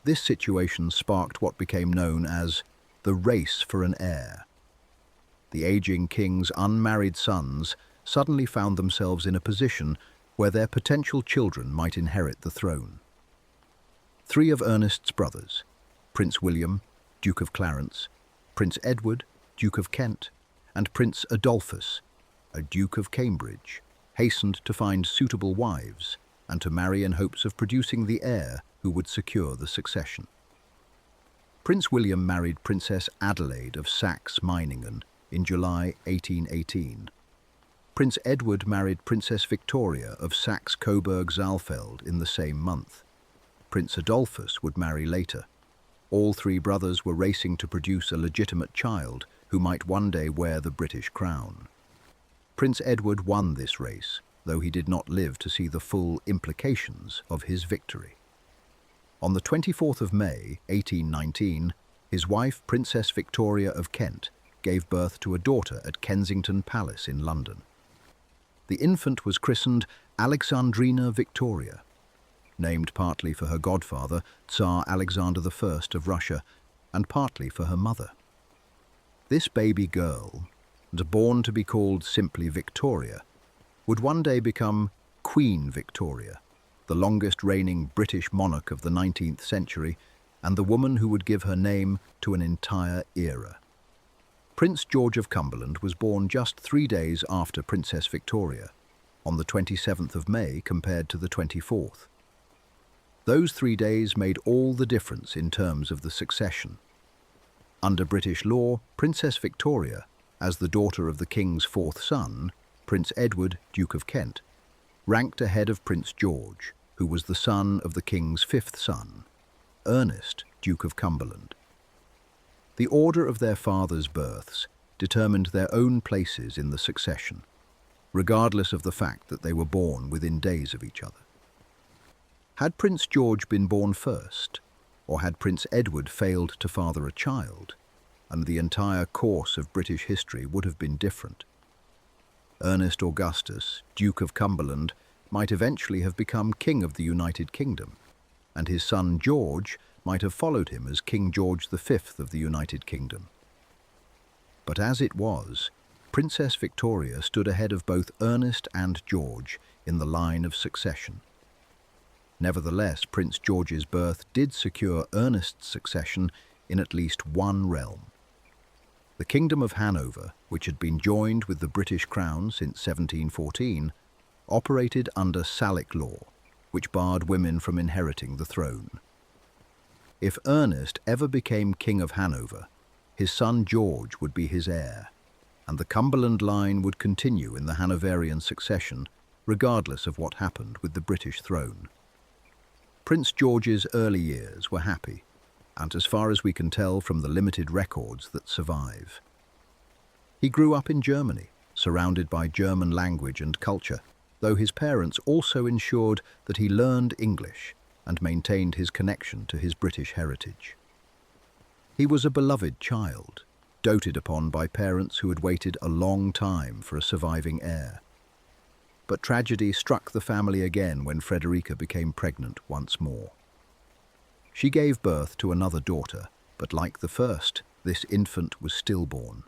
This situation sparked what became known as the race for an heir. The aging king's unmarried sons suddenly found themselves in a position where their potential children might inherit the throne. 3 of Ernest's brothers, Prince William, Duke of Clarence, Prince Edward, Duke of Kent, and Prince Adolphus, a Duke of Cambridge, hastened to find suitable wives and to marry in hopes of producing the heir who would secure the succession. Prince William married Princess Adelaide of Saxe-Meiningen in July 1818. Prince Edward married Princess Victoria of Saxe-Coburg-Saalfeld in the same month. Prince Adolphus would marry later. All 3 brothers were racing to produce a legitimate child who might one day wear the British crown. Prince Edward won this race, though he did not live to see the full implications of his victory. On the 24th of May, 1819, his wife, Princess Victoria of Kent, gave birth to a daughter at Kensington Palace in London. The infant was christened Alexandrina Victoria, named partly for her godfather, Tsar Alexander I of Russia, and partly for her mother. This baby girl, born to be called simply Victoria, would one day become Queen Victoria, the longest reigning British monarch of the 19th century, and the woman who would give her name to an entire era. Prince George of Cumberland was born just 3 days after Princess Victoria, on the 27th of May compared to the 24th. Those 3 days made all the difference in terms of the succession. Under British law, Princess Victoria, as the daughter of the King's 4th son, Prince Edward, Duke of Kent, ranked ahead of Prince George, who was the son of the King's 5th son, Ernest, Duke of Cumberland. The order of their fathers' births determined their own places in the succession, regardless of the fact that they were born within days of each other. Had Prince George been born first, or had Prince Edward failed to father a child, and the entire course of British history would have been different. Ernest Augustus, Duke of Cumberland, might eventually have become King of the United Kingdom, and his son George might have followed him as King George V of the United Kingdom. But as it was, Princess Victoria stood ahead of both Ernest and George in the line of succession. Nevertheless, Prince George's birth did secure Ernest's succession in at least one realm. The Kingdom of Hanover, which had been joined with the British Crown since 1714, operated under Salic law, which barred women from inheriting the throne. If Ernest ever became King of Hanover, his son George would be his heir, and the Cumberland line would continue in the Hanoverian succession, regardless of what happened with the British throne. Prince George's early years were happy, and as far as we can tell from the limited records that survive. He grew up in Germany, surrounded by German language and culture, though his parents also ensured that he learned English and maintained his connection to his British heritage. He was a beloved child, doted upon by parents who had waited a long time for a surviving heir. But tragedy struck the family again when Frederica became pregnant once more. She gave birth to another daughter, but like the first, this infant was stillborn.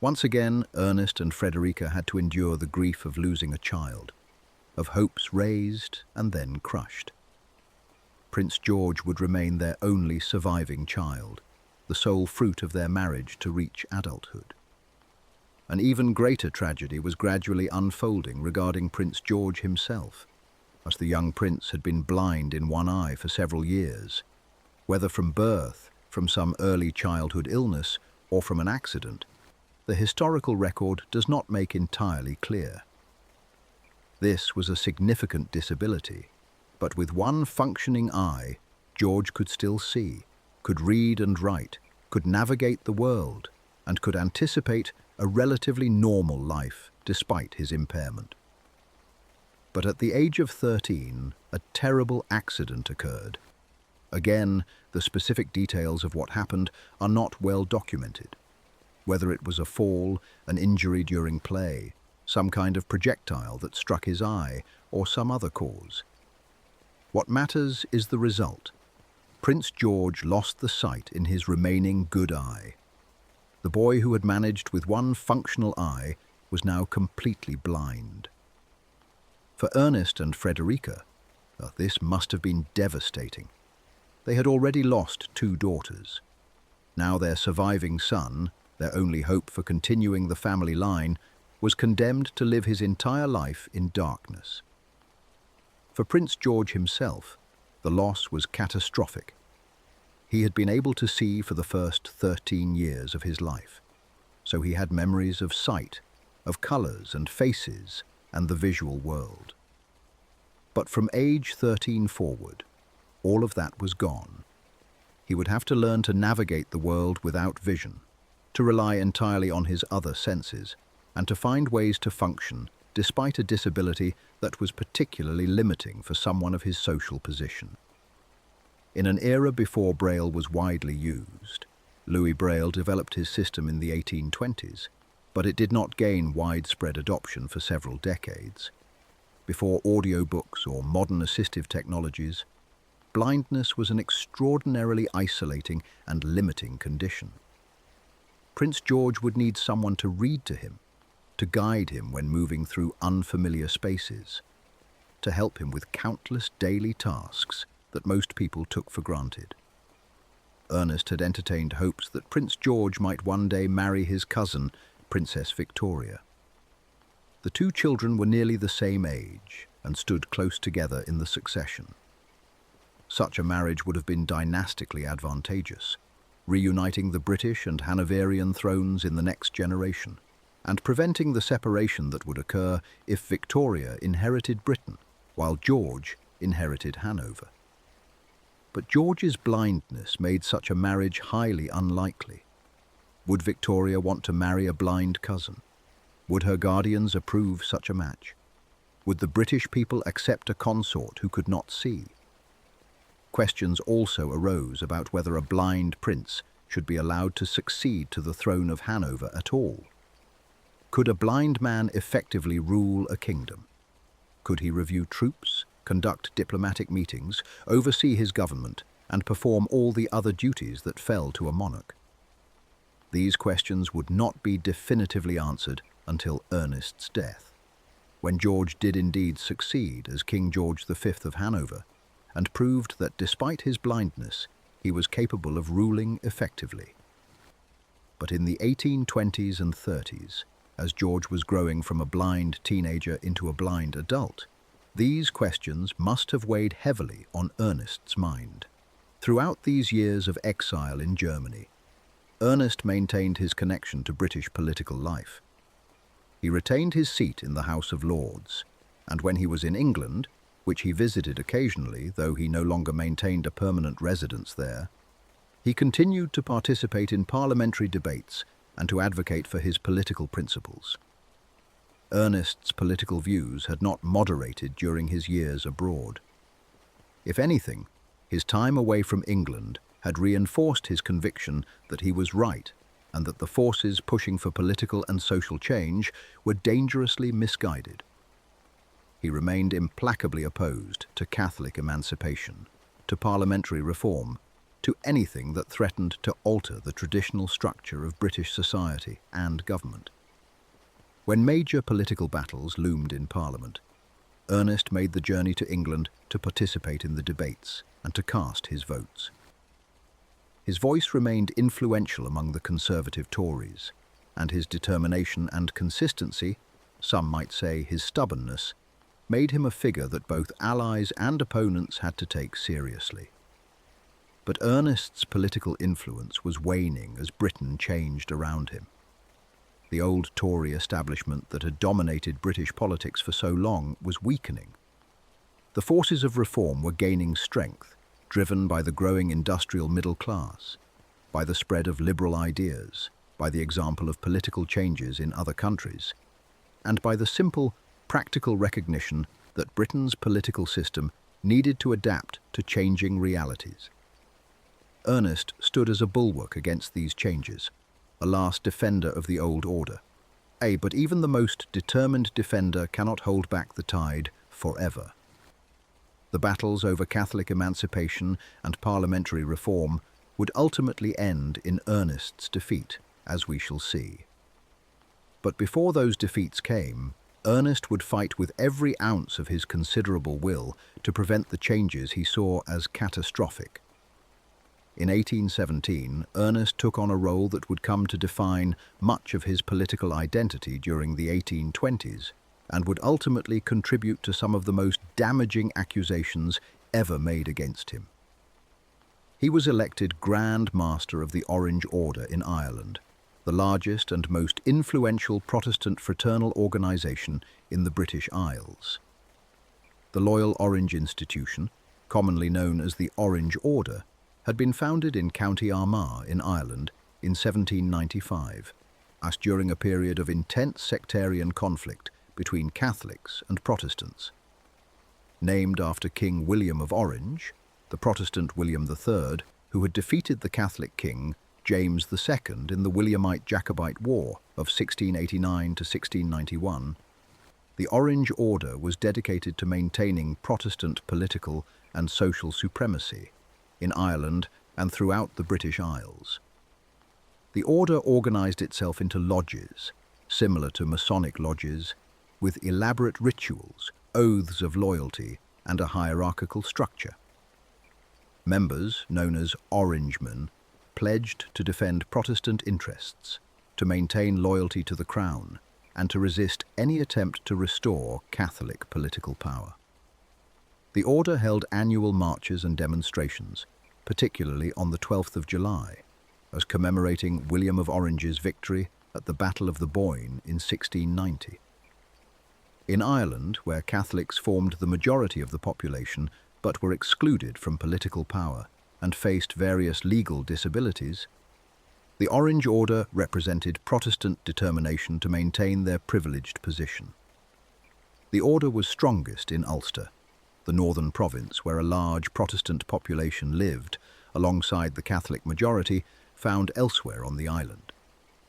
Once again, Ernest and Frederica had to endure the grief of losing a child, of hopes raised and then crushed. Prince George would remain their only surviving child, the sole fruit of their marriage to reach adulthood. An even greater tragedy was gradually unfolding regarding Prince George himself, as the young prince had been blind in one eye for several years, whether from birth, from some early childhood illness, or from an accident. The historical record does not make entirely clear. This was a significant disability, but with one functioning eye, George could still see, could read and write, could navigate the world, and could anticipate a relatively normal life despite his impairment. But at the age of 13, a terrible accident occurred. Again, the specific details of what happened are not well documented. Whether it was a fall, an injury during play, some kind of projectile that struck his eye, or some other cause. What matters is the result. Prince George lost the sight in his remaining good eye. The boy who had managed with one functional eye was now completely blind. For Ernest and Frederica, this must have been devastating. They had already lost 2 daughters. Now their surviving son, their only hope for continuing the family line, was condemned to live his entire life in darkness. For Prince George himself, the loss was catastrophic. He had been able to see for the first 13 years of his life, so he had memories of sight, of colours and faces, and the visual world. But from age 13 forward, all of that was gone. He would have to learn to navigate the world without vision, to rely entirely on his other senses, and to find ways to function despite a disability that was particularly limiting for someone of his social position. In an era before Braille was widely used, Louis Braille developed his system in the 1820s, but it did not gain widespread adoption for several decades. Before audiobooks or modern assistive technologies, blindness was an extraordinarily isolating and limiting condition. Prince George would need someone to read to him, to guide him when moving through unfamiliar spaces, to help him with countless daily tasks that most people took for granted. Ernest had entertained hopes that Prince George might one day marry his cousin, Princess Victoria. The 2 children were nearly the same age and stood close together in the succession. Such a marriage would have been dynastically advantageous, reuniting the British and Hanoverian thrones in the next generation, and preventing the separation that would occur if Victoria inherited Britain, while George inherited Hanover. But George's blindness made such a marriage highly unlikely. Would Victoria want to marry a blind cousin? Would her guardians approve such a match? Would the British people accept a consort who could not see? Questions also arose about whether a blind prince should be allowed to succeed to the throne of Hanover at all. Could a blind man effectively rule a kingdom? Could he review troops, conduct diplomatic meetings, oversee his government, and perform all the other duties that fell to a monarch? These questions would not be definitively answered until Ernest's death, when George did indeed succeed as King George V of Hanover, and proved that despite his blindness, he was capable of ruling effectively. But in the 1820s and 30s, as George was growing from a blind teenager into a blind adult, these questions must have weighed heavily on Ernest's mind. Throughout these years of exile in Germany, Ernest maintained his connection to British political life. He retained his seat in the House of Lords, and when he was in England, which he visited occasionally, though he no longer maintained a permanent residence there, he continued to participate in parliamentary debates and to advocate for his political principles. Ernest's political views had not moderated during his years abroad. If anything, his time away from England had reinforced his conviction that he was right and that the forces pushing for political and social change were dangerously misguided. He remained implacably opposed to Catholic emancipation, to parliamentary reform, to anything that threatened to alter the traditional structure of British society and government. When major political battles loomed in Parliament, Ernest made the journey to England to participate in the debates and to cast his votes. His voice remained influential among the Conservative Tories, and his determination and consistency, some might say his stubbornness, made him a figure that both allies and opponents had to take seriously. But Ernest's political influence was waning as Britain changed around him. The old Tory establishment that had dominated British politics for so long was weakening. The forces of reform were gaining strength, driven by the growing industrial middle class, by the spread of liberal ideas, by the example of political changes in other countries, and by the simple, practical recognition that Britain's political system needed to adapt to changing realities. Ernest stood as a bulwark against these changes, a last defender of the old order. But even the most determined defender cannot hold back the tide forever. The battles over Catholic emancipation and parliamentary reform would ultimately end in Ernest's defeat, as we shall see. But before those defeats came, Ernest would fight with every ounce of his considerable will to prevent the changes he saw as catastrophic. In 1817, Ernest took on a role that would come to define much of his political identity during the 1820s and would ultimately contribute to some of the most damaging accusations ever made against him. He was elected Grand Master of the Orange Order in Ireland, the largest and most influential Protestant fraternal organisation in the British Isles. The Loyal Orange Institution, commonly known as the Orange Order, had been founded in County Armagh in Ireland in 1795, as during a period of intense sectarian conflict between Catholics and Protestants. Named after King William of Orange, the Protestant William III, who had defeated the Catholic king James II in the Williamite-Jacobite War of 1689 to 1691, the Orange Order was dedicated to maintaining Protestant political and social supremacy in Ireland and throughout the British Isles. The order organised itself into lodges, similar to Masonic lodges, with elaborate rituals, oaths of loyalty, and a hierarchical structure. Members, known as Orangemen, pledged to defend Protestant interests, to maintain loyalty to the Crown, and to resist any attempt to restore Catholic political power. The order held annual marches and demonstrations, particularly on the 12th of July, as commemorating William of Orange's victory at the Battle of the Boyne in 1690. In Ireland, where Catholics formed the majority of the population but were excluded from political power and faced various legal disabilities, the Orange Order represented Protestant determination to maintain their privileged position. The order was strongest in Ulster, the northern province where a large Protestant population lived, alongside the Catholic majority found elsewhere on the island.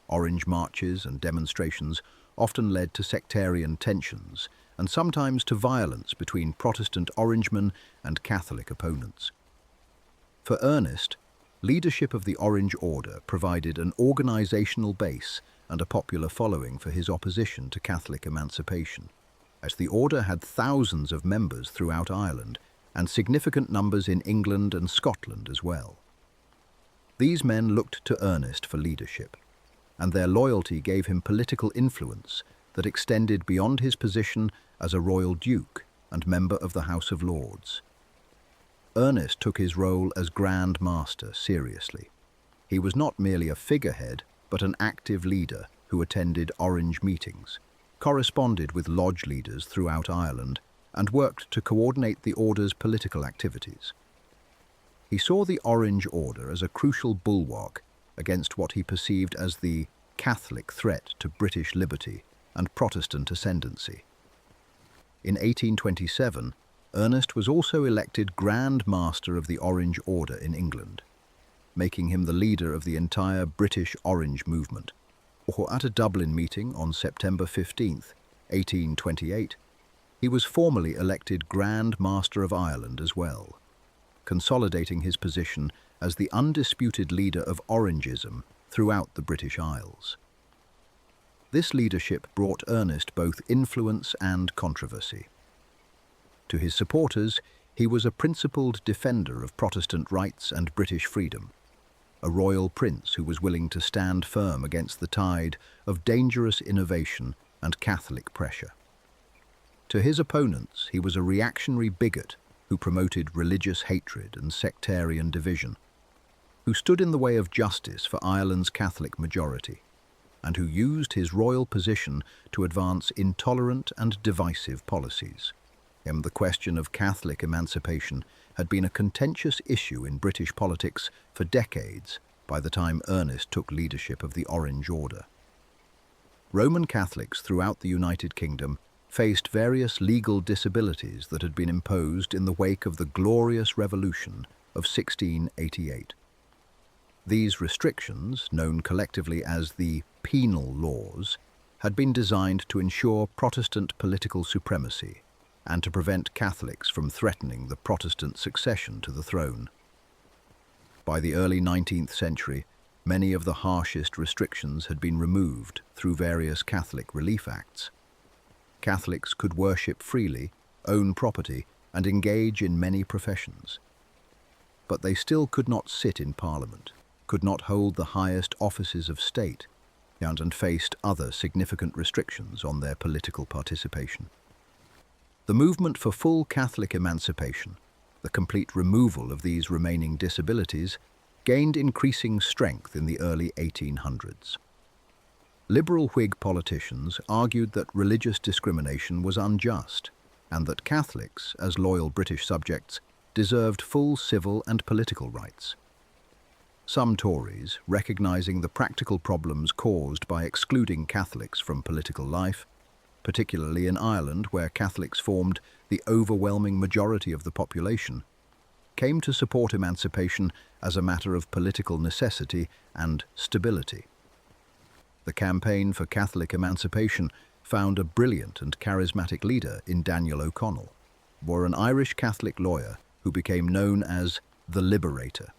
Orange marches and demonstrations often led to sectarian tensions and sometimes to violence between Protestant Orangemen and Catholic opponents. For Ernest, leadership of the Orange Order provided an organisational base and a popular following for his opposition to Catholic emancipation, as the order had thousands of members throughout Ireland and significant numbers in England and Scotland as well. These men looked to Ernest for leadership, and their loyalty gave him political influence that extended beyond his position as a royal duke and member of the House of Lords. Ernest took his role as Grand Master seriously. He was not merely a figurehead, but an active leader who attended Orange meetings, corresponded with lodge leaders throughout Ireland, and worked to coordinate the order's political activities. He saw the Orange Order as a crucial bulwark against what he perceived as the Catholic threat to British liberty and Protestant ascendancy. In 1827, Ernest was also elected Grand Master of the Orange Order in England. making him the leader of the entire British Orange movement. Or at a Dublin meeting on September 15, 1828, he was formally elected Grand Master of Ireland as well, consolidating his position as the undisputed leader of Orangism throughout the British Isles. This leadership brought Ernest both influence and controversy. To his supporters, he was a principled defender of Protestant rights and British freedom, a royal prince who was willing to stand firm against the tide of dangerous innovation and Catholic pressure. To his opponents, he was a reactionary bigot who promoted religious hatred and sectarian division, who stood in the way of justice for Ireland's Catholic majority, and who used his royal position to advance intolerant and divisive policies. The question of Catholic emancipation had been a contentious issue in British politics for decades by the time Ernest took leadership of the Orange Order. Roman Catholics throughout the United Kingdom faced various legal disabilities that had been imposed in the wake of the Glorious Revolution of 1688. These restrictions, known collectively as the penal laws, had been designed to ensure Protestant political supremacy and to prevent Catholics from threatening the Protestant succession to the throne. By the early 19th century, many of the harshest restrictions had been removed through various Catholic relief acts. Catholics could worship freely, own property, and engage in many professions. But they still could not sit in Parliament, could not hold the highest offices of state, and faced other significant restrictions on their political participation. The movement for full Catholic emancipation, the complete removal of these remaining disabilities, gained increasing strength in the early 1800s. Liberal Whig politicians argued that religious discrimination was unjust and that Catholics, as loyal British subjects, deserved full civil and political rights. Some Tories, recognizing the practical problems caused by excluding Catholics from political life, particularly in Ireland where Catholics formed the overwhelming majority of the population, came to support emancipation as a matter of political necessity and stability. The campaign for Catholic emancipation found a brilliant and charismatic leader in Daniel O'Connell, an Irish Catholic lawyer who became known as the Liberator.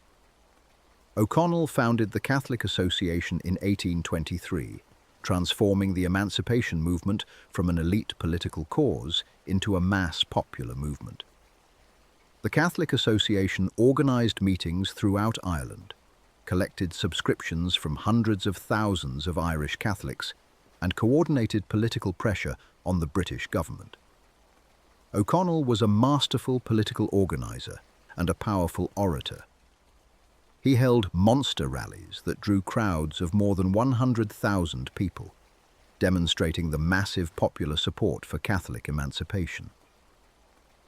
O'Connell founded the Catholic Association in 1823, transforming the emancipation movement from an elite political cause into a mass popular movement. The Catholic Association organized meetings throughout Ireland, collected subscriptions from hundreds of thousands of Irish Catholics, and coordinated political pressure on the British government. O'Connell was a masterful political organizer and a powerful orator. He held monster rallies that drew crowds of more than 100,000 people, demonstrating the massive popular support for Catholic emancipation.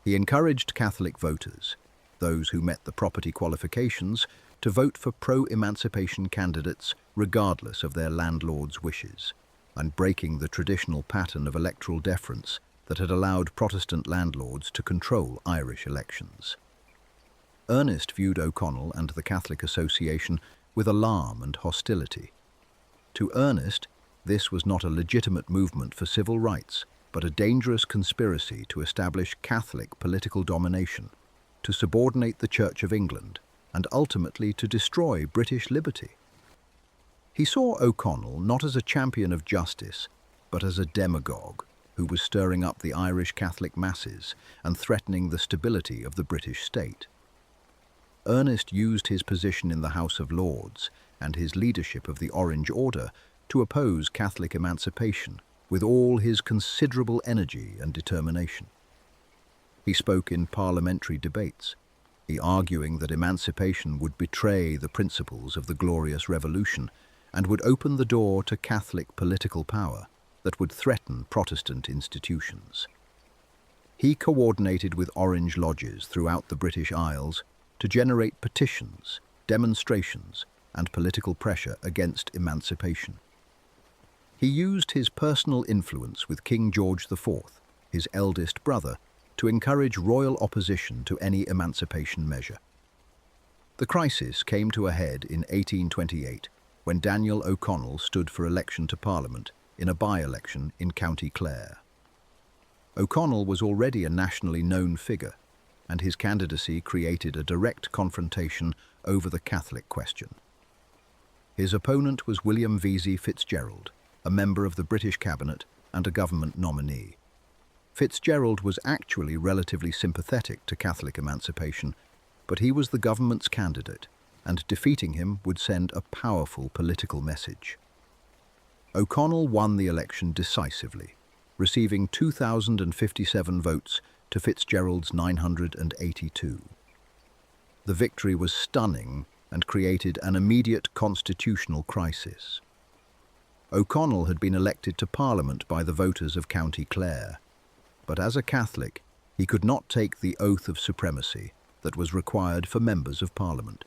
He encouraged Catholic voters, those who met the property qualifications, to vote for pro-emancipation candidates regardless of their landlord's wishes, and breaking the traditional pattern of electoral deference that had allowed Protestant landlords to control Irish elections. Ernest viewed O'Connell and the Catholic Association with alarm and hostility. To Ernest, this was not a legitimate movement for civil rights, but a dangerous conspiracy to establish Catholic political domination, to subordinate the Church of England, and ultimately to destroy British liberty. He saw O'Connell not as a champion of justice, but as a demagogue who was stirring up the Irish Catholic masses and threatening the stability of the British state. Ernest used his position in the House of Lords and his leadership of the Orange Order to oppose Catholic emancipation with all his considerable energy and determination. He spoke in parliamentary debates, arguing that emancipation would betray the principles of the Glorious Revolution and would open the door to Catholic political power that would threaten Protestant institutions. He coordinated with Orange lodges throughout the British Isles to generate petitions, demonstrations, and political pressure against emancipation. He used his personal influence with King George IV, his eldest brother, to encourage royal opposition to any emancipation measure. The crisis came to a head in 1828 when Daniel O'Connell stood for election to Parliament in a by-election in County Clare. O'Connell was already a nationally known figure, and his candidacy created a direct confrontation over the Catholic question. His opponent was William Vesey Fitzgerald, a member of the British Cabinet and a government nominee. Fitzgerald was actually relatively sympathetic to Catholic emancipation, but he was the government's candidate, and defeating him would send a powerful political message. O'Connell won the election decisively, receiving 2,057 votes to Fitzgerald's 982. The victory was stunning and created an immediate constitutional crisis. O'Connell had been elected to Parliament by the voters of County Clare, but as a Catholic, he could not take the oath of supremacy that was required for members of Parliament.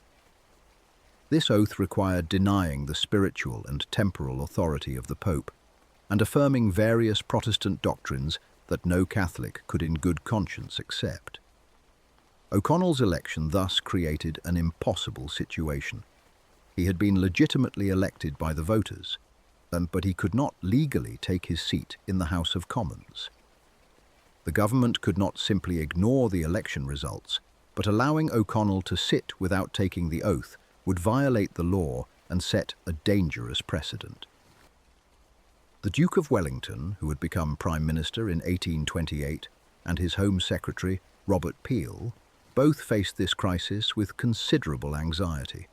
This oath required denying the spiritual and temporal authority of the Pope and affirming various Protestant doctrines that no Catholic could in good conscience accept. O'Connell's election thus created an impossible situation. He had been legitimately elected by the voters, but he could not legally take his seat in the House of Commons. The government could not simply ignore the election results, but allowing O'Connell to sit without taking the oath would violate the law and set a dangerous precedent. The Duke of Wellington, who had become Prime Minister in 1828, and his Home Secretary, Robert Peel, both faced this crisis with considerable anxiety.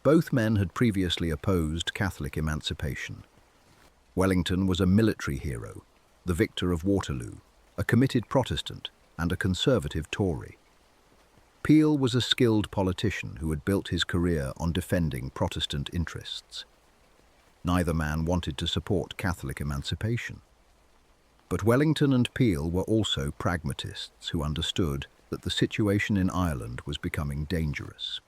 Both men had previously opposed Catholic emancipation. Wellington was a military hero, the victor of Waterloo, a committed Protestant and a conservative Tory. Peel was a skilled politician who had built his career on defending Protestant interests. Neither man wanted to support Catholic emancipation. But Wellington and Peel were also pragmatists who understood that the situation in Ireland was becoming dangerous,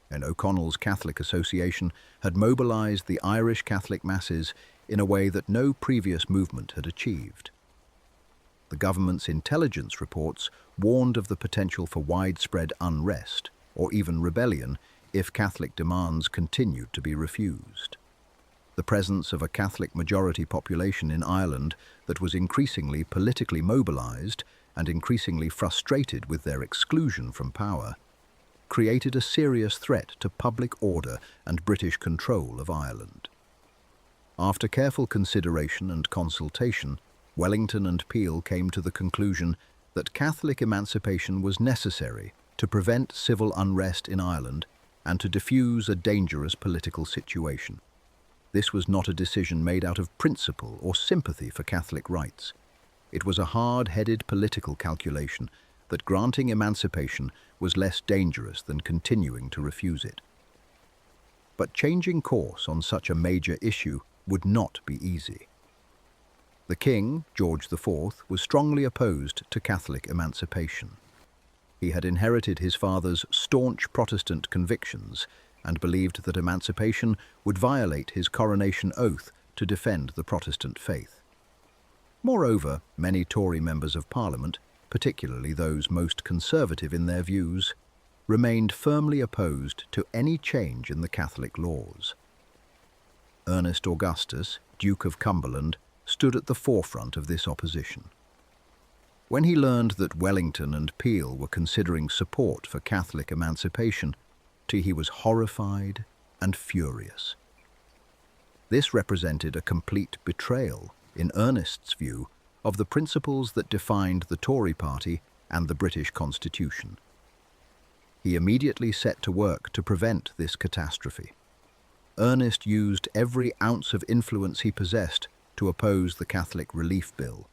and O'Connell's Catholic Association had mobilised the Irish Catholic masses in a way that no previous movement had achieved. The government's intelligence reports warned of the potential for widespread unrest or even rebellion if Catholic demands continued to be refused. The presence of a Catholic majority population in Ireland that was increasingly politically mobilised and increasingly frustrated with their exclusion from power created a serious threat to public order and British control of Ireland. After careful consideration and consultation, Wellington and Peel came to the conclusion that Catholic emancipation was necessary to prevent civil unrest in Ireland and to defuse a dangerous political situation. This was not a decision made out of principle or sympathy for Catholic rights. It was a hard-headed political calculation that granting emancipation was less dangerous than continuing to refuse it. But changing course on such a major issue would not be easy. The King, George IV, was strongly opposed to Catholic emancipation. He had inherited his father's staunch Protestant convictions and believed that emancipation would violate his coronation oath to defend the Protestant faith. Moreover, many Tory members of Parliament, particularly those most conservative in their views, remained firmly opposed to any change in the Catholic laws. Ernest Augustus, Duke of Cumberland, stood at the forefront of this opposition. When he learned that Wellington and Peel were considering support for Catholic emancipation, he was horrified and furious. This represented a complete betrayal, in Ernest's view, of the principles that defined the Tory party and the British Constitution. He immediately set to work to prevent this catastrophe. Ernest used every ounce of influence he possessed to oppose the Catholic Relief Bill.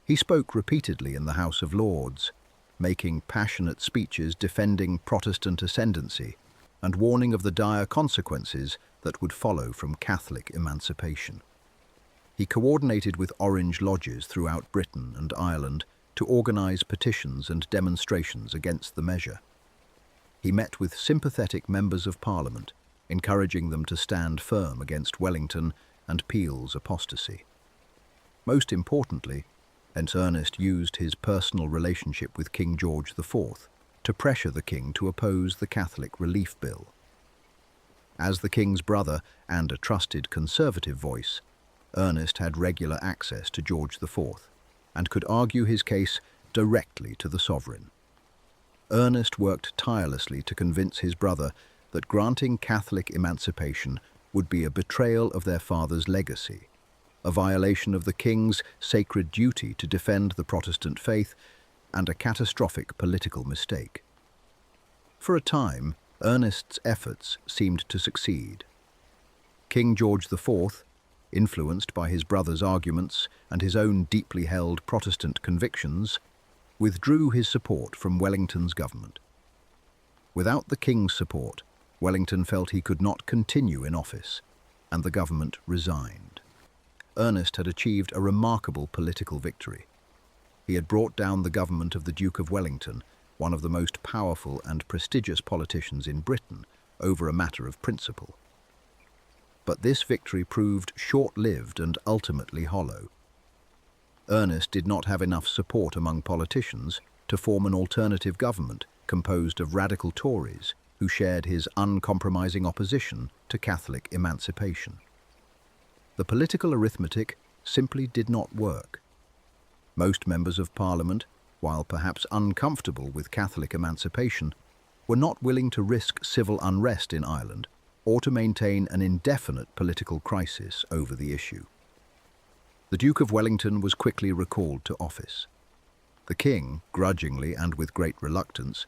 He spoke repeatedly in the House of Lords, making passionate speeches defending Protestant ascendancy and warning of the dire consequences that would follow from Catholic emancipation. He coordinated with Orange lodges throughout Britain and Ireland to organise petitions and demonstrations against the measure. He met with sympathetic members of Parliament, encouraging them to stand firm against Wellington and Peel's apostasy. Most importantly, Ernest used his personal relationship with King George IV to pressure the king to oppose the Catholic Relief Bill. As the king's brother and a trusted conservative voice, Ernest had regular access to George IV and could argue his case directly to the sovereign. Ernest worked tirelessly to convince his brother that granting Catholic emancipation would be a betrayal of their father's legacy, a violation of the king's sacred duty to defend the Protestant faith, and a catastrophic political mistake. For a time, Ernest's efforts seemed to succeed. King George IV, influenced by his brother's arguments and his own deeply held Protestant convictions, withdrew his support from Wellington's government. Without the king's support, Wellington felt he could not continue in office, and the government resigned. Ernest had achieved a remarkable political victory. He had brought down the government of the Duke of Wellington, one of the most powerful and prestigious politicians in Britain, over a matter of principle. But this victory proved short-lived and ultimately hollow. Ernest did not have enough support among politicians to form an alternative government composed of radical Tories who shared his uncompromising opposition to Catholic emancipation. The political arithmetic simply did not work. Most members of Parliament, while perhaps uncomfortable with Catholic emancipation, were not willing to risk civil unrest in Ireland or to maintain an indefinite political crisis over the issue. The Duke of Wellington was quickly recalled to office. The king, grudgingly and with great reluctance,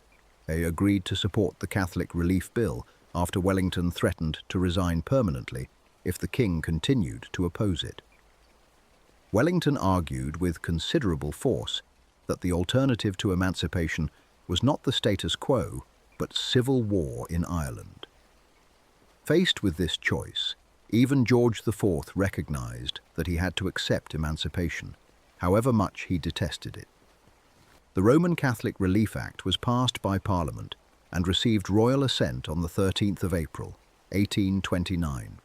agreed to support the Catholic Relief Bill after Wellington threatened to resign permanently if the king continued to oppose it. Wellington argued with considerable force that the alternative to emancipation was not the status quo, but civil war in Ireland. Faced with this choice, even George IV recognized that he had to accept emancipation, however much he detested it. The Roman Catholic Relief Act was passed by Parliament and received royal assent on the 13th of April, 1829.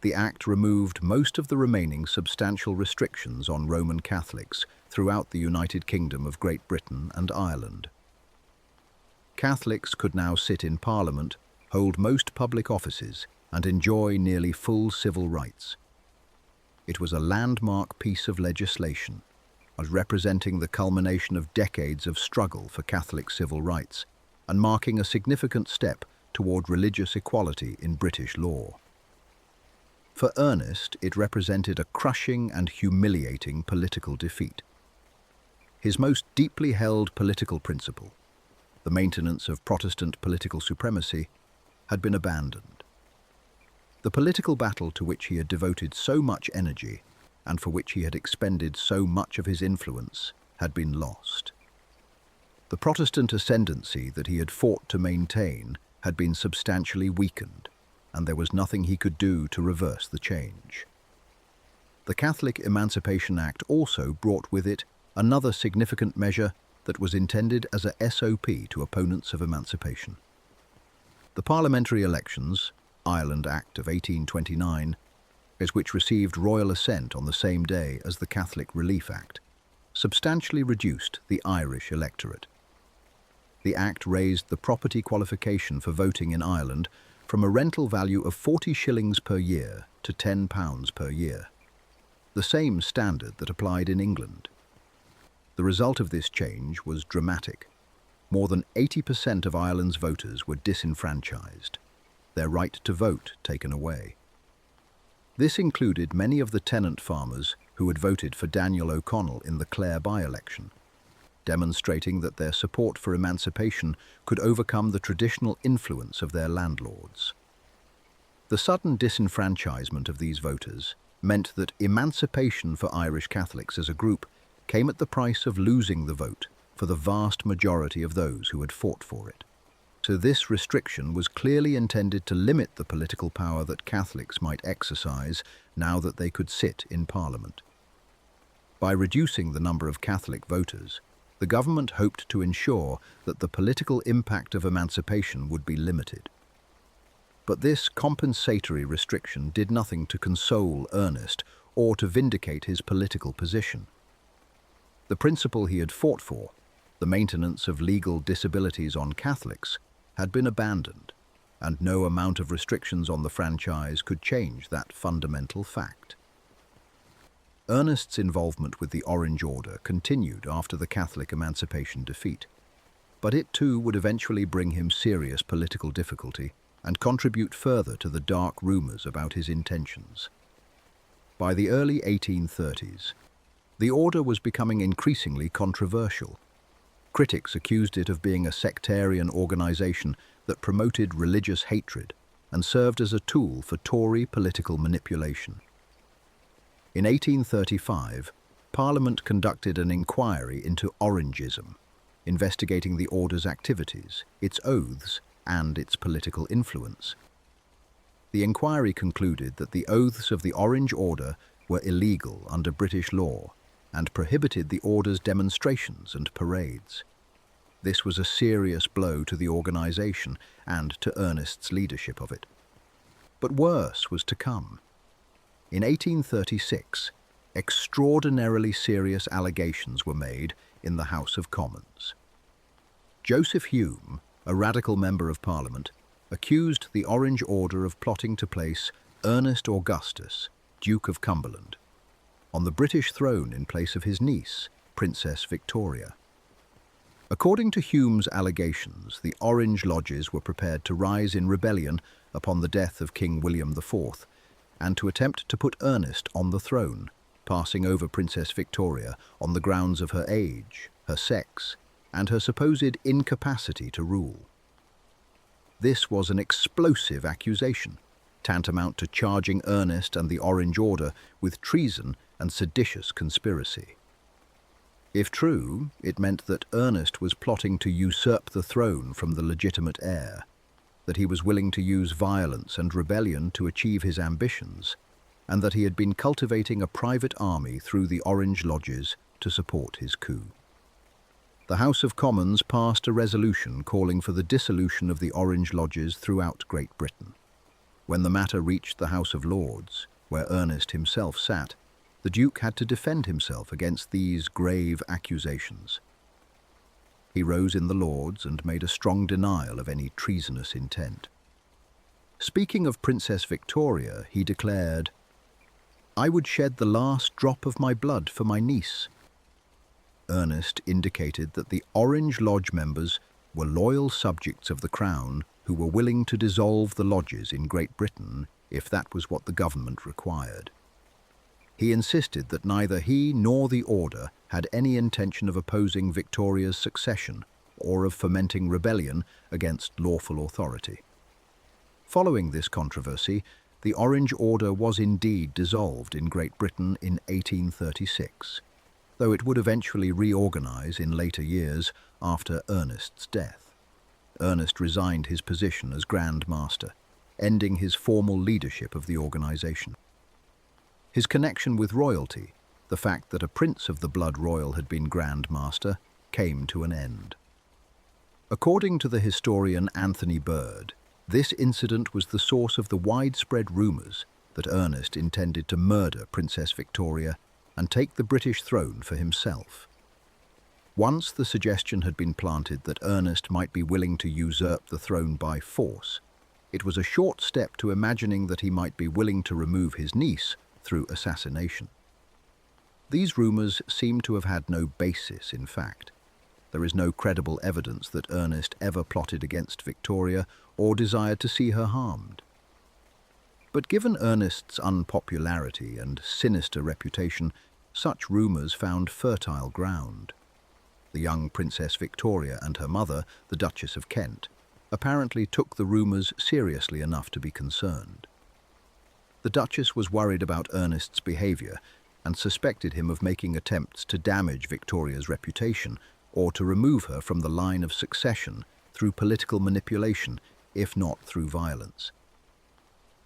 The Act removed most of the remaining substantial restrictions on Roman Catholics throughout the United Kingdom of Great Britain and Ireland. Catholics could now sit in Parliament, hold most public offices, and enjoy nearly full civil rights. It was a landmark piece of legislation, as representing the culmination of decades of struggle for Catholic civil rights and marking a significant step toward religious equality in British law. For Ernest, it represented a crushing and humiliating political defeat. His most deeply held political principle, the maintenance of Protestant political supremacy, had been abandoned. The political battle to which he had devoted so much energy and for which he had expended so much of his influence had been lost. The Protestant ascendancy that he had fought to maintain had been substantially weakened, and there was nothing he could do to reverse the change. The Catholic Emancipation Act also brought with it another significant measure that was intended as a SOP to opponents of emancipation. The parliamentary elections, Ireland Act of 1829, which received royal assent on the same day as the Catholic Relief Act, substantially reduced the Irish electorate. The Act raised the property qualification for voting in Ireland from a rental value of 40 shillings per year to £10 per year, the same standard that applied in England. The result of this change was dramatic. More than 80% of Ireland's voters were disenfranchised, their right to vote taken away. This included many of the tenant farmers who had voted for Daniel O'Connell in the Clare by-election, demonstrating that their support for emancipation could overcome the traditional influence of their landlords. The sudden disenfranchisement of these voters meant that emancipation for Irish Catholics as a group came at the price of losing the vote for the vast majority of those who had fought for it. So this restriction was clearly intended to limit the political power that Catholics might exercise now that they could sit in Parliament. By reducing the number of Catholic voters, the government hoped to ensure that the political impact of emancipation would be limited. But this compensatory restriction did nothing to console Ernest or to vindicate his political position. The principle he had fought for, The maintenance of legal disabilities on Catholics had been abandoned, and no amount of restrictions on the franchise could change that fundamental fact. Ernest's involvement with the Orange Order continued after the Catholic Emancipation defeat, but it too would eventually bring him serious political difficulty and contribute further to the dark rumors about his intentions. By the early 1830s, the order was becoming increasingly controversial. Critics accused it of being a sectarian organization that promoted religious hatred and served as a tool for Tory political manipulation. In 1835, Parliament conducted an inquiry into Orangism, investigating the order's activities, its oaths, and its political influence. The inquiry concluded that the oaths of the Orange Order were illegal under British law and prohibited the order's demonstrations and parades. This was a serious blow to the organization and to Ernest's leadership of it. But worse was to come. In 1836, extraordinarily serious allegations were made in the House of Commons. Joseph Hume, a radical member of Parliament, accused the Orange Order of plotting to place Ernest Augustus, Duke of Cumberland, on the British throne in place of his niece, Princess Victoria. According to Hume's allegations, the Orange Lodges were prepared to rise in rebellion upon the death of King William IV and to attempt to put Ernest on the throne, passing over Princess Victoria on the grounds of her age, her sex, and her supposed incapacity to rule. This was an explosive accusation, tantamount to charging Ernest and the Orange Order with treason and seditious conspiracy. If true, it meant that Ernest was plotting to usurp the throne from the legitimate heir, that he was willing to use violence and rebellion to achieve his ambitions, and that he had been cultivating a private army through the Orange Lodges to support his coup. The House of Commons passed a resolution calling for the dissolution of the Orange Lodges throughout Great Britain. When the matter reached the House of Lords, where Ernest himself sat, the Duke had to defend himself against these grave accusations. He rose in the Lords and made a strong denial of any treasonous intent. Speaking of Princess Victoria, he declared, "I would shed the last drop of my blood for my niece." Ernest indicated that the Orange Lodge members were loyal subjects of the Crown who were willing to dissolve the lodges in Great Britain if that was what the government required. He insisted that neither he nor the order had any intention of opposing Victoria's succession or of fomenting rebellion against lawful authority. Following this controversy, the Orange Order was indeed dissolved in Great Britain in 1836, though it would eventually reorganize in later years after Ernest's death. Ernest resigned his position as Grand Master, ending his formal leadership of the organization. His connection with royalty, the fact that a prince of the blood royal had been Grand Master, came to an end. According to the historian Anthony Bird, this incident was the source of the widespread rumors that Ernest intended to murder Princess Victoria and take the British throne for himself. Once the suggestion had been planted that Ernest might be willing to usurp the throne by force, it was a short step to imagining that he might be willing to remove his niece through assassination. These rumors seem to have had no basis in fact. There is no credible evidence that Ernest ever plotted against Victoria or desired to see her harmed. But given Ernest's unpopularity and sinister reputation, such rumors found fertile ground. The young Princess Victoria and her mother, the Duchess of Kent, apparently took the rumors seriously enough to be concerned. The Duchess was worried about Ernest's behavior and suspected him of making attempts to damage Victoria's reputation or to remove her from the line of succession through political manipulation, if not through violence.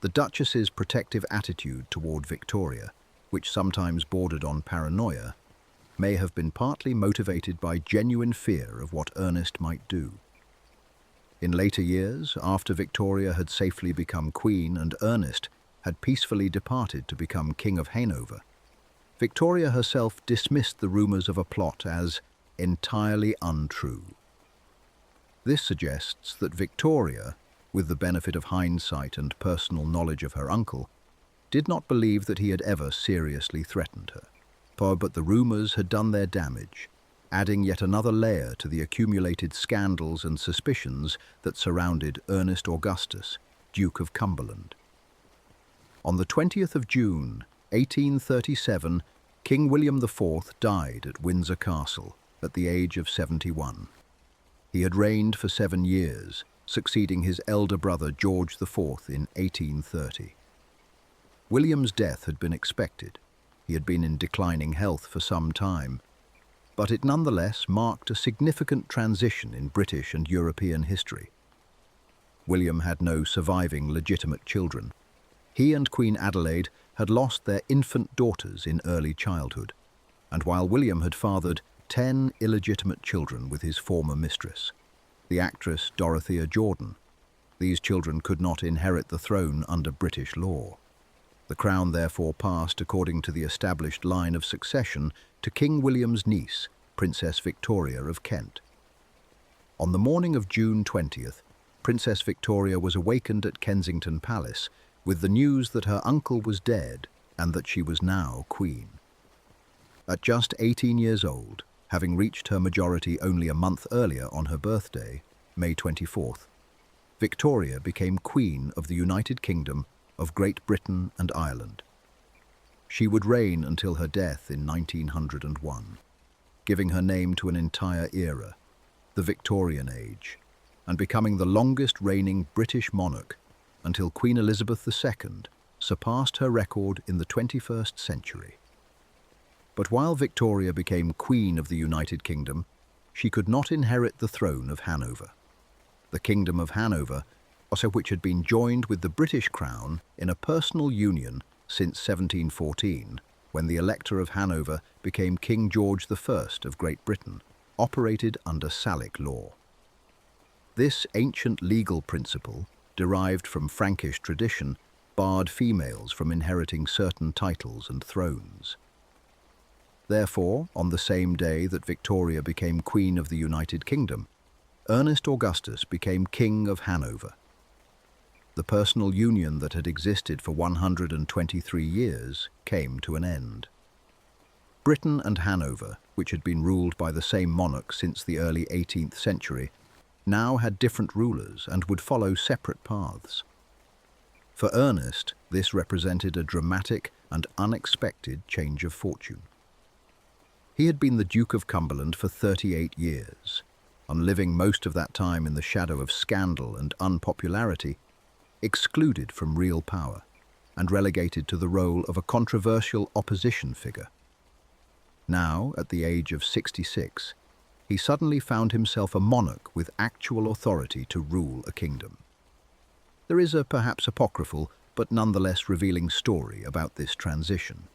The Duchess's protective attitude toward Victoria, which sometimes bordered on paranoia, may have been partly motivated by genuine fear of what Ernest might do. In later years, after Victoria had safely become queen and Ernest had peacefully departed to become King of Hanover, Victoria herself dismissed the rumors of a plot as entirely untrue. This suggests that Victoria, with the benefit of hindsight and personal knowledge of her uncle, did not believe that he had ever seriously threatened her. But the rumours had done their damage, adding yet another layer to the accumulated scandals and suspicions that surrounded Ernest Augustus, Duke of Cumberland. On the 20th of June, 1837, King William IV died at Windsor Castle at the age of 71. He had reigned for 7 years, succeeding his elder brother George IV in 1830. William's death had been expected. He had been in declining health for some time, but it nonetheless marked a significant transition in British and European history. William had no surviving legitimate children. He and Queen Adelaide had lost their infant daughters in early childhood, and while William had fathered 10 illegitimate children with his former mistress, the actress Dorothea Jordan, these children could not inherit the throne under British law. The crown therefore passed, according to the established line of succession, to King William's niece, Princess Victoria of Kent. On the morning of June 20th, Princess Victoria was awakened at Kensington Palace with the news that her uncle was dead and that she was now queen. At just 18 years old, having reached her majority only a month earlier on her birthday, May 24th, Victoria became Queen of the United Kingdom of Great Britain and Ireland. She would reign until her death in 1901, giving her name to an entire era, the Victorian Age, and becoming the longest reigning British monarch until Queen Elizabeth II surpassed her record in the 21st century. But while Victoria became Queen of the United Kingdom, she could not inherit the throne of Hanover. The Kingdom of Hanover, also which had been joined with the British crown in a personal union since 1714, when the Elector of Hanover became King George I of Great Britain, operated under Salic law. This ancient legal principle, derived from Frankish tradition, barred females from inheriting certain titles and thrones. Therefore, on the same day that Victoria became Queen of the United Kingdom, Ernest Augustus became King of Hanover. The personal union that had existed for 123 years came to an end. Britain and Hanover, which had been ruled by the same monarch since the early 18th century, now had different rulers and would follow separate paths. For Ernest, this represented a dramatic and unexpected change of fortune. He had been the Duke of Cumberland for 38 years, and living most of that time in the shadow of scandal and unpopularity, excluded from real power and relegated to the role of a controversial opposition figure. Now, at the age of 66, he suddenly found himself a monarch with actual authority to rule a kingdom. There is a perhaps apocryphal but nonetheless revealing story about this transition.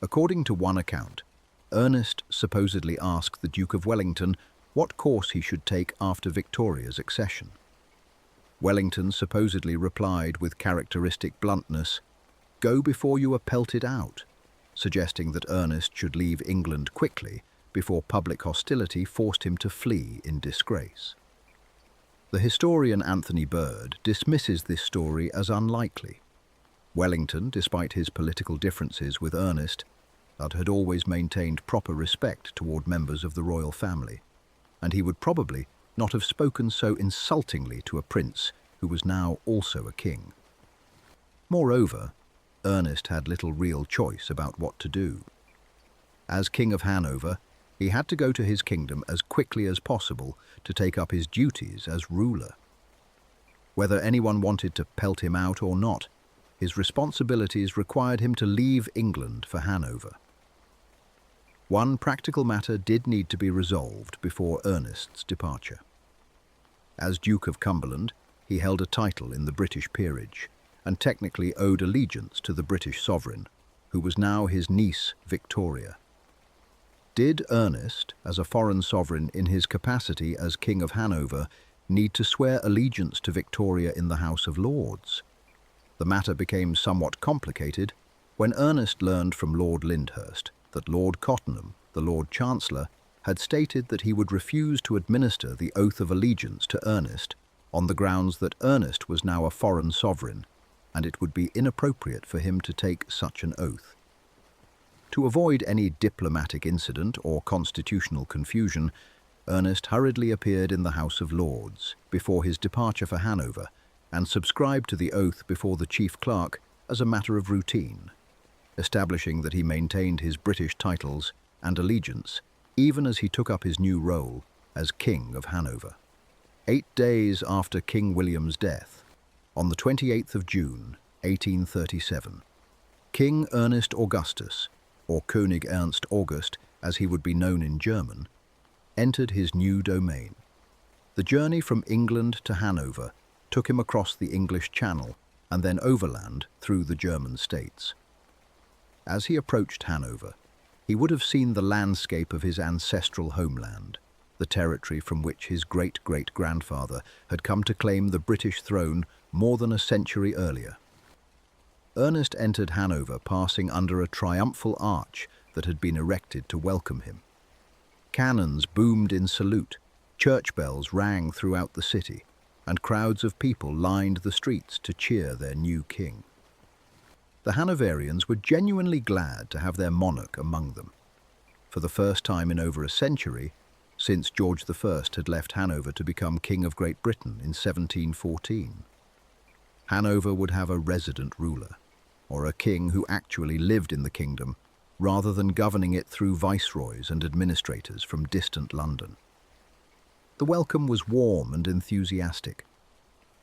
According to one account, Ernest supposedly asked the Duke of Wellington what course he should take after Victoria's accession. Wellington supposedly replied with characteristic bluntness, "Go before you are pelted out," suggesting that Ernest should leave England quickly before public hostility forced him to flee in disgrace. The historian Anthony Bird dismisses this story as unlikely. Wellington, despite his political differences with Ernest, had always maintained proper respect toward members of the royal family, and he would probably not have spoken so insultingly to a prince who was now also a king. Moreover, Ernest had little real choice about what to do. As King of Hanover, he had to go to his kingdom as quickly as possible to take up his duties as ruler. Whether anyone wanted to pelt him out or not, his responsibilities required him to leave England for Hanover. One practical matter did need to be resolved before Ernest's departure. As Duke of Cumberland, he held a title in the British peerage and technically owed allegiance to the British sovereign, who was now his niece Victoria. Did Ernest, as a foreign sovereign in his capacity as King of Hanover, need to swear allegiance to Victoria in the House of Lords? The matter became somewhat complicated when Ernest learned from Lord Lyndhurst that Lord Cottenham, the Lord Chancellor, had stated that he would refuse to administer the oath of allegiance to Ernest on the grounds that Ernest was now a foreign sovereign, and it would be inappropriate for him to take such an oath. To avoid any diplomatic incident or constitutional confusion, Ernest hurriedly appeared in the House of Lords before his departure for Hanover and subscribed to the oath before the chief clerk as a matter of routine, establishing that he maintained his British titles and allegiance even as he took up his new role as King of Hanover. 8 days after King William's death, on the 28th of June, 1837, King Ernest Augustus, or König Ernst August as he would be known in German, entered his new domain. The journey from England to Hanover took him across the English Channel and then overland through the German states. As he approached Hanover, he would have seen the landscape of his ancestral homeland, the territory from which his great-great-grandfather had come to claim the British throne more than a century earlier. Ernest entered Hanover passing under a triumphal arch that had been erected to welcome him. Cannons boomed in salute, church bells rang throughout the city, and crowds of people lined the streets to cheer their new king. The Hanoverians were genuinely glad to have their monarch among them. For the first time in over a century, since George I had left Hanover to become King of Great Britain in 1714, Hanover would have a resident ruler, or a king who actually lived in the kingdom, rather than governing it through viceroys and administrators from distant London. The welcome was warm and enthusiastic.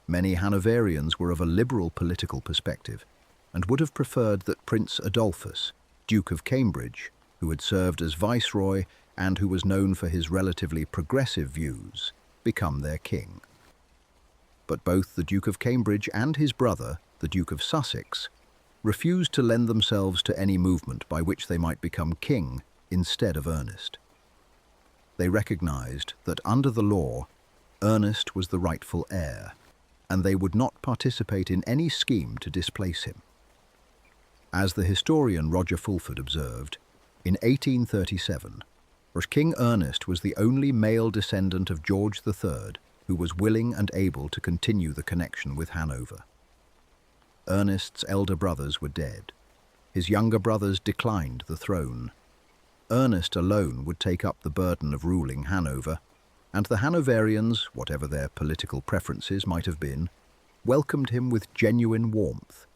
Many Hanoverians were of a liberal political perspective, and would have preferred that Prince Adolphus, Duke of Cambridge, who had served as viceroy and who was known for his relatively progressive views, become their king. But both the Duke of Cambridge and his brother, the Duke of Sussex, refused to lend themselves to any movement by which they might become king instead of Ernest. They recognized that under the law, Ernest was the rightful heir, and they would not participate in any scheme to displace him. As the historian Roger Fulford observed, in 1837, King Ernest was the only male descendant of George III who was willing and able to continue the connection with Hanover. Ernest's elder brothers were dead. His younger brothers declined the throne. Ernest alone would take up the burden of ruling Hanover, and the Hanoverians, whatever their political preferences might have been, welcomed him with genuine warmth.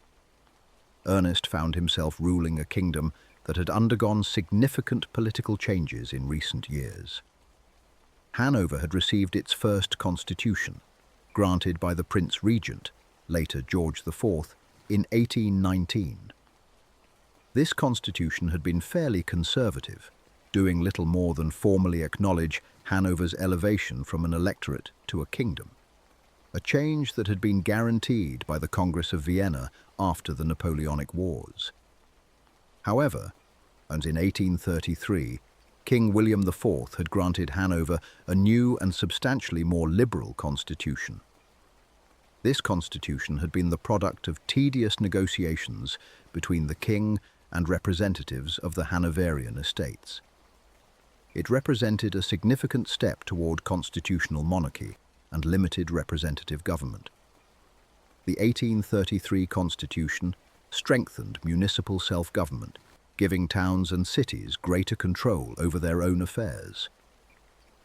Ernest found himself ruling a kingdom that had undergone significant political changes in recent years. Hanover had received its first constitution, granted by the Prince Regent, later George IV, in 1819. This constitution had been fairly conservative, doing little more than formally acknowledge Hanover's elevation from an electorate to a kingdom, a change that had been guaranteed by the Congress of Vienna after the Napoleonic Wars. However, and in 1833, King William IV had granted Hanover a new and substantially more liberal constitution. This constitution had been the product of tedious negotiations between the king and representatives of the Hanoverian estates. It represented a significant step toward constitutional monarchy and limited representative government. The 1833 constitution strengthened municipal self-government, giving towns and cities greater control over their own affairs.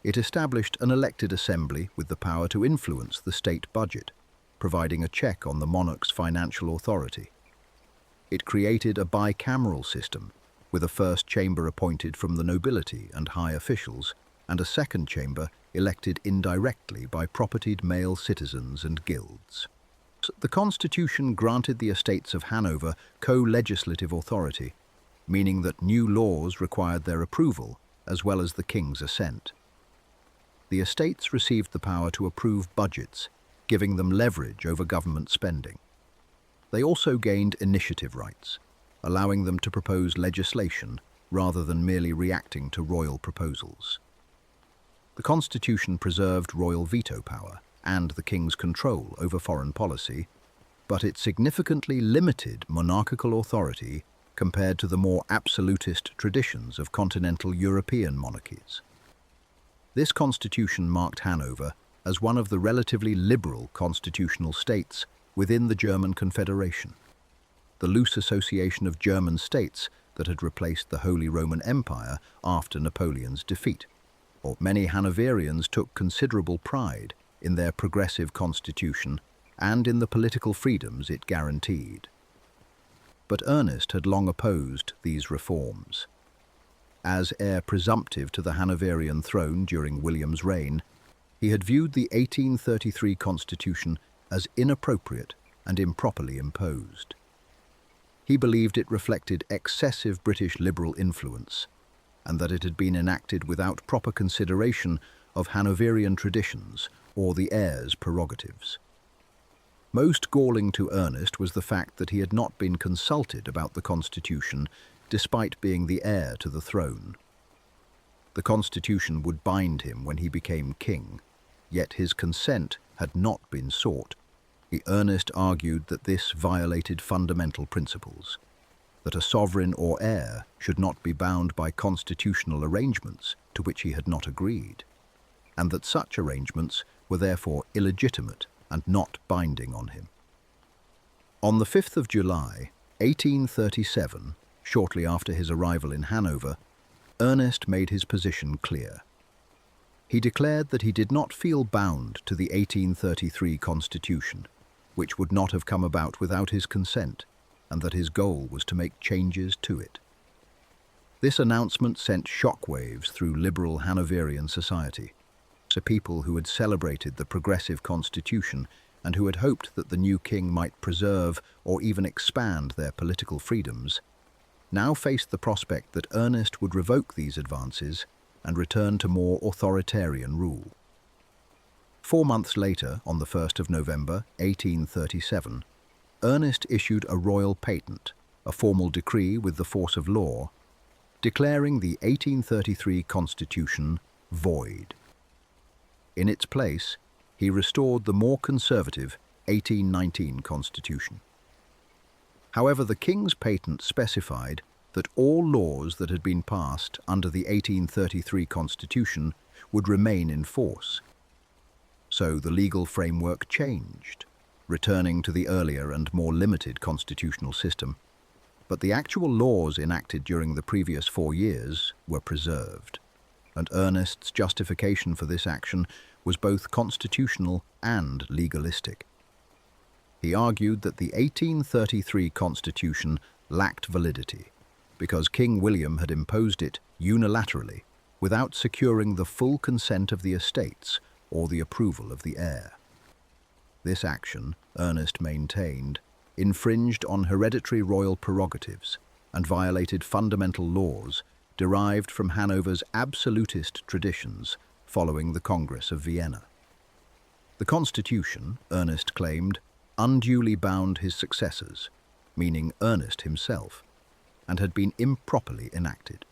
It established an elected assembly with the power to influence the state budget, providing a check on the monarch's financial authority. It created a bicameral system, with a first chamber appointed from the nobility and high officials, and a second chamber elected indirectly by propertied male citizens and guilds. The Constitution granted the estates of Hanover co-legislative authority, meaning that new laws required their approval as well as the king's assent. The estates received the power to approve budgets, giving them leverage over government spending. They also gained initiative rights, allowing them to propose legislation rather than merely reacting to royal proposals. The Constitution preserved royal veto power and the king's control over foreign policy, but it significantly limited monarchical authority compared to the more absolutist traditions of continental European monarchies. This constitution marked Hanover as one of the relatively liberal constitutional states within the German Confederation. The loose association of German states that had replaced the Holy Roman Empire after Napoleon's defeat. Many Hanoverians took considerable pride in their progressive constitution and in the political freedoms it guaranteed. But Ernest had long opposed these reforms. As heir presumptive to the Hanoverian throne during William's reign, he had viewed the 1833 constitution as inappropriate and improperly imposed. He believed it reflected excessive British liberal influence, and that it had been enacted without proper consideration of Hanoverian traditions or the heir's prerogatives. Most galling to Ernest was the fact that he had not been consulted about the constitution despite being the heir to the throne. The constitution would bind him when he became king, yet his consent had not been sought. Ernest argued that this violated fundamental principles, that a sovereign or heir should not be bound by constitutional arrangements to which he had not agreed, and that such arrangements were therefore illegitimate and not binding on him. On the 5th of July, 1837, shortly after his arrival in Hanover, Ernest made his position clear. He declared that he did not feel bound to the 1833 Constitution, which would not have come about without his consent, and that his goal was to make changes to it. This announcement sent shockwaves through liberal Hanoverian society. To people who had celebrated the progressive constitution and who had hoped that the new king might preserve or even expand their political freedoms, now faced the prospect that Ernest would revoke these advances and return to more authoritarian rule. 4 months later, on the 1st of November, 1837, Ernest issued a royal patent, a formal decree with the force of law, declaring the 1833 Constitution void. In its place, he restored the more conservative 1819 Constitution. However, the King's patent specified that all laws that had been passed under the 1833 Constitution would remain in force. So the legal framework changed, returning to the earlier and more limited constitutional system. But the actual laws enacted during the previous 4 years were preserved, and Ernest's justification for this action was both constitutional and legalistic. He argued that the 1833 Constitution lacked validity because King William had imposed it unilaterally without securing the full consent of the estates or the approval of the heir. This action, Ernest maintained, infringed on hereditary royal prerogatives and violated fundamental laws derived from Hanover's absolutist traditions following the Congress of Vienna. The Constitution, Ernest claimed, unduly bound his successors, meaning Ernest himself, and had been improperly enacted.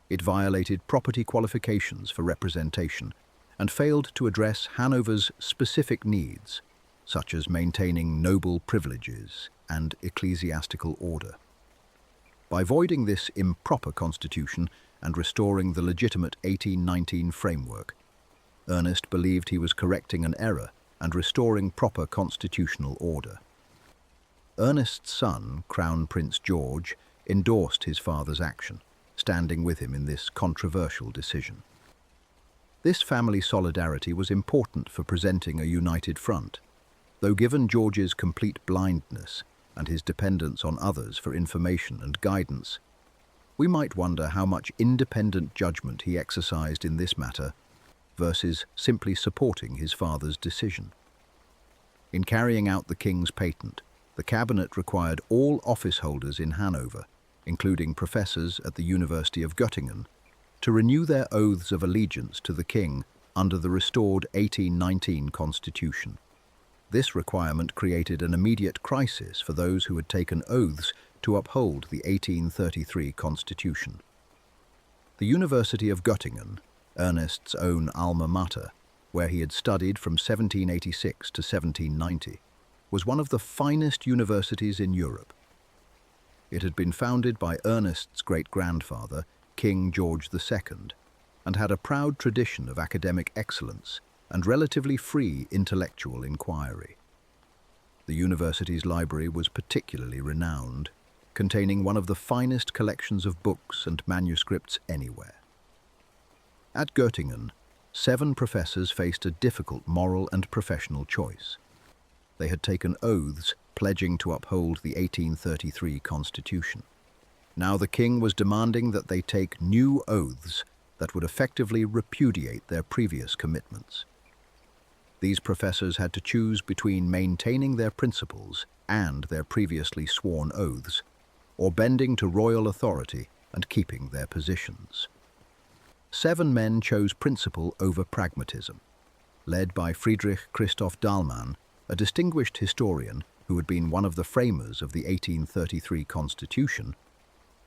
It violated property qualifications for representation and failed to address Hanover's specific needs, such as maintaining noble privileges and ecclesiastical order. By voiding this improper constitution and restoring the legitimate 1819 framework, Ernest believed he was correcting an error and restoring proper constitutional order. Ernest's son, Crown Prince George, endorsed his father's action, standing with him in this controversial decision. This family solidarity was important for presenting a united front, though given George's complete blindness and his dependence on others for information and guidance, we might wonder how much independent judgment he exercised in this matter versus simply supporting his father's decision. In carrying out the King's patent, the cabinet required all office holders in Hanover, including professors at the University of Göttingen, to renew their oaths of allegiance to the King under the restored 1819 Constitution. This requirement created an immediate crisis for those who had taken oaths to uphold the 1833 Constitution. The University of Göttingen, Ernest's own alma mater, where he had studied from 1786 to 1790, was one of the finest universities in Europe. It had been founded by Ernest's great-grandfather, King George II, and had a proud tradition of academic excellence and relatively free intellectual inquiry. The university's library was particularly renowned, containing one of the finest collections of books and manuscripts anywhere. At Göttingen, 7 professors faced a difficult moral and professional choice. They had taken oaths pledging to uphold the 1833 Constitution. Now the king was demanding that they take new oaths that would effectively repudiate their previous commitments. These professors had to choose between maintaining their principles and their previously sworn oaths, or bending to royal authority and keeping their positions. 7 men chose principle over pragmatism. Led by Friedrich Christoph Dahlmann, a distinguished historian who had been one of the framers of the 1833 Constitution,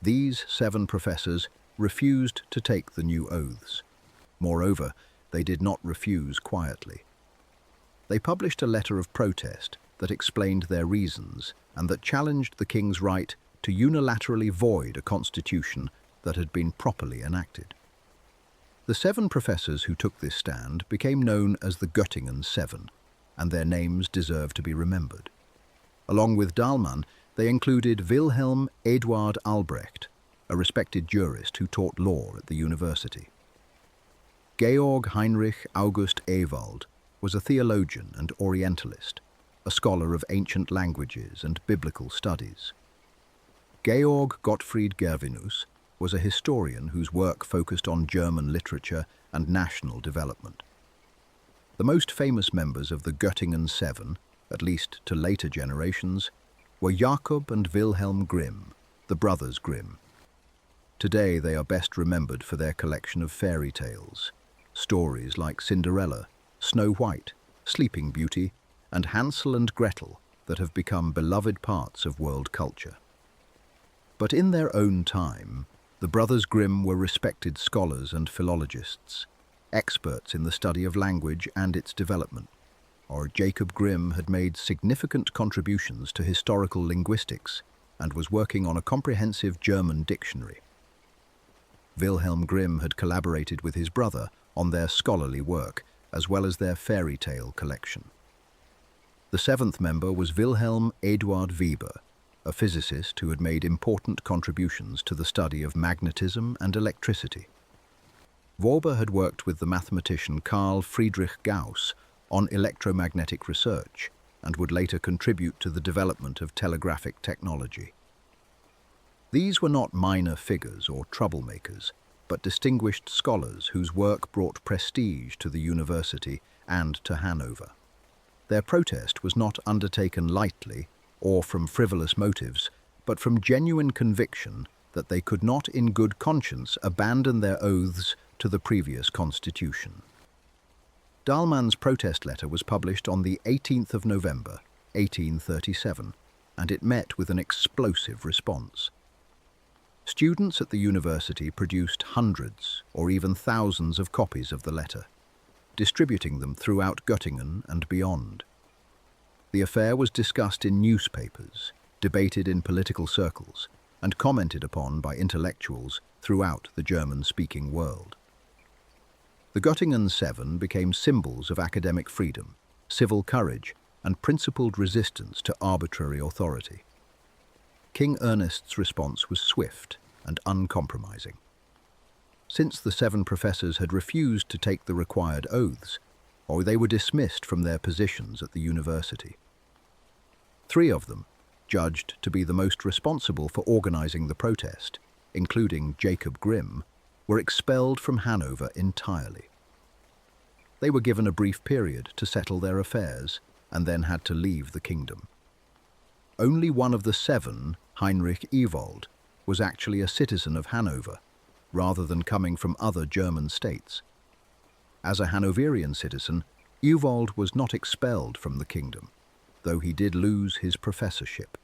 these 7 professors refused to take the new oaths. Moreover, they did not refuse quietly. They published a letter of protest that explained their reasons and that challenged the king's right to unilaterally void a constitution that had been properly enacted. The 7 professors who took this stand became known as the Göttingen 7, and their names deserve to be remembered. Along with Dahlmann, they included Wilhelm Eduard Albrecht, a respected jurist who taught law at the university. Georg Heinrich August Ewald was a theologian and Orientalist, a scholar of ancient languages and biblical studies. Georg Gottfried Gervinus was a historian whose work focused on German literature and national development. The most famous members of the Göttingen 7, at least to later generations, were Jakob and Wilhelm Grimm, the brothers Grimm. Today they are best remembered for their collection of fairy tales, stories like Cinderella, Snow White, Sleeping Beauty, and Hansel and Gretel that have become beloved parts of world culture. But in their own time, the brothers Grimm were respected scholars and philologists, experts in the study of language and its development. Or Jacob Grimm had made significant contributions to historical linguistics and was working on a comprehensive German dictionary. Wilhelm Grimm had collaborated with his brother on their scholarly work, as well as their fairy tale collection. The 7th member was Wilhelm Eduard Weber, a physicist who had made important contributions to the study of magnetism and electricity. Weber had worked with the mathematician Carl Friedrich Gauss on electromagnetic research and would later contribute to the development of telegraphic technology. These were not minor figures or troublemakers, but distinguished scholars whose work brought prestige to the university and to Hanover. Their protest was not undertaken lightly or from frivolous motives, but from genuine conviction that they could not in good conscience abandon their oaths to the previous constitution. Dahlmann's protest letter was published on the 18th of November, 1837, and it met with an explosive response. Students at the university produced hundreds or even thousands of copies of the letter, distributing them throughout Göttingen and beyond. The affair was discussed in newspapers, debated in political circles, and commented upon by intellectuals throughout the German-speaking world. The Göttingen 7 became symbols of academic freedom, civil courage, and principled resistance to arbitrary authority. King Ernest's response was swift and uncompromising. Since the 7 professors had refused to take the required oaths, or they were dismissed from their positions at the university. 3 of them, judged to be the most responsible for organizing the protest, including Jacob Grimm, were expelled from Hanover entirely. They were given a brief period to settle their affairs and then had to leave the kingdom. Only one of the 7, Heinrich Ewald, was actually a citizen of Hanover, rather than coming from other German states. As a Hanoverian citizen, Ewald was not expelled from the kingdom, though he did lose his professorship.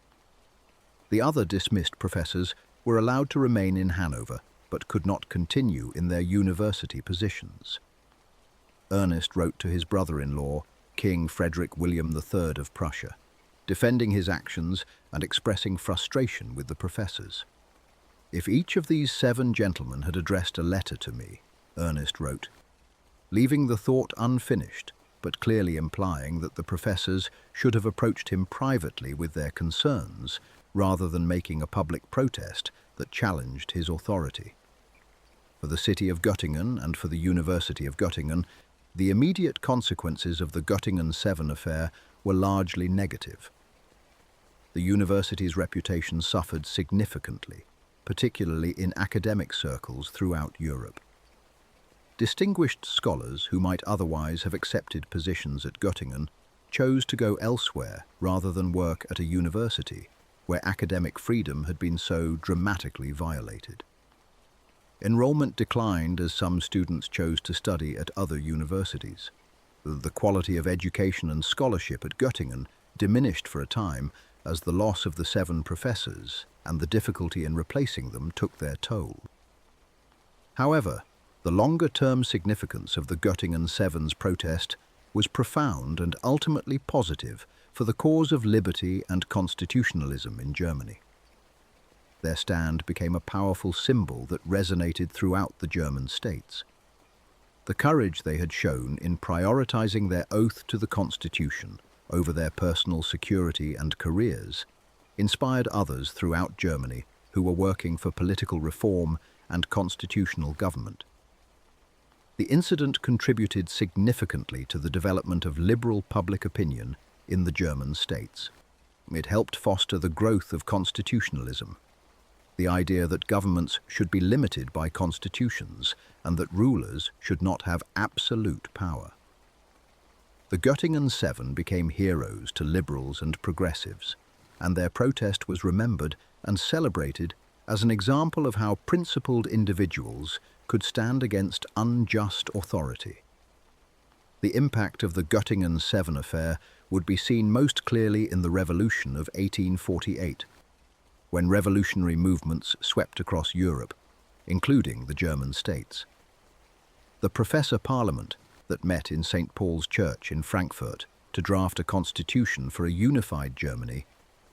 The other dismissed professors were allowed to remain in Hanover, but could not continue in their university positions. Ernest wrote to his brother-in-law, King Frederick William III of Prussia, defending his actions and expressing frustration with the professors. "If each of these 7 gentlemen had addressed a letter to me," Ernest wrote, leaving the thought unfinished, but clearly implying that the professors should have approached him privately with their concerns, rather than making a public protest that challenged his authority. For the city of Göttingen and for the University of Göttingen, the immediate consequences of the Göttingen 7 affair were largely negative. The university's reputation suffered significantly, particularly in academic circles throughout Europe. Distinguished scholars who might otherwise have accepted positions at Göttingen chose to go elsewhere rather than work at a university where academic freedom had been so dramatically violated. Enrollment declined as some students chose to study at other universities. The quality of education and scholarship at Göttingen diminished for a time as the loss of the 7 professors and the difficulty in replacing them took their toll. However, the longer-term significance of the Göttingen 7's protest was profound and ultimately positive for the cause of liberty and constitutionalism in Germany. Their stand became a powerful symbol that resonated throughout the German states. The courage they had shown in prioritizing their oath to the Constitution over their personal security and careers inspired others throughout Germany who were working for political reform and constitutional government. The incident contributed significantly to the development of liberal public opinion in the German states. It helped foster the growth of constitutionalism, the idea that governments should be limited by constitutions and that rulers should not have absolute power. The Göttingen 7 became heroes to liberals and progressives, and their protest was remembered and celebrated as an example of how principled individuals could stand against unjust authority. The impact of the Göttingen 7 affair would be seen most clearly in the Revolution of 1848, when revolutionary movements swept across Europe, including the German states. The Professor Parliament that met in St. Paul's Church in Frankfurt to draft a constitution for a unified Germany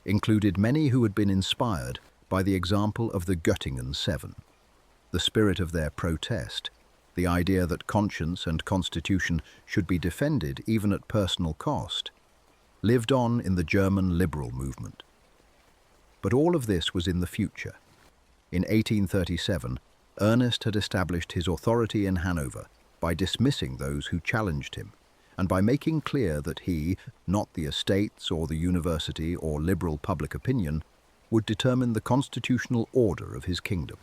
included many who had been inspired by the example of the Göttingen 7. The spirit of their protest, the idea that conscience and constitution should be defended even at personal cost, lived on in the German liberal movement. But all of this was in the future. In 1837, Ernest had established his authority in Hanover by dismissing those who challenged him, and by making clear that he, not the estates or the university or liberal public opinion, would determine the constitutional order of his kingdom.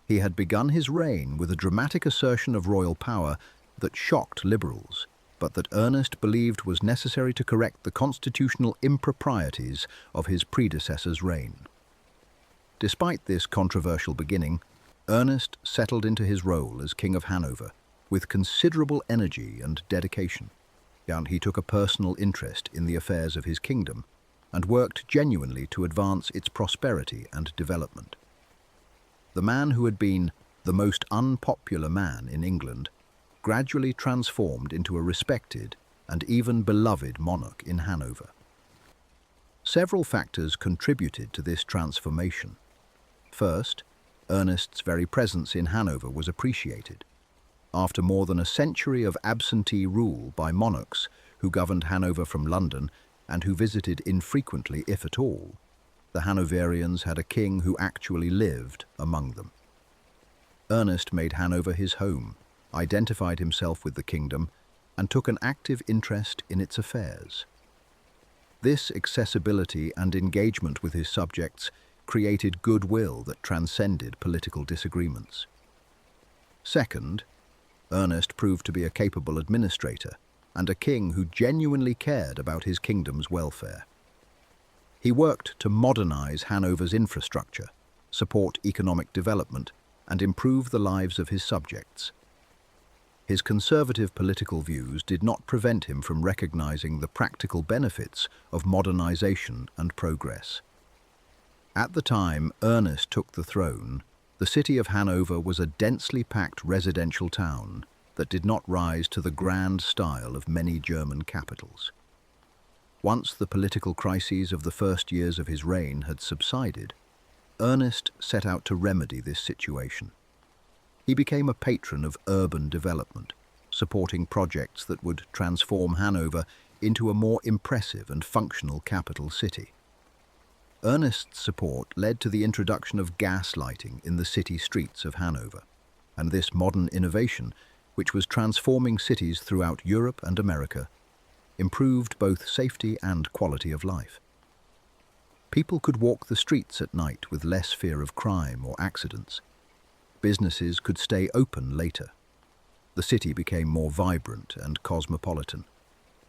He had begun his reign with a dramatic assertion of royal power that shocked liberals, but that Ernest believed was necessary to correct the constitutional improprieties of his predecessor's reign. Despite this controversial beginning, Ernest settled into his role as King of Hanover with considerable energy and dedication. He took a personal interest in the affairs of his kingdom and worked genuinely to advance its prosperity and development. The man who had been the most unpopular man in England gradually transformed into a respected and even beloved monarch in Hanover. Several factors contributed to this transformation. First, Ernest's very presence in Hanover was appreciated. After more than a century of absentee rule by monarchs who governed Hanover from London and who visited infrequently, if at all, the Hanoverians had a king who actually lived among them. Ernest made Hanover his home, identified himself with the kingdom, and took an active interest in its affairs. This accessibility and engagement with his subjects created goodwill that transcended political disagreements. Second, Ernest proved to be a capable administrator and a king who genuinely cared about his kingdom's welfare. He worked to modernize Hanover's infrastructure, support economic development, and improve the lives of his subjects. His conservative political views did not prevent him from recognizing the practical benefits of modernization and progress. At the time Ernest took the throne, the city of Hanover was a densely packed residential town that did not rise to the grand style of many German capitals. Once the political crises of the first years of his reign had subsided, Ernest set out to remedy this situation. He became a patron of urban development, supporting projects that would transform Hanover into a more impressive and functional capital city. Ernest's support led to the introduction of gas lighting in the city streets of Hanover, and this modern innovation, which was transforming cities throughout Europe and America, improved both safety and quality of life. People could walk the streets at night with less fear of crime or accidents. Businesses could stay open later. The city became more vibrant and cosmopolitan.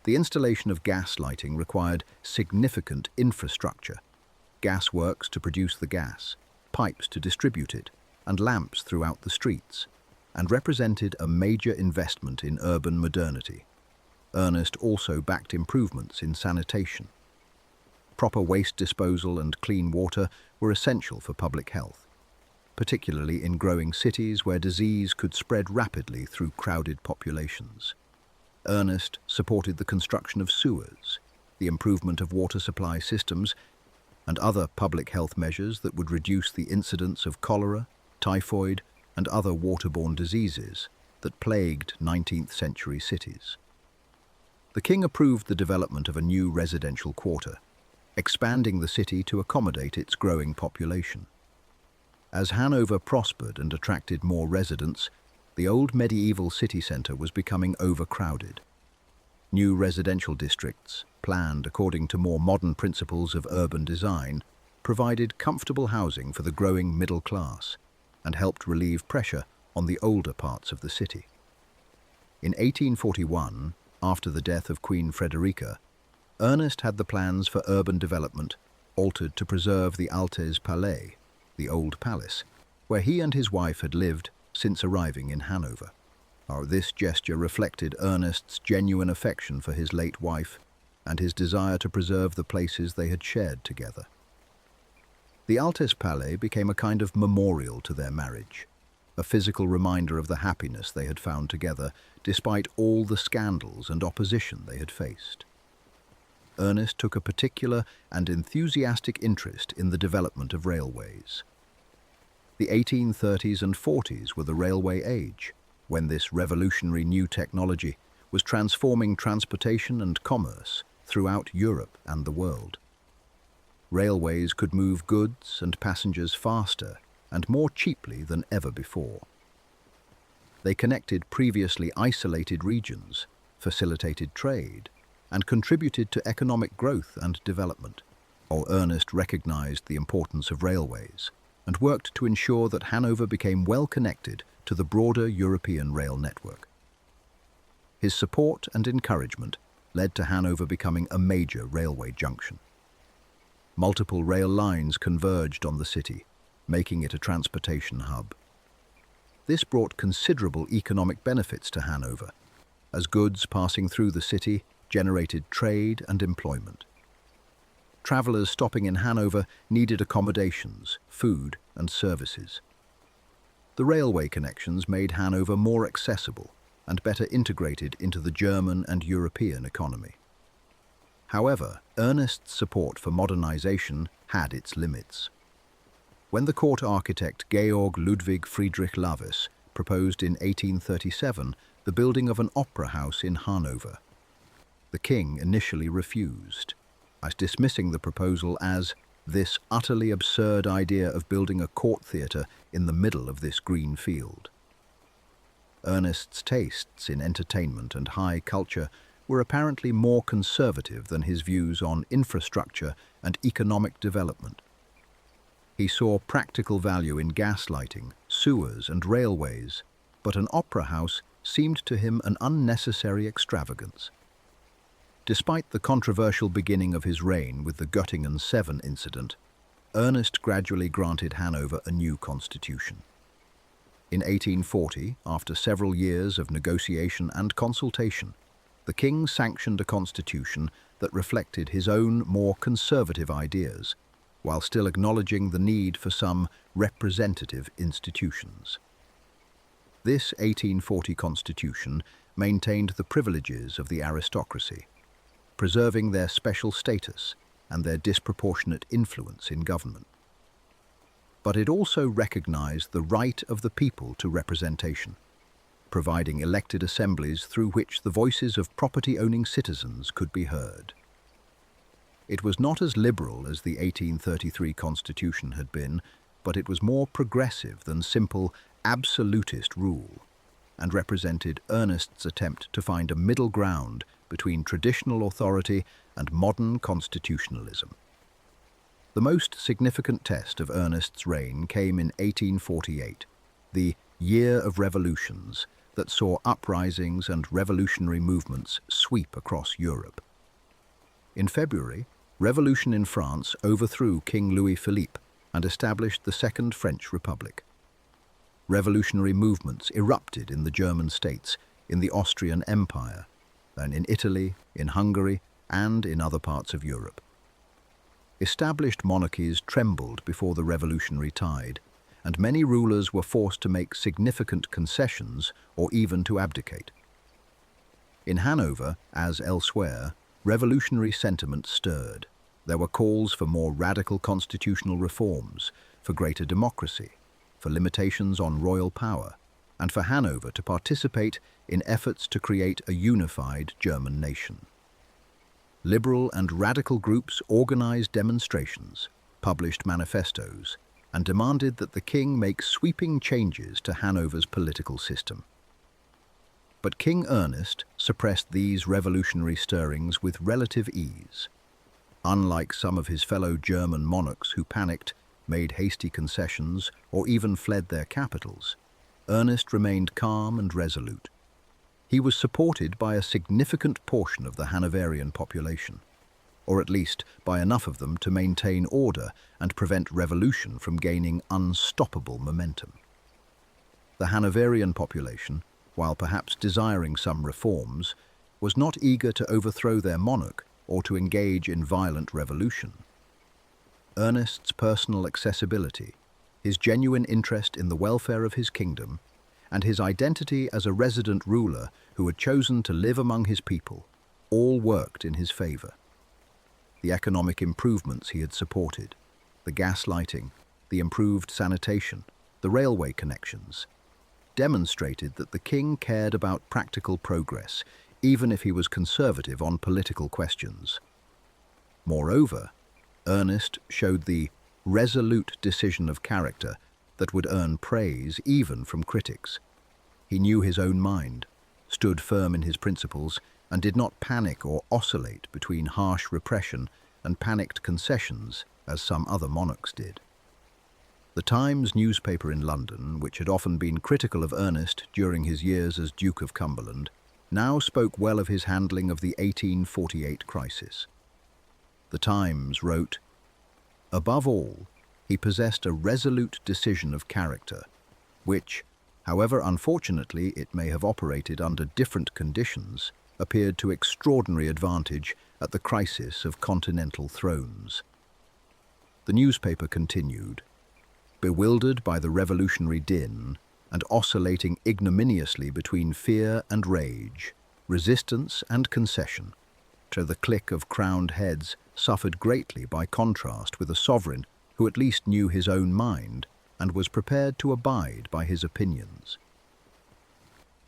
The installation of gas lighting required significant infrastructure: gas works to produce the gas, pipes to distribute it, and lamps throughout the streets, and represented a major investment in urban modernity. Ernest also backed improvements in sanitation. Proper waste disposal and clean water were essential for public health, particularly in growing cities where disease could spread rapidly through crowded populations. Ernest supported the construction of sewers, the improvement of water supply systems, and other public health measures that would reduce the incidence of cholera, typhoid, and other waterborne diseases that plagued 19th-century cities. The king approved the development of a new residential quarter, expanding the city to accommodate its growing population. As Hanover prospered and attracted more residents, the old medieval city centre was becoming overcrowded. New residential districts, planned according to more modern principles of urban design, provided comfortable housing for the growing middle class and helped relieve pressure on the older parts of the city. In 1841, after the death of Queen Frederica, Ernest had the plans for urban development altered to preserve the Altes Palais, the old palace, where he and his wife had lived since arriving in Hanover. This gesture reflected Ernest's genuine affection for his late wife and his desire to preserve the places they had shared together. The Altes Palais became a kind of memorial to their marriage, a physical reminder of the happiness they had found together despite all the scandals and opposition they had faced. Ernest took a particular and enthusiastic interest in the development of railways. The 1830s and 40s were the railway age, when this revolutionary new technology was transforming transportation and commerce throughout Europe and the world. Railways could move goods and passengers faster and more cheaply than ever before. They connected previously isolated regions, facilitated trade, and contributed to economic growth and development. Ernest recognized the importance of railways and worked to ensure that Hanover became well connected to the broader European rail network. His support and encouragement led to Hanover becoming a major railway junction. Multiple rail lines converged on the city, making it a transportation hub. This brought considerable economic benefits to Hanover, as goods passing through the city generated trade and employment. Travelers stopping in Hanover needed accommodations, food, and services. The railway connections made Hanover more accessible and better integrated into the German and European economy. However, Ernest's support for modernization had its limits. When the court architect Georg Ludwig Friedrich Lavis proposed in 1837 the building of an opera house in Hanover, the king initially refused, as dismissing the proposal as this utterly absurd idea of building a court theatre in the middle of this green field. Ernest's tastes in entertainment and high culture were apparently more conservative than his views on infrastructure and economic development. He saw practical value in gas lighting, sewers and railways, but an opera house seemed to him an unnecessary extravagance. Despite the controversial beginning of his reign with the Göttingen 7 incident, Ernest gradually granted Hanover a new constitution. In 1840, after several years of negotiation and consultation, the king sanctioned a constitution that reflected his own more conservative ideas, while still acknowledging the need for some representative institutions. This 1840 constitution maintained the privileges of the aristocracy, preserving their special status and their disproportionate influence in government. But it also recognized the right of the people to representation, providing elected assemblies through which the voices of property-owning citizens could be heard. It was not as liberal as the 1833 Constitution had been, but it was more progressive than simple, absolutist rule, and represented Ernest's attempt to find a middle ground between traditional authority and modern constitutionalism. The most significant test of Ernest's reign came in 1848, the Year of Revolutions, that saw uprisings and revolutionary movements sweep across Europe. In February, revolution in France overthrew King Louis-Philippe and established the Second French Republic. Revolutionary movements erupted in the German states, in the Austrian Empire, and in Italy, in Hungary, and in other parts of Europe. Established monarchies trembled before the revolutionary tide, and many rulers were forced to make significant concessions or even to abdicate. In Hanover, as elsewhere, revolutionary sentiment stirred. There were calls for more radical constitutional reforms, for greater democracy, for limitations on royal power, and for Hanover to participate in efforts to create a unified German nation. Liberal and radical groups organized demonstrations, published manifestos, and demanded that the king make sweeping changes to Hanover's political system. But King Ernest suppressed these revolutionary stirrings with relative ease. Unlike some of his fellow German monarchs who panicked, made hasty concessions, or even fled their capitals, Ernest remained calm and resolute. He was supported by a significant portion of the Hanoverian population, or at least by enough of them to maintain order and prevent revolution from gaining unstoppable momentum. The Hanoverian population, while perhaps desiring some reforms, was not eager to overthrow their monarch or to engage in violent revolution. Ernest's personal accessibility, his genuine interest in the welfare of his kingdom, and his identity as a resident ruler who had chosen to live among his people, all worked in his favor. The economic improvements he had supported, the gas lighting, the improved sanitation, the railway connections, demonstrated that the king cared about practical progress, even if he was conservative on political questions. Moreover, Ernest showed the resolute decision of character that would earn praise even from critics. He knew his own mind, stood firm in his principles, and did not panic or oscillate between harsh repression and panicked concessions as some other monarchs did. The Times newspaper in London, which had often been critical of Ernest during his years as Duke of Cumberland, now spoke well of his handling of the 1848 crisis. The Times wrote, "Above all, he possessed a resolute decision of character, which, however unfortunately it may have operated under different conditions, appeared to extraordinary advantage at the crisis of continental thrones." The newspaper continued, bewildered by the revolutionary din and oscillating ignominiously between fear and rage, resistance and concession, the clique of crowned heads suffered greatly by contrast with a sovereign who at least knew his own mind and was prepared to abide by his opinions.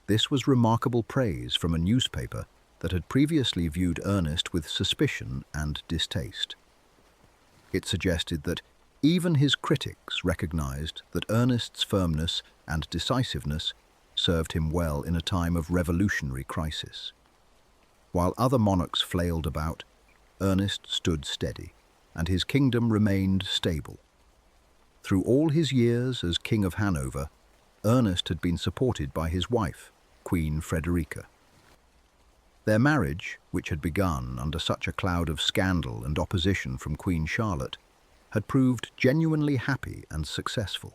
This was remarkable praise from a newspaper that had previously viewed Ernest with suspicion and distaste. It suggested that even his critics recognized that Ernest's firmness and decisiveness served him well in a time of revolutionary crisis. While other monarchs flailed about, Ernest stood steady, and his kingdom remained stable. Through all his years as King of Hanover, Ernest had been supported by his wife, Queen Frederica. Their marriage, which had begun under such a cloud of scandal and opposition from Queen Charlotte, had proved genuinely happy and successful.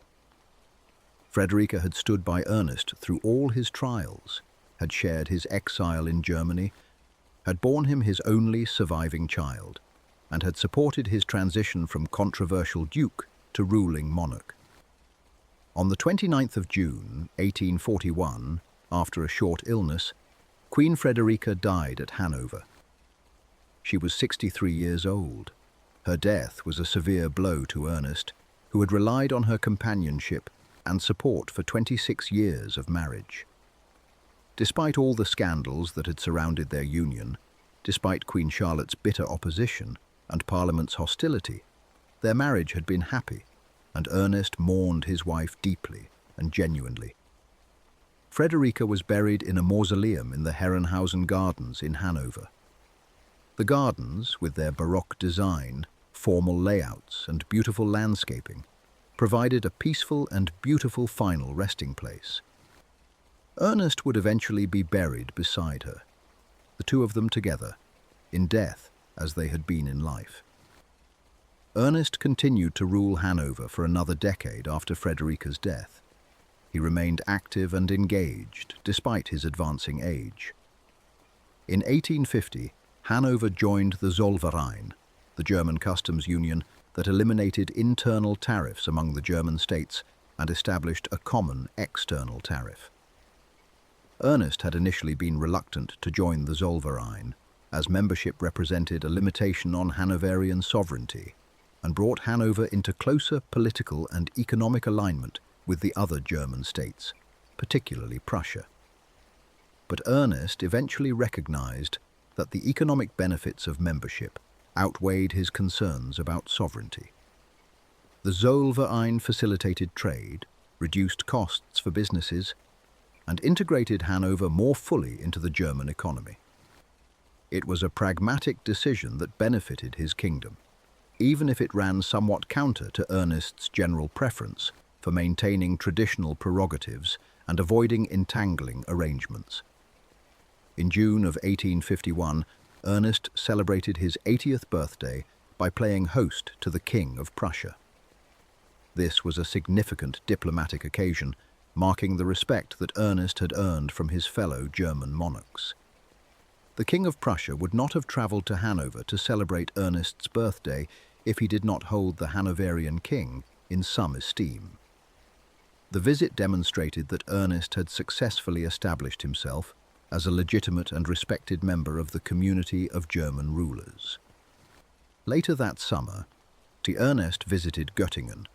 Frederica had stood by Ernest through all his trials, had shared his exile in Germany, had borne him his only surviving child, and had supported his transition from controversial duke to ruling monarch. On the 29th of June, 1841, after a short illness, Queen Frederica died at Hanover. She was 63 years old. Her death was a severe blow to Ernest, who had relied on her companionship and support for 26 years of marriage. Despite all the scandals that had surrounded their union, despite Queen Charlotte's bitter opposition and Parliament's hostility, their marriage had been happy, and Ernest mourned his wife deeply and genuinely. Frederica was buried in a mausoleum in the Herrenhausen Gardens in Hanover. The gardens, with their Baroque design, formal layouts, and beautiful landscaping, provided a peaceful and beautiful final resting place. Ernest would eventually be buried beside her, the two of them together, in death as they had been in life. Ernest continued to rule Hanover for another decade after Frederica's death. He remained active and engaged despite his advancing age. In 1850, Hanover joined the Zollverein, the German customs union that eliminated internal tariffs among the German states and established a common external tariff. Ernest had initially been reluctant to join the Zollverein, as membership represented a limitation on Hanoverian sovereignty and brought Hanover into closer political and economic alignment with the other German states, particularly Prussia. But Ernest eventually recognized that the economic benefits of membership outweighed his concerns about sovereignty. The Zollverein facilitated trade, reduced costs for businesses, and integrated Hanover more fully into the German economy. It was a pragmatic decision that benefited his kingdom, even if it ran somewhat counter to Ernest's general preference for maintaining traditional prerogatives and avoiding entangling arrangements. In June of 1851, Ernest celebrated his 80th birthday by playing host to the King of Prussia. This was a significant diplomatic occasion, marking the respect that Ernest had earned from his fellow German monarchs. The King of Prussia would not have travelled to Hanover to celebrate Ernest's birthday if he did not hold the Hanoverian king in some esteem. The visit demonstrated that Ernest had successfully established himself as a legitimate and respected member of the community of German rulers. Later that summer, Ernest visited Göttingen,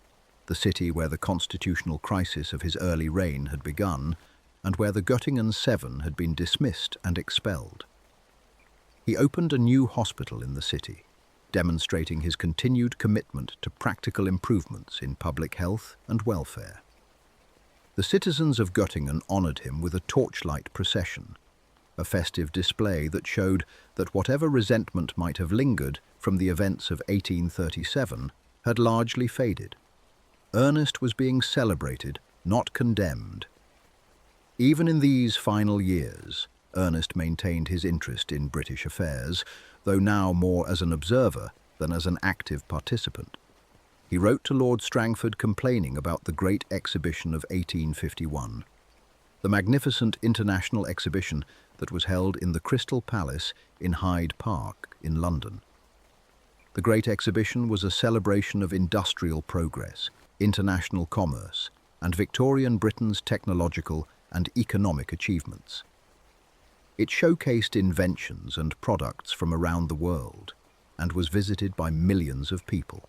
the city where the constitutional crisis of his early reign had begun and where the Göttingen Seven had been dismissed and expelled. He opened a new hospital in the city, demonstrating his continued commitment to practical improvements in public health and welfare. The citizens of Göttingen honored him with a torchlight procession, a festive display that showed that whatever resentment might have lingered from the events of 1837 had largely faded. Ernest was being celebrated, not condemned. Even in these final years, Ernest maintained his interest in British affairs, though now more as an observer than as an active participant. He wrote to Lord Strangford complaining about the Great Exhibition of 1851, the magnificent international exhibition that was held in the Crystal Palace in Hyde Park in London. The Great Exhibition was a celebration of industrial progress, international commerce, and Victorian Britain's technological and economic achievements. It showcased inventions and products from around the world and was visited by millions of people.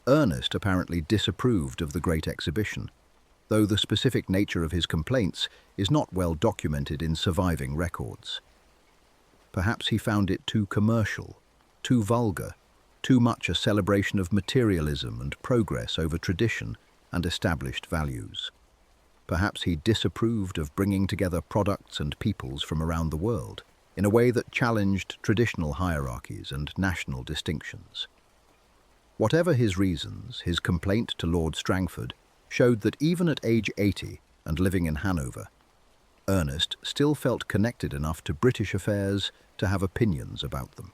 Ernest apparently disapproved of the Great Exhibition, though the specific nature of his complaints is not well documented in surviving records. Perhaps he found it too commercial, too vulgar, too much a celebration of materialism and progress over tradition and established values. Perhaps he disapproved of bringing together products and peoples from around the world in a way that challenged traditional hierarchies and national distinctions. Whatever his reasons, his complaint to Lord Strangford showed that even at age 80 and living in Hanover, Ernest still felt connected enough to British affairs to have opinions about them.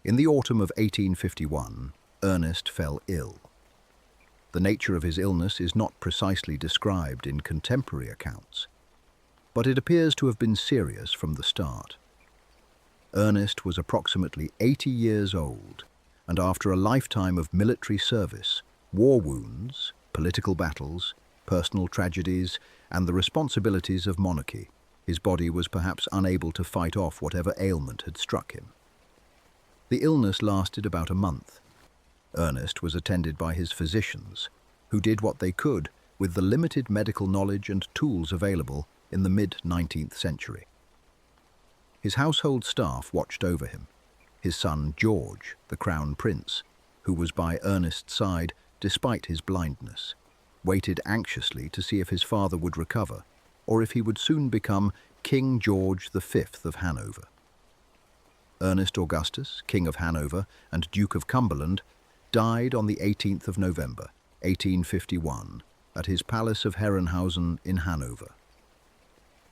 In the autumn of 1851, Ernest fell ill. The nature of his illness is not precisely described in contemporary accounts, but it appears to have been serious from the start. Ernest was approximately 80 years old, and after a lifetime of military service, war wounds, political battles, personal tragedies, and the responsibilities of monarchy, his body was perhaps unable to fight off whatever ailment had struck him. The illness lasted about a month. Ernest was attended by his physicians, who did what they could with the limited medical knowledge and tools available in the mid-19th century. His household staff watched over him. His son George, the Crown Prince, who was by Ernest's side despite his blindness, waited anxiously to see if his father would recover, or if he would soon become King George V of Hanover. Ernest Augustus, King of Hanover and Duke of Cumberland, died on the 18th of November, 1851, at his palace of Herrenhausen in Hanover.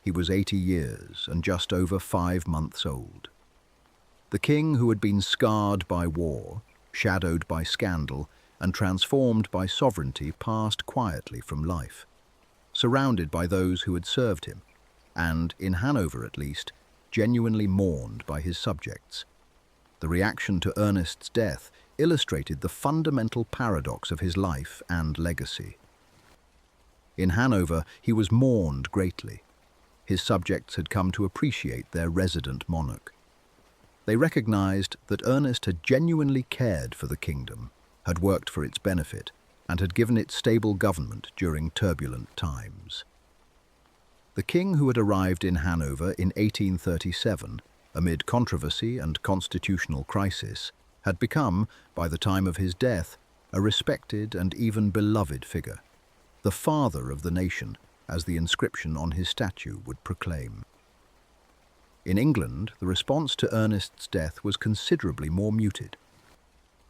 He was 80 years and just over 5 months old. The king, who had been scarred by war, shadowed by scandal, and transformed by sovereignty, passed quietly from life, surrounded by those who had served him, and, in Hanover at least, genuinely mourned by his subjects. The reaction to Ernest's death illustrated the fundamental paradox of his life and legacy. In Hanover, he was mourned greatly. His subjects had come to appreciate their resident monarch. They recognized that Ernest had genuinely cared for the kingdom, had worked for its benefit, and had given it stable government during turbulent times. The king, who had arrived in Hanover in 1837, amid controversy and constitutional crisis, had become, by the time of his death, a respected and even beloved figure, the father of the nation, as the inscription on his statue would proclaim. In England, the response to Ernest's death was considerably more muted.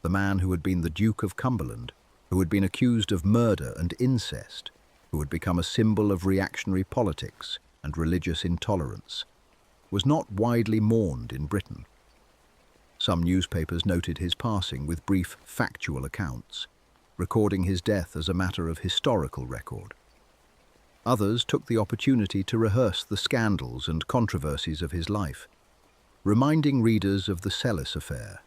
The man who had been the Duke of Cumberland, who had been accused of murder and incest, who had become a symbol of reactionary politics and religious intolerance, was not widely mourned in Britain. Some newspapers noted his passing with brief factual accounts, recording his death as a matter of historical record. Others took the opportunity to rehearse the scandals and controversies of his life, reminding readers of the Sellis Affair,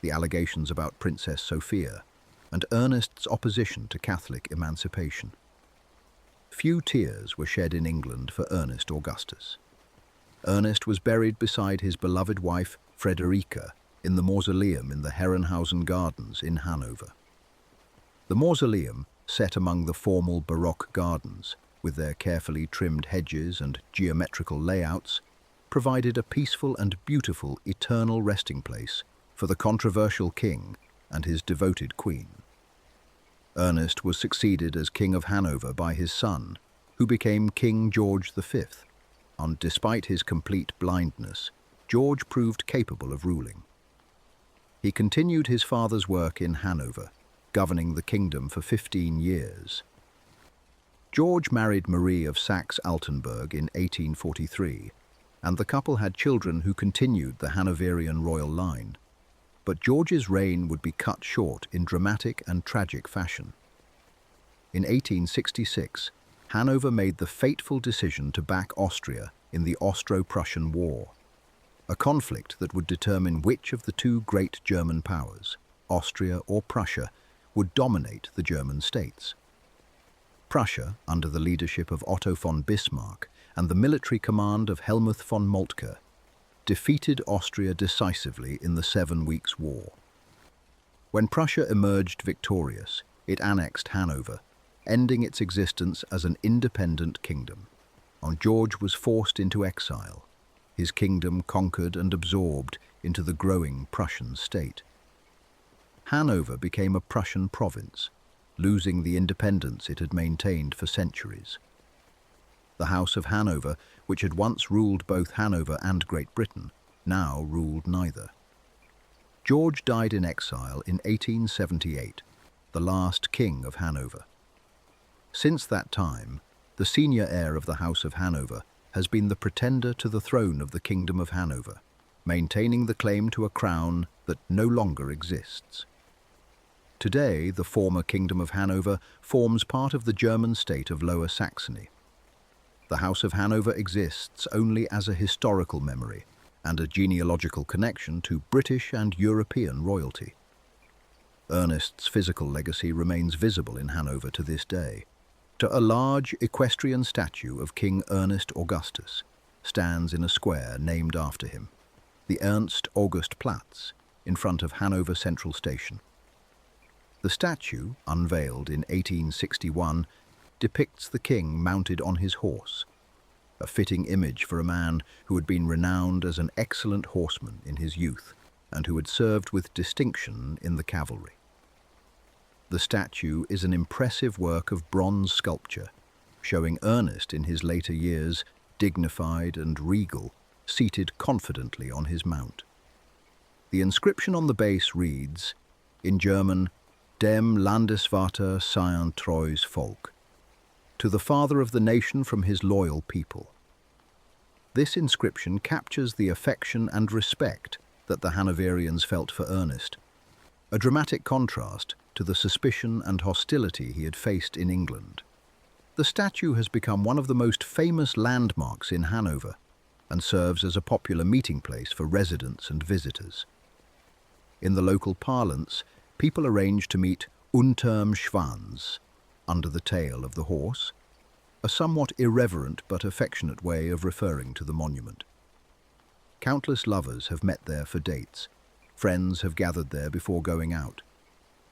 the allegations about Princess Sophia, and Ernest's opposition to Catholic emancipation. Few tears were shed in England for Ernest Augustus. Ernest was buried beside his beloved wife, Frederica, in the mausoleum in the Herrenhausen Gardens in Hanover. The mausoleum, set among the formal Baroque gardens, with their carefully trimmed hedges and geometrical layouts, provided a peaceful and beautiful eternal resting place for the controversial king and his devoted queen. Ernest was succeeded as King of Hanover by his son, who became King George V, and despite his complete blindness, George proved capable of ruling. He continued his father's work in Hanover, governing the kingdom for 15 years. George married Marie of Saxe-Altenburg in 1843, and the couple had children who continued the Hanoverian royal line. But George's reign would be cut short in dramatic and tragic fashion. In 1866, Hanover made the fateful decision to back Austria in the Austro-Prussian War, a conflict that would determine which of the two great German powers, Austria or Prussia, would dominate the German states. Prussia, under the leadership of Otto von Bismarck and the military command of Helmuth von Moltke, defeated Austria decisively in the 7 Weeks' War. When Prussia emerged victorious, it annexed Hanover, ending its existence as an independent kingdom. And George was forced into exile, his kingdom conquered and absorbed into the growing Prussian state. Hanover became a Prussian province, losing the independence it had maintained for centuries. The House of Hanover, which had once ruled both Hanover and Great Britain, now ruled neither. George died in exile in 1878, the last king of Hanover. Since that time, the senior heir of the House of Hanover has been the pretender to the throne of the Kingdom of Hanover, maintaining the claim to a crown that no longer exists. Today, the former Kingdom of Hanover forms part of the German state of Lower Saxony. The House of Hanover exists only as a historical memory and a genealogical connection to British and European royalty. Ernest's physical legacy remains visible in Hanover to this day. A large equestrian statue of King Ernest Augustus stands in a square named after him, the Ernst August Platz, in front of Hanover Central Station. The statue, unveiled in 1861, depicts the king mounted on his horse, a fitting image for a man who had been renowned as an excellent horseman in his youth and who had served with distinction in the cavalry. The statue is an impressive work of bronze sculpture, showing Ernest in his later years, dignified and regal, seated confidently on his mount. The inscription on the base reads, in German, Dem Landesvater sein treues Volk, to the father of the nation from his loyal people. This inscription captures the affection and respect that the Hanoverians felt for Ernest, a dramatic contrast to the suspicion and hostility he had faced in England. The statue has become one of the most famous landmarks in Hanover and serves as a popular meeting place for residents and visitors. In the local parlance, people arrange to meet unterm Schwanz, under the tail of the horse, a somewhat irreverent but affectionate way of referring to the monument. Countless lovers have met there for dates. Friends have gathered there before going out.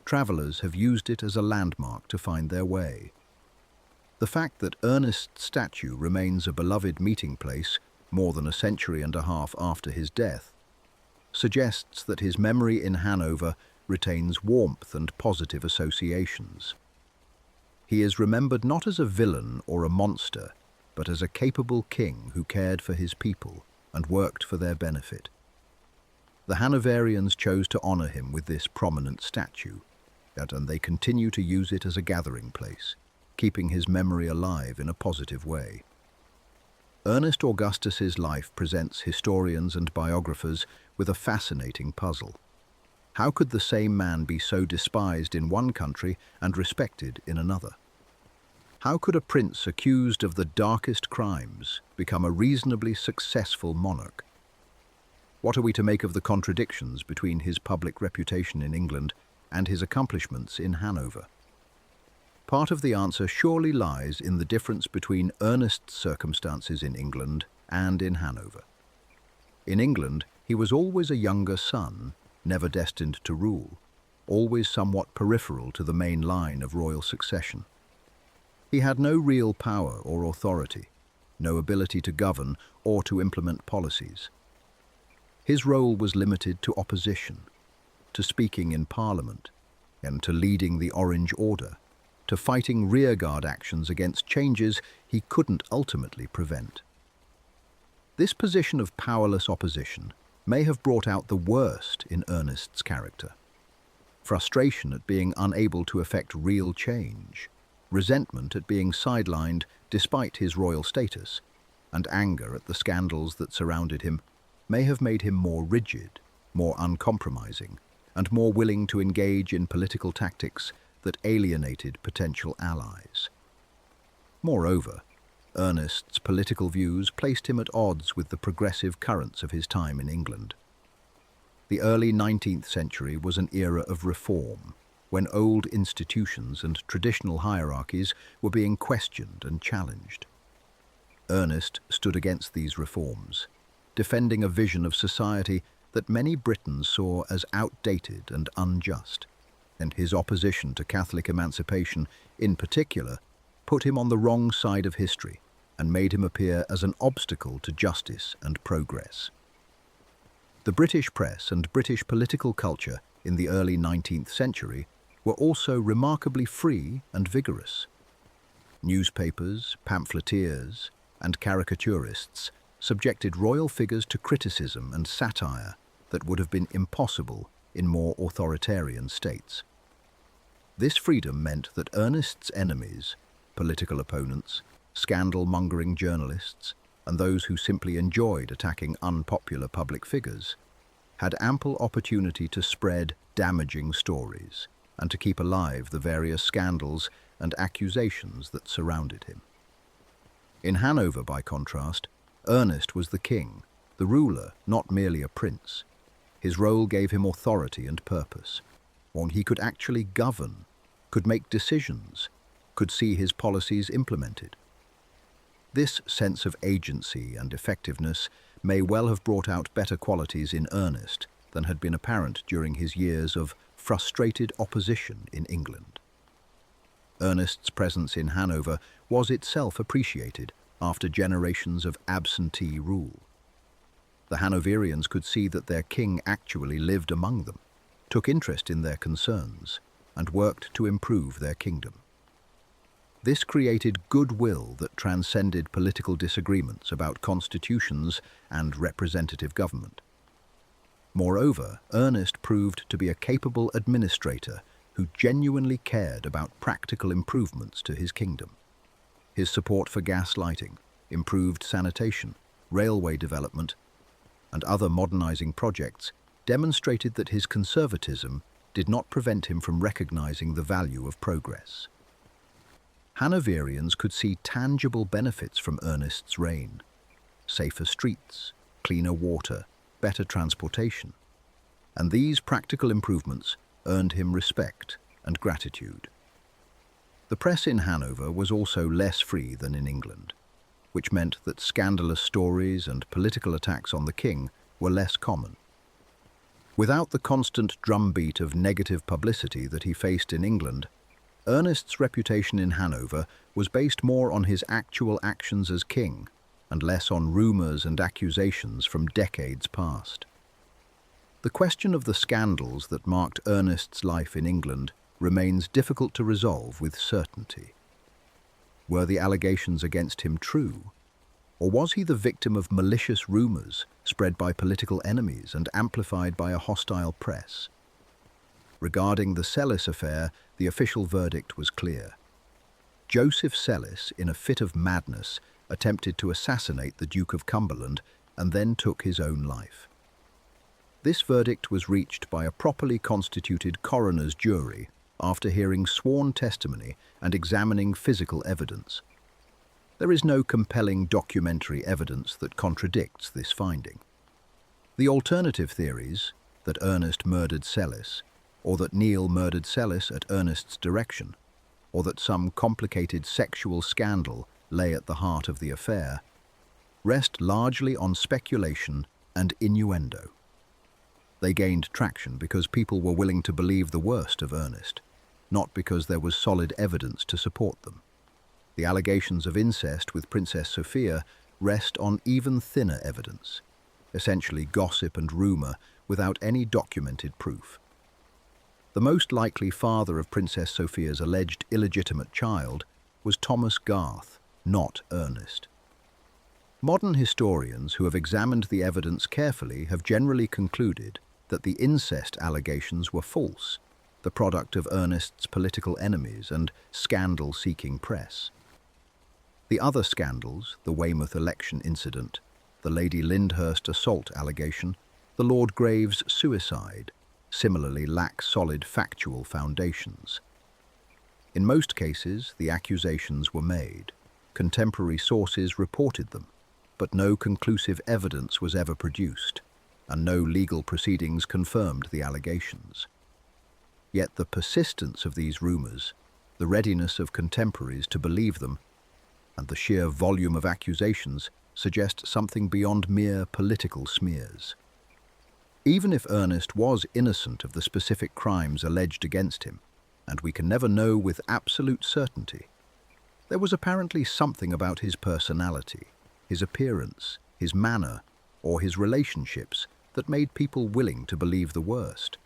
Travellers have used it as a landmark to find their way. The fact that Ernest's statue remains a beloved meeting place more than a century and a half after his death suggests that his memory in Hanover retains warmth and positive associations. He is remembered not as a villain or a monster, but as a capable king who cared for his people and worked for their benefit. The Hanoverians chose to honour him with this prominent statue, and they continue to use it as a gathering place, keeping his memory alive in a positive way. Ernest Augustus's life presents historians and biographers with a fascinating puzzle. How could the same man be so despised in one country and respected in another? How could a prince accused of the darkest crimes become a reasonably successful monarch? What are we to make of the contradictions between his public reputation in England and his accomplishments in Hanover? Part of the answer surely lies in the difference between Ernest's circumstances in England and in Hanover. In England, he was always a younger son, never destined to rule, always somewhat peripheral to the main line of royal succession. He had no real power or authority, no ability to govern or to implement policies. His role was limited to opposition, to speaking in Parliament, and to leading the Orange Order, to fighting rearguard actions against changes he couldn't ultimately prevent. This position of powerless opposition may have brought out the worst in Ernest's character. Frustration at being unable to effect real change, resentment at being sidelined despite his royal status, and anger at the scandals that surrounded him may have made him more rigid, more uncompromising, and more willing to engage in political tactics that alienated potential allies. Moreover, Ernest's political views placed him at odds with the progressive currents of his time in England. The early 19th century was an era of reform, when old institutions and traditional hierarchies were being questioned and challenged. Ernest stood against these reforms, defending a vision of society that many Britons saw as outdated and unjust, and his opposition to Catholic emancipation, in particular, put him on the wrong side of history and made him appear as an obstacle to justice and progress. The British press and British political culture in the early 19th century were also remarkably free and vigorous. Newspapers, pamphleteers, and caricaturists subjected royal figures to criticism and satire that would have been impossible in more authoritarian states. This freedom meant that Ernest's enemies, political opponents, scandal-mongering journalists, and those who simply enjoyed attacking unpopular public figures, had ample opportunity to spread damaging stories and to keep alive the various scandals and accusations that surrounded him. In Hanover, by contrast, Ernest was the king, the ruler, not merely a prince. His role gave him authority and purpose. He could actually govern, could make decisions, could see his policies implemented. This sense of agency and effectiveness may well have brought out better qualities in Ernest than had been apparent during his years of frustrated opposition in England. Ernest's presence in Hanover was itself appreciated after generations of absentee rule. The Hanoverians could see that their king actually lived among them, took interest in their concerns, and worked to improve their kingdom. This created goodwill that transcended political disagreements about constitutions and representative government. Moreover, Ernest proved to be a capable administrator who genuinely cared about practical improvements to his kingdom. His support for gas lighting, improved sanitation, railway development, and other modernizing projects demonstrated that his conservatism did not prevent him from recognizing the value of progress. Hanoverians could see tangible benefits from Ernest's reign: safer streets, cleaner water, better transportation. And these practical improvements earned him respect and gratitude. The press in Hanover was also less free than in England, which meant that scandalous stories and political attacks on the king were less common. Without the constant drumbeat of negative publicity that he faced in England, Ernest's reputation in Hanover was based more on his actual actions as king and less on rumours and accusations from decades past. The question of the scandals that marked Ernest's life in England remains difficult to resolve with certainty. Were the allegations against him true, or was he the victim of malicious rumours spread by political enemies and amplified by a hostile press? Regarding the Sellis Affair, the official verdict was clear. Joseph Sellis, in a fit of madness, attempted to assassinate the Duke of Cumberland and then took his own life. This verdict was reached by a properly constituted coroner's jury after hearing sworn testimony and examining physical evidence. There is no compelling documentary evidence that contradicts this finding. The alternative theories, that Ernest murdered Sellis, or that Neil murdered Sellis at Ernest's direction, or that some complicated sexual scandal lay at the heart of the affair, rest largely on speculation and innuendo. They gained traction because people were willing to believe the worst of Ernest, not because there was solid evidence to support them. The allegations of incest with Princess Sophia rest on even thinner evidence, essentially gossip and rumour without any documented proof. The most likely father of Princess Sophia's alleged illegitimate child was Thomas Garth, not Ernest. Modern historians who have examined the evidence carefully have generally concluded that the incest allegations were false, the product of Ernest's political enemies and scandal-seeking press. The other scandals, the Weymouth election incident, the Lady Lyndhurst assault allegation, the Lord Graves suicide, similarly lack solid factual foundations. In most cases, the accusations were made. Contemporary sources reported them, but no conclusive evidence was ever produced, and no legal proceedings confirmed the allegations. Yet the persistence of these rumours, the readiness of contemporaries to believe them, and the sheer volume of accusations suggest something beyond mere political smears. Even if Ernest was innocent of the specific crimes alleged against him, and we can never know with absolute certainty, there was apparently something about his personality, his appearance, his manner, or his relationships that made people willing to believe the worst.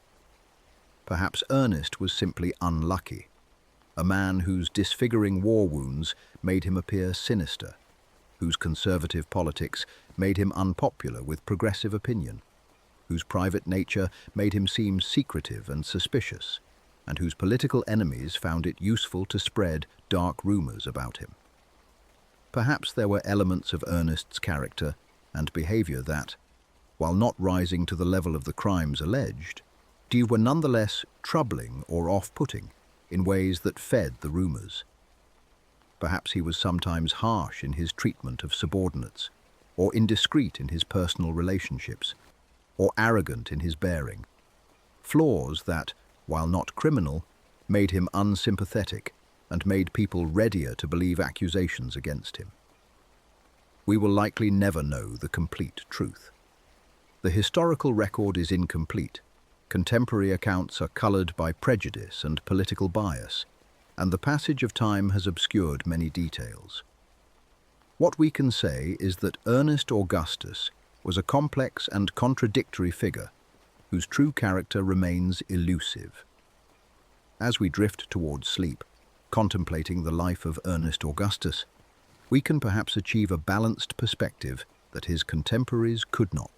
Perhaps Ernest was simply unlucky, a man whose disfiguring war wounds made him appear sinister, whose conservative politics made him unpopular with progressive opinion, whose private nature made him seem secretive and suspicious, and whose political enemies found it useful to spread dark rumours about him. Perhaps there were elements of Ernest's character and behaviour that, while not rising to the level of the crimes alleged, were nonetheless troubling or off-putting in ways that fed the rumours. Perhaps he was sometimes harsh in his treatment of subordinates, or indiscreet in his personal relationships, or arrogant in his bearing. Flaws that, while not criminal, made him unsympathetic and made people readier to believe accusations against him. We will likely never know the complete truth. The historical record is incomplete, Contemporary accounts are coloured by prejudice and political bias, and the passage of time has obscured many details. What we can say is that Ernest Augustus was a complex and contradictory figure whose true character remains elusive. As we drift towards sleep, contemplating the life of Ernest Augustus, we can perhaps achieve a balanced perspective that his contemporaries could not.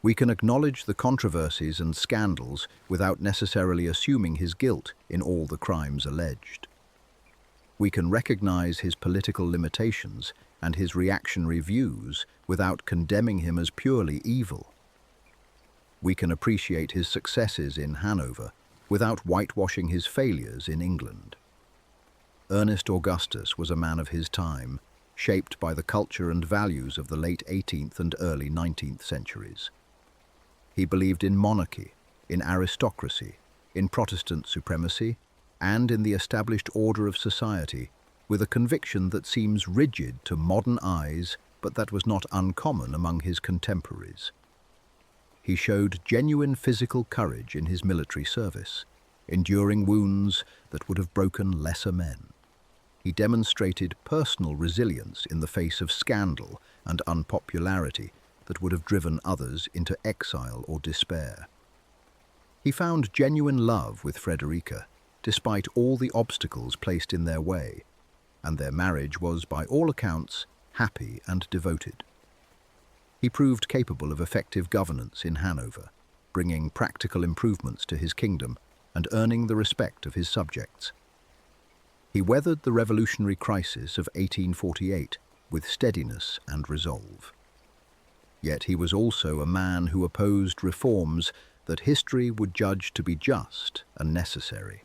We can acknowledge the controversies and scandals without necessarily assuming his guilt in all the crimes alleged. We can recognize his political limitations and his reactionary views without condemning him as purely evil. We can appreciate his successes in Hanover without whitewashing his failures in England. Ernest Augustus was a man of his time, shaped by the culture and values of the late 18th and early 19th centuries. He believed in monarchy, in aristocracy, in Protestant supremacy, and in the established order of society, with a conviction that seems rigid to modern eyes, but that was not uncommon among his contemporaries. He showed genuine physical courage in his military service, enduring wounds that would have broken lesser men. He demonstrated personal resilience in the face of scandal and unpopularity that would have driven others into exile or despair. He found genuine love with Frederica, despite all the obstacles placed in their way, and their marriage was, by all accounts, happy and devoted. He proved capable of effective governance in Hanover, bringing practical improvements to his kingdom and earning the respect of his subjects. He weathered the revolutionary crisis of 1848 with steadiness and resolve. Yet he was also a man who opposed reforms that history would judge to be just and necessary.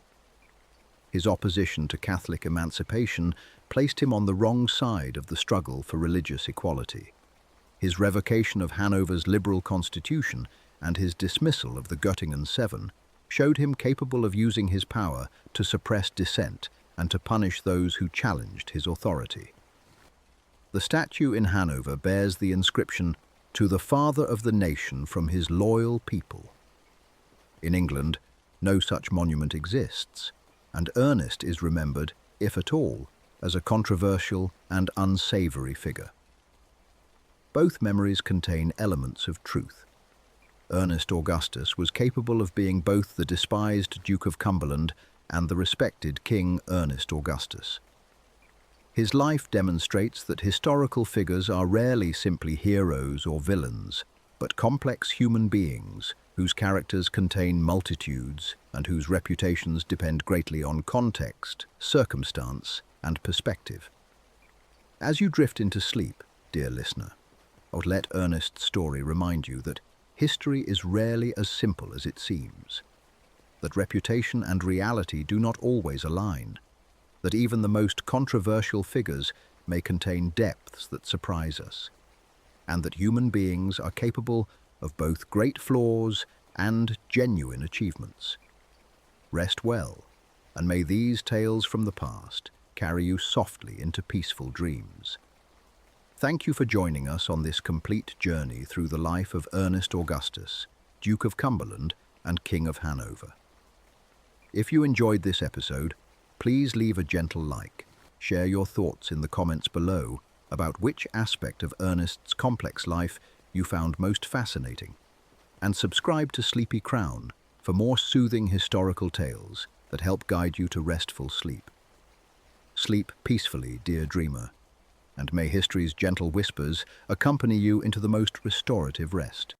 His opposition to Catholic emancipation placed him on the wrong side of the struggle for religious equality. His revocation of Hanover's liberal constitution and his dismissal of the Göttingen Seven showed him capable of using his power to suppress dissent and to punish those who challenged his authority. The statue in Hanover bears the inscription, "To the Father of the Nation from his loyal people." In England, no such monument exists, and Ernest is remembered, if at all, as a controversial and unsavory figure. Both memories contain elements of truth. Ernest Augustus was capable of being both the despised Duke of Cumberland and the respected King Ernest Augustus. His life demonstrates that historical figures are rarely simply heroes or villains, but complex human beings whose characters contain multitudes and whose reputations depend greatly on context, circumstance, and perspective. As you drift into sleep, dear listener, let Ernest's story remind you that history is rarely as simple as it seems, that reputation and reality do not always align, that even the most controversial figures may contain depths that surprise us, and that human beings are capable of both great flaws and genuine achievements. Rest well, and may these tales from the past carry you softly into peaceful dreams. Thank you for joining us on this complete journey through the life of Ernest Augustus, Duke of Cumberland and King of Hanover. If you enjoyed this episode, please leave a gentle like, share your thoughts in the comments below about which aspect of Ernest's complex life you found most fascinating, and subscribe to Sleepy Crown for more soothing historical tales that help guide you to restful sleep. Sleep peacefully, dear dreamer, and may history's gentle whispers accompany you into the most restorative rest.